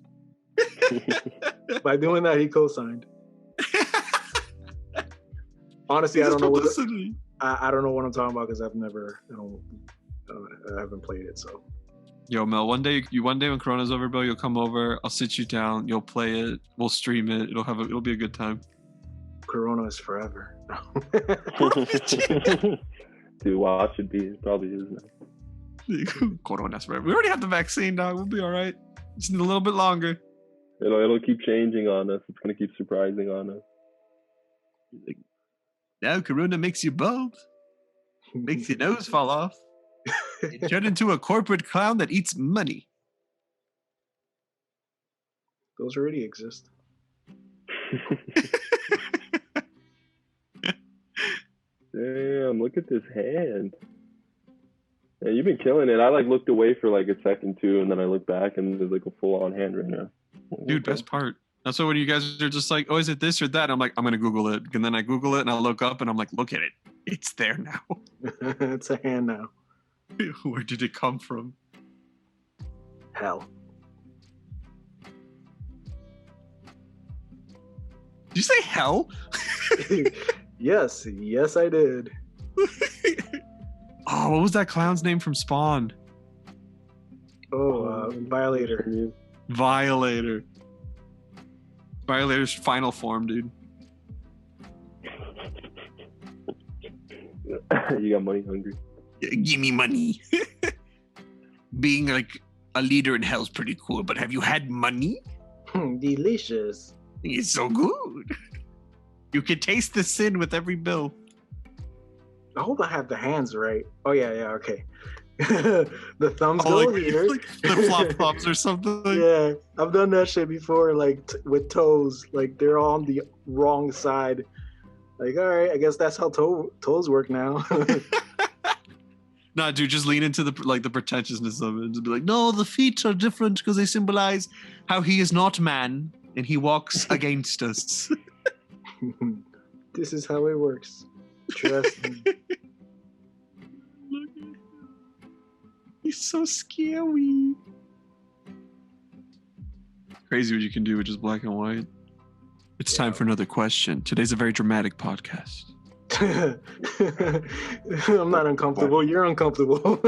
By doing that, he co-signed. Honestly, I don't know what I don't know what I'm talking about because I haven't played it. So, Yo, Mel, one day when Corona's over, bro, you'll come over. I'll sit you down. You'll play it. We'll stream it. It'll be a good time. Corona is forever. Dude, watch it be. It probably is now. Corona's forever. We already have the vaccine, dog. We'll be all right. Just need a little bit longer. It'll keep changing on us. It's gonna keep surprising on us. Now Corona makes you bald. Makes your nose fall off. You turn into a corporate clown that eats money. Those already exist. Damn, look at this hand. Yeah, you've been killing it. I like looked away for like a second too, and then I looked back and there's like a full on hand right now. Dude, best part. That's why when you guys are just like, oh, is it this or that? I'm like, I'm going to Google it. And then I Google it and I look up and I'm like, look at it. It's there now. It's a hand now. Where did it come from? Hell. Did you say hell? Yes, I did. Oh, what was that clown's name from Spawn? Violator. Violator. Violator's final form, dude. You got money hungry. Give me money. Being like a leader in hell's pretty cool, but have you had money? Delicious. It's so good. You can taste the sin with every bill. I hope I have the hands right. Oh yeah, okay. The thumbs go like, here. like flip flop thumbs or something. Yeah, I've done that shit before, like with toes. Like they're on the wrong side. Like, all right, I guess that's how toes work now. Nah, dude, just lean into the pretentiousness of it and just be like, no, the feet are different because they symbolize how he is not man and he walks against us. This is how it works. Trust me. He's so scary. Crazy what you can do with just black and white. It's time for another question. Today's a very dramatic podcast. I'm not uncomfortable. You're uncomfortable.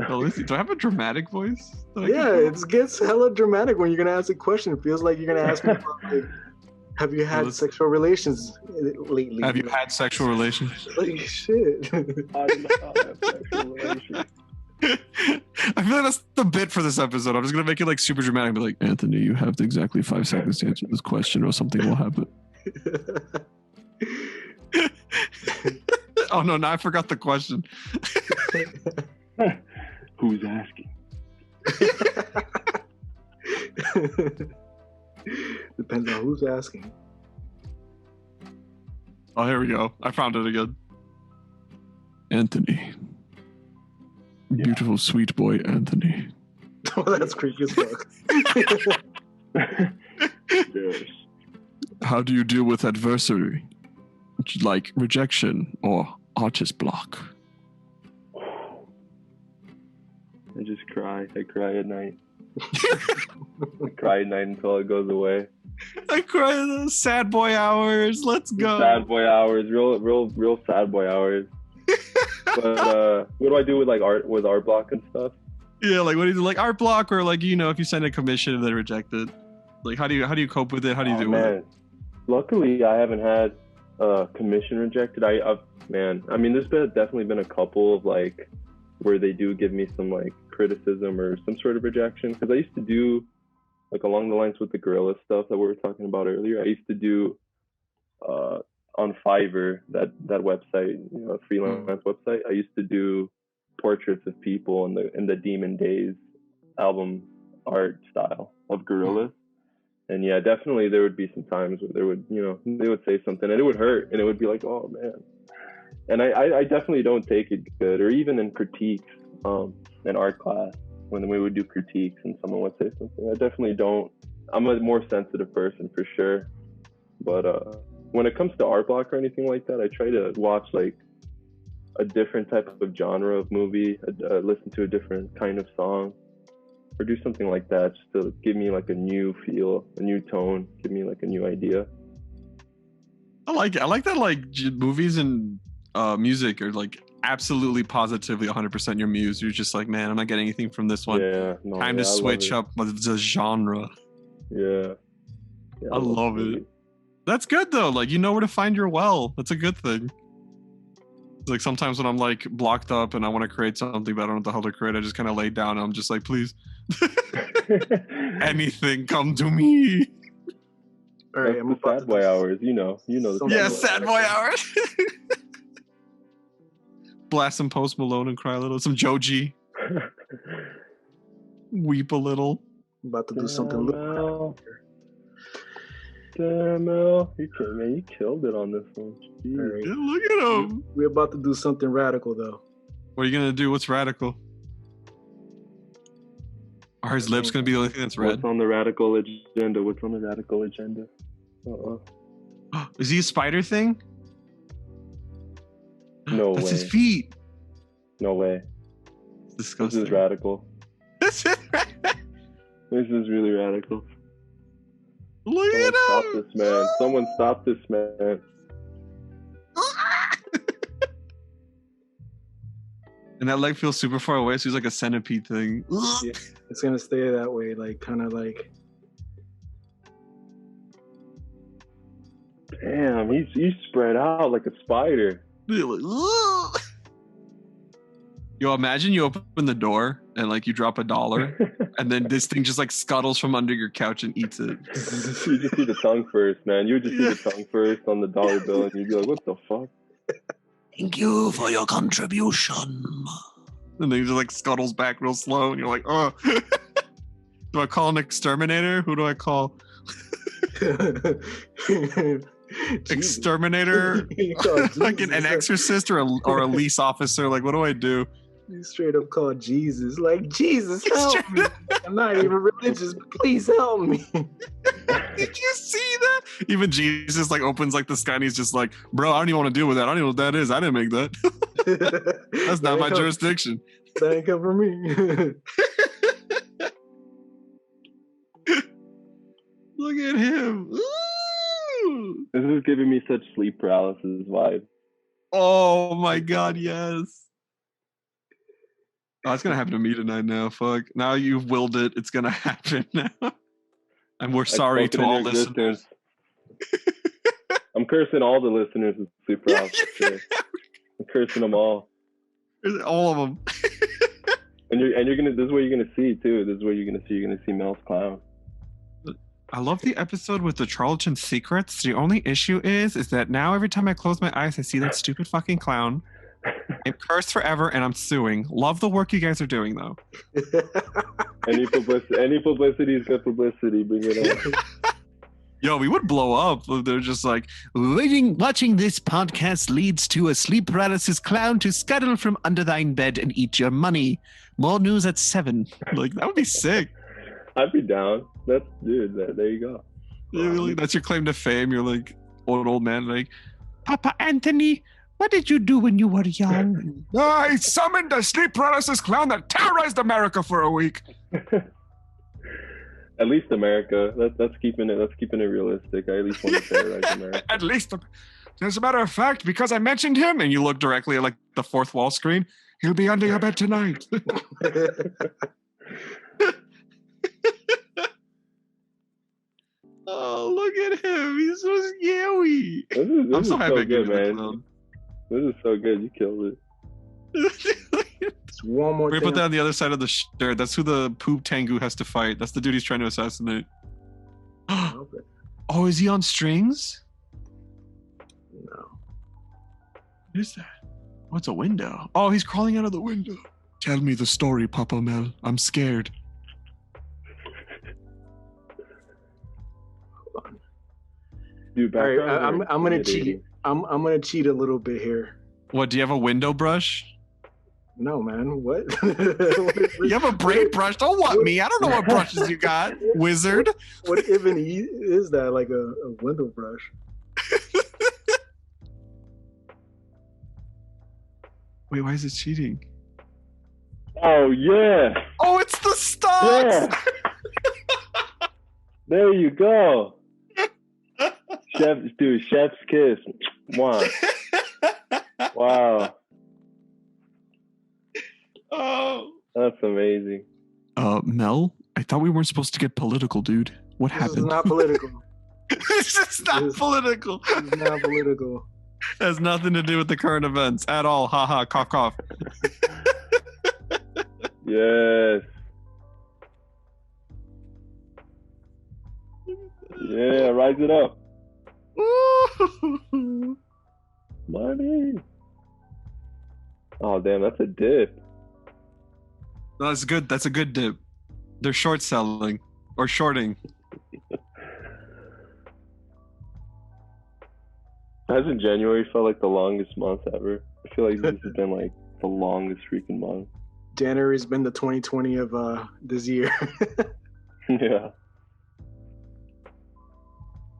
Oh, listen, do I have a dramatic voice? Yeah, it gets hella dramatic when you're gonna ask a question. It feels like you're gonna ask me about, like, have you had sexual relations lately? Have you had sexual relations? Like, shit. I did not have sexual relations. I feel like that's the bit for this episode. I'm just gonna make it like super dramatic and be like, Anthony, you have exactly 5 seconds to answer this question or something will happen. Oh no, now I forgot the question. Who's asking? Depends on who's asking. Oh, here we go. I found it again. Anthony. Beautiful, sweet boy, Anthony. Oh, that's creepy as fuck. Yes. How do you deal with adversity? Like rejection or artist block? I just cry. I cry at night. I cry at night until it goes away. I cry in those sad boy hours. Let's go. Sad boy hours, real sad boy hours. But what do I do with like art block and stuff? Yeah, like what do you do? Like art block, or like, you know, if you send a commission and they reject it, like how do you cope with it? How do you do with it? Luckily, I haven't had commission rejected. I mean, there's definitely been a couple of like where they do give me some like criticism or some sort of rejection, because I used to do like along the lines with the gorilla stuff that we were talking about earlier. I used to do on Fiverr, that website, you know, freelance website. I used to do portraits of people in the Demon Days album art style of gorillas. And yeah, definitely there would be some times where they would say something and it would hurt, and it would be like, oh man. And I definitely don't take it good, or even in critiques in art class when we would do critiques and someone would say something. I definitely don't. I'm a more sensitive person for sure, but when it comes to art block or anything like that, I try to watch like a different type of genre of movie, listen to a different kind of song, or do something like that just to give me like a new feel, a new tone, give me like a new idea. I like that like movies and music are like absolutely positively 100% your muse. You're just like, man, I'm not getting anything from this one. Time to switch up the genre. Yeah, I love it. That's good though. Like, you know where to find your well. That's a good thing. Like sometimes when I'm like blocked up and I want to create something but I don't know the hell to create, I just kind of lay down and I'm just like, please, anything, come to me. All right, I'm sad boy hours. You know. Yeah, sad boy hours. Blast some Post Malone and cry a little. Some Joji. Weep a little. I'm about to do something. Damn, Mel. You killed it on this one. Right. Yeah, look at him. We're about to do something radical, though. What are you going to do? What's radical? Are his lips going to be the only thing that's red? What's on the radical agenda? Is he a spider thing? No way. That's his feet. No way. It's disgusting. This is radical. This is really radical. Look at him. Stop this man. Someone stop this man. And that leg feels super far away, so he's like a centipede thing. Yeah, it's gonna stay that way, like kind of like. Damn, he's spread out like a spider. Yo, imagine you open the door and like you drop $1, and then this thing just like scuttles from under your couch and eats it. You just see the tongue first, man. You would just see the tongue first on the dollar bill, and you'd be like, "What the fuck?" Thank you for your contribution. And then he just like scuttles back real slow, and you're like, oh. Do I call an exterminator? Who do I call? Exterminator? Like an exorcist or a police officer? Like, what do I do? You straight up call Jesus. Like, Jesus, help me. I'm not even religious, but please help me. Did you see that? Even Jesus like opens like the sky and he's just like, bro, I don't even want to deal with that. I don't even know what that is. I didn't make that. That's not my jurisdiction. That ain't come from me. Look at him. Ooh. This is giving me such sleep paralysis vibe. Oh my God, yes. Oh, it's gonna happen to me tonight now. Fuck. Now you've willed it. It's gonna happen now. And we're sorry to all listeners. I'm cursing all the listeners with sleep paralysis. I'm cursing them all. All of them. And you're gonna. This is what you're gonna see too. This is what you're gonna see. You're gonna see Mel's clown. I love the episode with the Charlatan secrets. The only issue is that now every time I close my eyes, I see that stupid fucking clown. I'm cursed forever, and I'm suing. Love the work you guys are doing, though. Any publicity is good publicity. Bring it on. Yo, we would blow up. They're just like, watching this podcast leads to a sleep paralysis clown to scuttle from under thine bed and eat your money. More news at 7. Like, that would be sick. I'd be down. There you go. That's your claim to fame. You're like, old man, like, Papa Anthony, what did you do when you were young? I summoned a sleep paralysis clown that terrorized America for a week. At least America. That's keeping it realistic. I at least want to terrorize America. At least, as a matter of fact, because I mentioned him, And you look directly at like the fourth wall screen. he'll be under your bed tonight. Oh, look at him. He's so scary. This I'm so is happy I good, gave you the man. clown. This is so good. You killed it. One more We're gonna thing. put that on the other side of the shirt. That's who the poop Tengu has to fight. That's the dude he's trying to assassinate. Okay. Oh, is he on strings? No. What is that? What's a window? Oh, he's crawling out of the window. Tell me the story, Papa Mel. I'm scared. Dude, All right, background I'm gonna intimidating. cheat. I'm gonna cheat a little bit here. What, do you have a window brush? No, man. What? You have a braid brush? Don't want me. I don't know what brushes you got, wizard. What even is that? Like a window brush? Wait, why is it cheating? Oh yeah, Oh, it's the stocks! yeah. There you go. Chef's kiss. Wow. Wow. Oh. That's amazing. Mel, I thought we weren't supposed to get political, dude. What This is happened? not political. This is not This- political. This is not political. Has nothing to do with the current events at all. Ha ha, cough cough. Yes. Yeah, rise it up. Ooh. Money. Oh damn, that's a dip. No, that's good. That's a good dip. They're short selling or shorting. Hasn't January felt like the longest month ever? I feel like this has been like the longest freaking month. January's been the 2020 of this year. Yeah.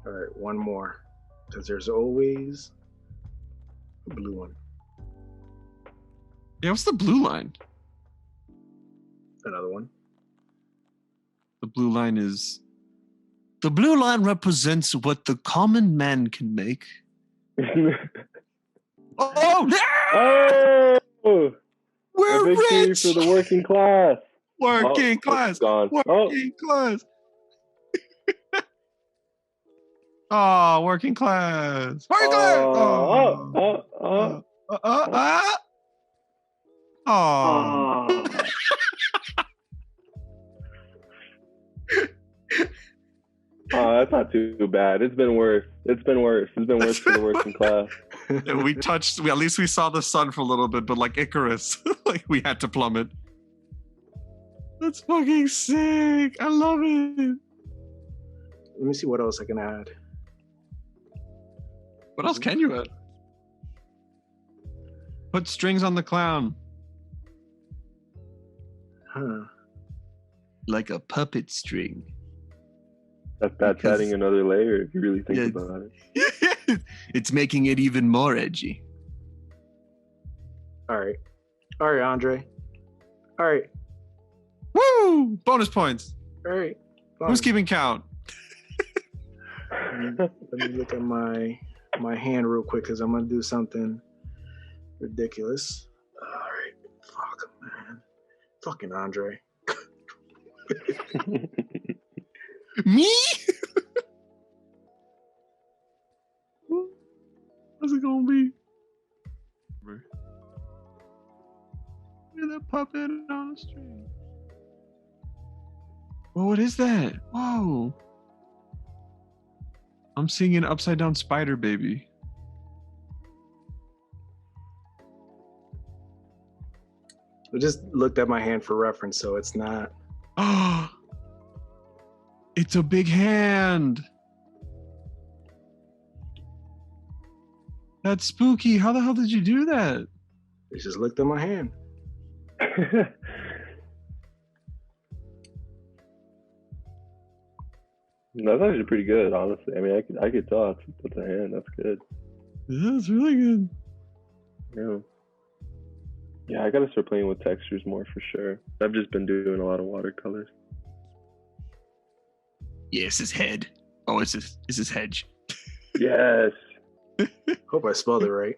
All right, one more, because there's always a blue one. Yeah, what's the blue line? Another one. The blue line is. The blue line represents what the common man can make. Oh, Oh! we're A victory rich. for the working class. Working Oh, class. it's gone. Working class. Oh, working class. Working class. Oh. Oh. Oh, that's not too bad. It's been worse. It's been worse for the working class. We touched. At least we saw the sun for a little bit, but like Icarus, like we had to plummet. That's fucking sick. I love it. Let me see what else I can add. What else can you add? Put strings on the clown. Huh. Like a puppet string. That's Because- adding another layer if you really think Yeah. about it. It's making it even more edgy. All right, Andre. All right, Woo! Bonus points. all right. Who's keeping count? Let me look at my hand real quick because I'm gonna do something ridiculous. All right, fuck, man, fucking Andre. Me? What's it gonna be? With a puppet on a string. Whoa, what is that? Whoa. I'm seeing an upside down spider baby. just looked at my hand for reference, so it's not. Oh, it's a big hand. That's spooky. How the hell did you do that? I just looked at my hand. That's actually pretty good, honestly. I mean, I could tell it's a hand. That's good. That's really good. Yeah. Yeah, I gotta start playing with textures more for sure. I've just been doing a lot of watercolors. Yes, his head. Oh, it's his hedge. Yes. Hope I spelled it right.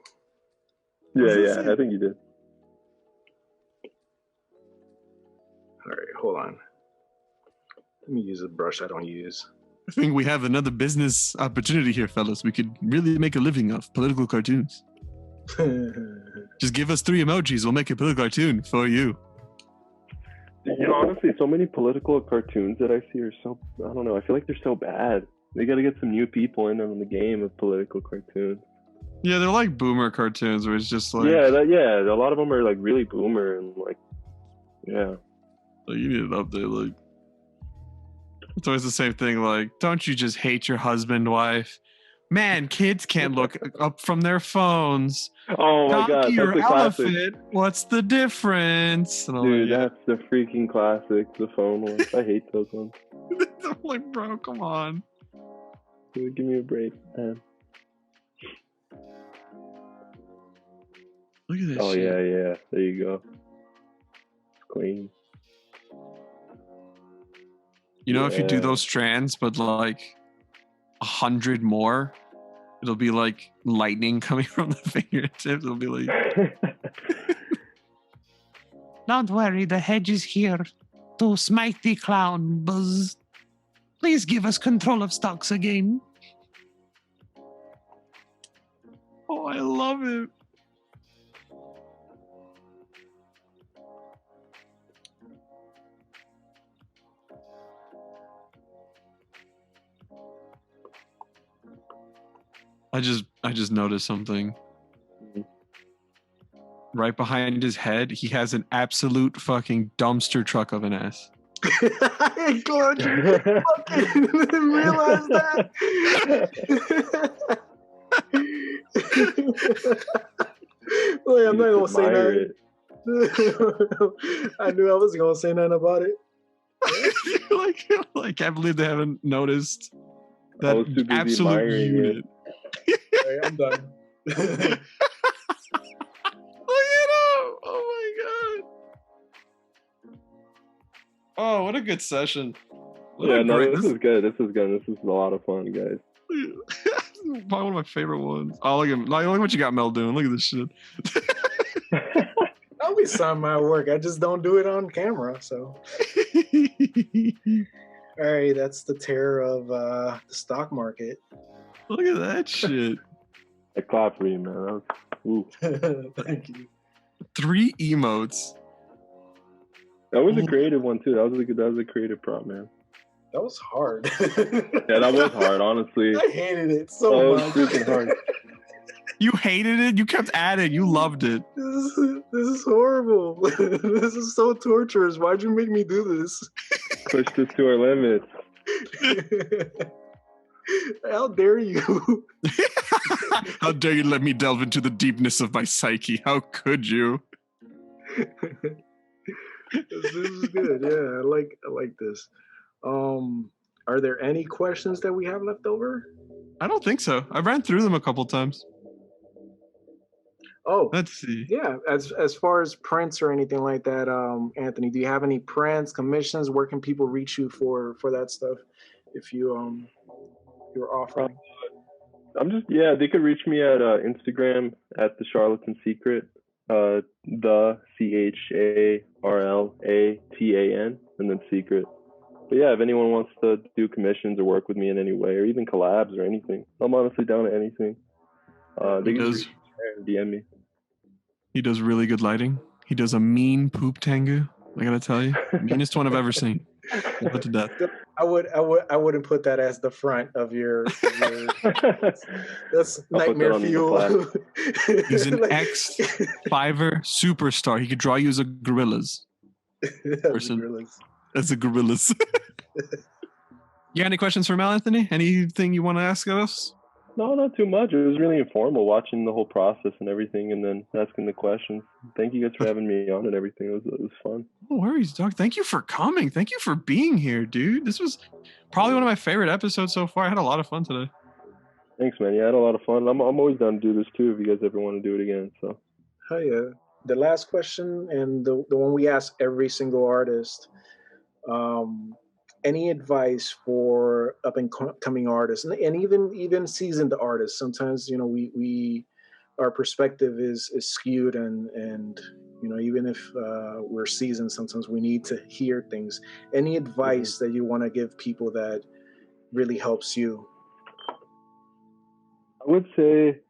Yeah, I think you did. All right, hold on. Let me use a brush I don't use. I think we have another business opportunity here, fellas. We could really make a living off political cartoons. Just give us 3 emojis. We'll make a political cartoon for you. You know, honestly, so many political cartoons that I see are so, I don't know, I feel like they're so bad. They gotta get some new people in on the game of political cartoons. Yeah, they're like boomer cartoons where it's just like... Yeah, a lot of them are like really boomer and like, yeah. Like, you need an update, like... It's always the same thing, like, don't you just hate your husband, wife? Man, kids can't look up from their phones. Oh my god, Donkey that's or a classic. elephant, what's the difference? And I'm Dude, like, that's the freaking classic, the phone ones. I hate those ones. I'm like, bro, come on. Dude, give me a break, man. Look at this Oh, shit. yeah. There you go. It's clean. You know, if you do Yeah. those strands, but like 100 more, it'll be like lightning coming from the fingertips. It'll be like, Don't worry, the hedge is here to smite the clown, Buzz. Please give us control of stocks again. oh, I love it. I just noticed something. Right behind his head, he has an absolute fucking dumpster truck of an ass. I'm glad you fucking realize that. Wait, I'm not gonna say Admire nothing. I knew I wasn't gonna say nothing about it. like, I can't believe they haven't noticed I that was too busy absolute admiring it. unit. All right, I'm done. Look at him! Oh my god! Oh, what a good session! What Yeah, a no, great- this is good. This is a lot of fun, guys. Probably one of my favorite ones. Oh, look at what you got Mel doing. Look at this shit. I always sign my work. I just don't do it on camera. So, all right, that's the terror of the stock market. Look at that shit. I clap for you, man. That was, ooh. Thank you. 3 emotes. That was a creative one too. That was a creative prop, man. That was hard. Yeah, that was hard, honestly. I hated it That so was much. freaking hard. You hated it? You kept adding. You loved it. This is horrible. This is so torturous. Why'd you make me do this? Pushed us to our limits. How dare you? How dare you let me delve into the deepness of my psyche? How could you? This is good. Yeah, I like this. Are there any questions that we have left over? I don't think so. I ran through them a couple times. Oh, Let's see. yeah. As far as prints or anything like that, Anthony, do you have any prints, commissions? Where can people reach you for that stuff? If you're offering. They could reach me at Instagram at the Charlatan Secret, the CHARLATAN, and then Secret. But yeah, if anyone wants to do commissions or work with me in any way, or even collabs or anything, I'm honestly down to anything. They can just DM me. He does really good lighting. He does a mean poop tango. I gotta tell you, meanest one I've ever seen. Love it to death. I wouldn't put that as the front of your that's I'll put that nightmare on the fuel. He's an Like- ex-Fiverr superstar. He could draw you as a gorillas. That's the person. gorillas. As a gorillas. You got any questions for Mel Anthony? Anything you want to ask us? No, not too much. It was really informal watching the whole process and everything, and then asking the questions. Thank you guys for having me on and everything. It was fun. No worries, dog. Thank you for coming. Thank you for being here, dude. This was probably one of my favorite episodes so far. I had a lot of fun today. Thanks, man. Yeah, I had a lot of fun. I'm always down to do this too if you guys ever want to do it again. So. Oh yeah. The last question and the one we ask every single artist. Any advice for up and coming artists and even seasoned artists? Sometimes we our perspective is skewed and even if we're seasoned, sometimes we need to hear things. Any advice that you want to give people that really helps you? I would say,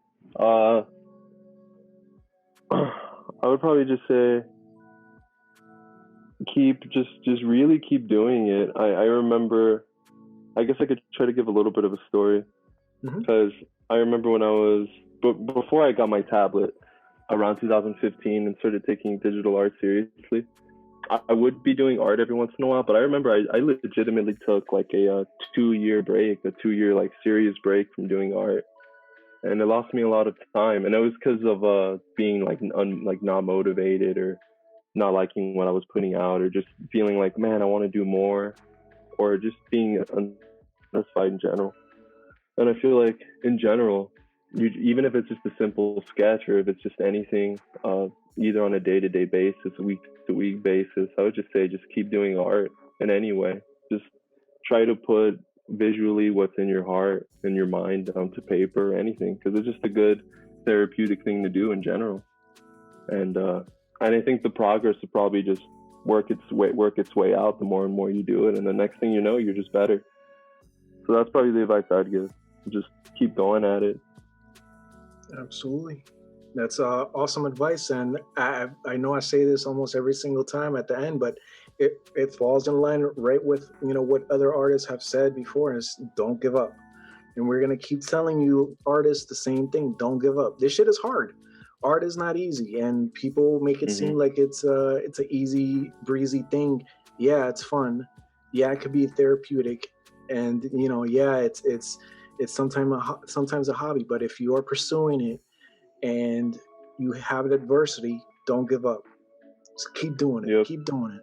I would probably just say, just really keep doing it. I remember, I guess I could try to give a little bit of a story, because I remember when I was, before I got my tablet around 2015 and started taking digital art seriously, I would be doing art every once in a while, but I remember I legitimately took like a 2-year break, a 2-year like serious break from doing art. And it lost me a lot of time. And it was because of being like not motivated or not liking what I was putting out, or just feeling like, man, I want to do more, or just being unsatisfied in general. And I feel like in general, even if it's just a simple sketch or if it's just anything, either on a day-to-day basis, a week-to-week basis, I would just say just keep doing art in any way. Just try to put visually what's in your heart and your mind onto paper or anything, because it's just a good therapeutic thing to do in general. And I think the progress will probably just work its way out the more and more you do it, and the next thing you know, you're just better. So that's probably the advice I'd give. Just keep going at it. Absolutely. That's awesome advice. And I know I say this almost every single time at the end, but it falls in line right with what other artists have said before, is don't give up. And we're going to keep telling you artists the same thing. Don't give up. This shit is hard. Art is not easy, and people make it seem like it's an easy breezy thing. Yeah, it's fun. Yeah, it could be therapeutic, and yeah, it's sometimes a hobby. But if you are pursuing it and you have adversity, don't give up. Just keep doing it. Yep. Keep doing it,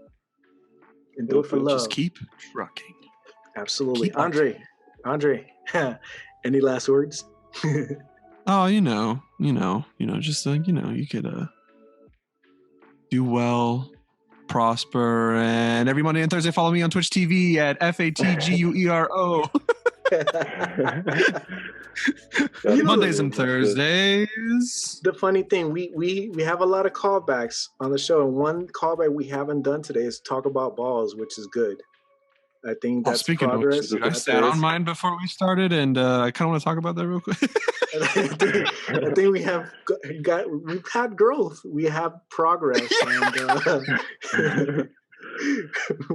and do it for love. Just keep trucking. Absolutely. Keep Andre, any last words? Oh, just like, you could do well, prosper, and every Monday and Thursday follow me on Twitch TV at FATGUERO. Mondays and Thursdays. The funny thing, we have a lot of callbacks on the show, and one callback we haven't done today is talk about balls, which is good. I think that's progress. I sat on mine before we started, and I kind of want to talk about that real quick. I think we've had growth. We have progress, and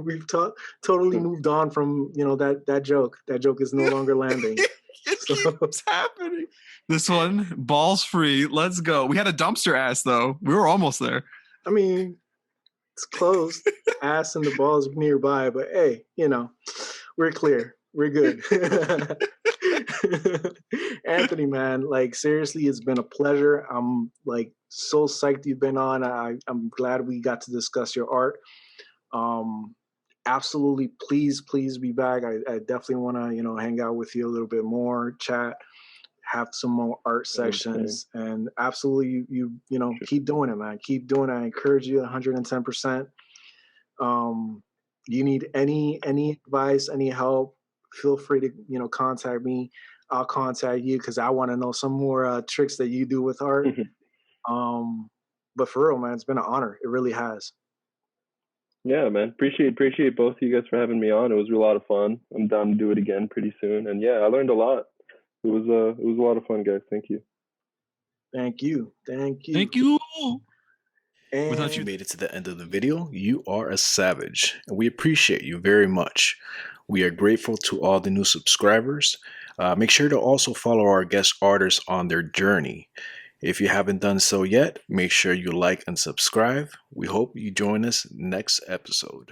we've totally moved on from that joke. That joke is no longer landing. It keeps happening. This one, balls free. Let's go. We had a dumpster ass though. We were almost there. I mean, it's close. Ass and the balls nearby, but hey, we're clear. We're good. Anthony, man, like seriously, it's been a pleasure. I'm like so psyched you've been on. I'm glad we got to discuss your art. Absolutely, please be back. I definitely want to hang out with you a little bit more, chat, have some more art sessions, and absolutely you keep doing it, man. Keep doing it. I encourage you 110%. You need any advice, any help, feel free to contact me. I'll contact you because I want to know some more tricks that you do with art. But for real, man, it's been an honor. It really has. Yeah, man. Appreciate both of you guys for having me on. It was a lot of fun. I'm down to do it again pretty soon. And yeah, I learned a lot. It was a lot of fun, guys. Thank you. Thank you. And without you made it to the end of the video, you are a savage, and we appreciate you very much. We are grateful to all the new subscribers. Make sure to also follow our guest artists on their journey. If you haven't done so yet, make sure you like and subscribe. We hope you join us next episode.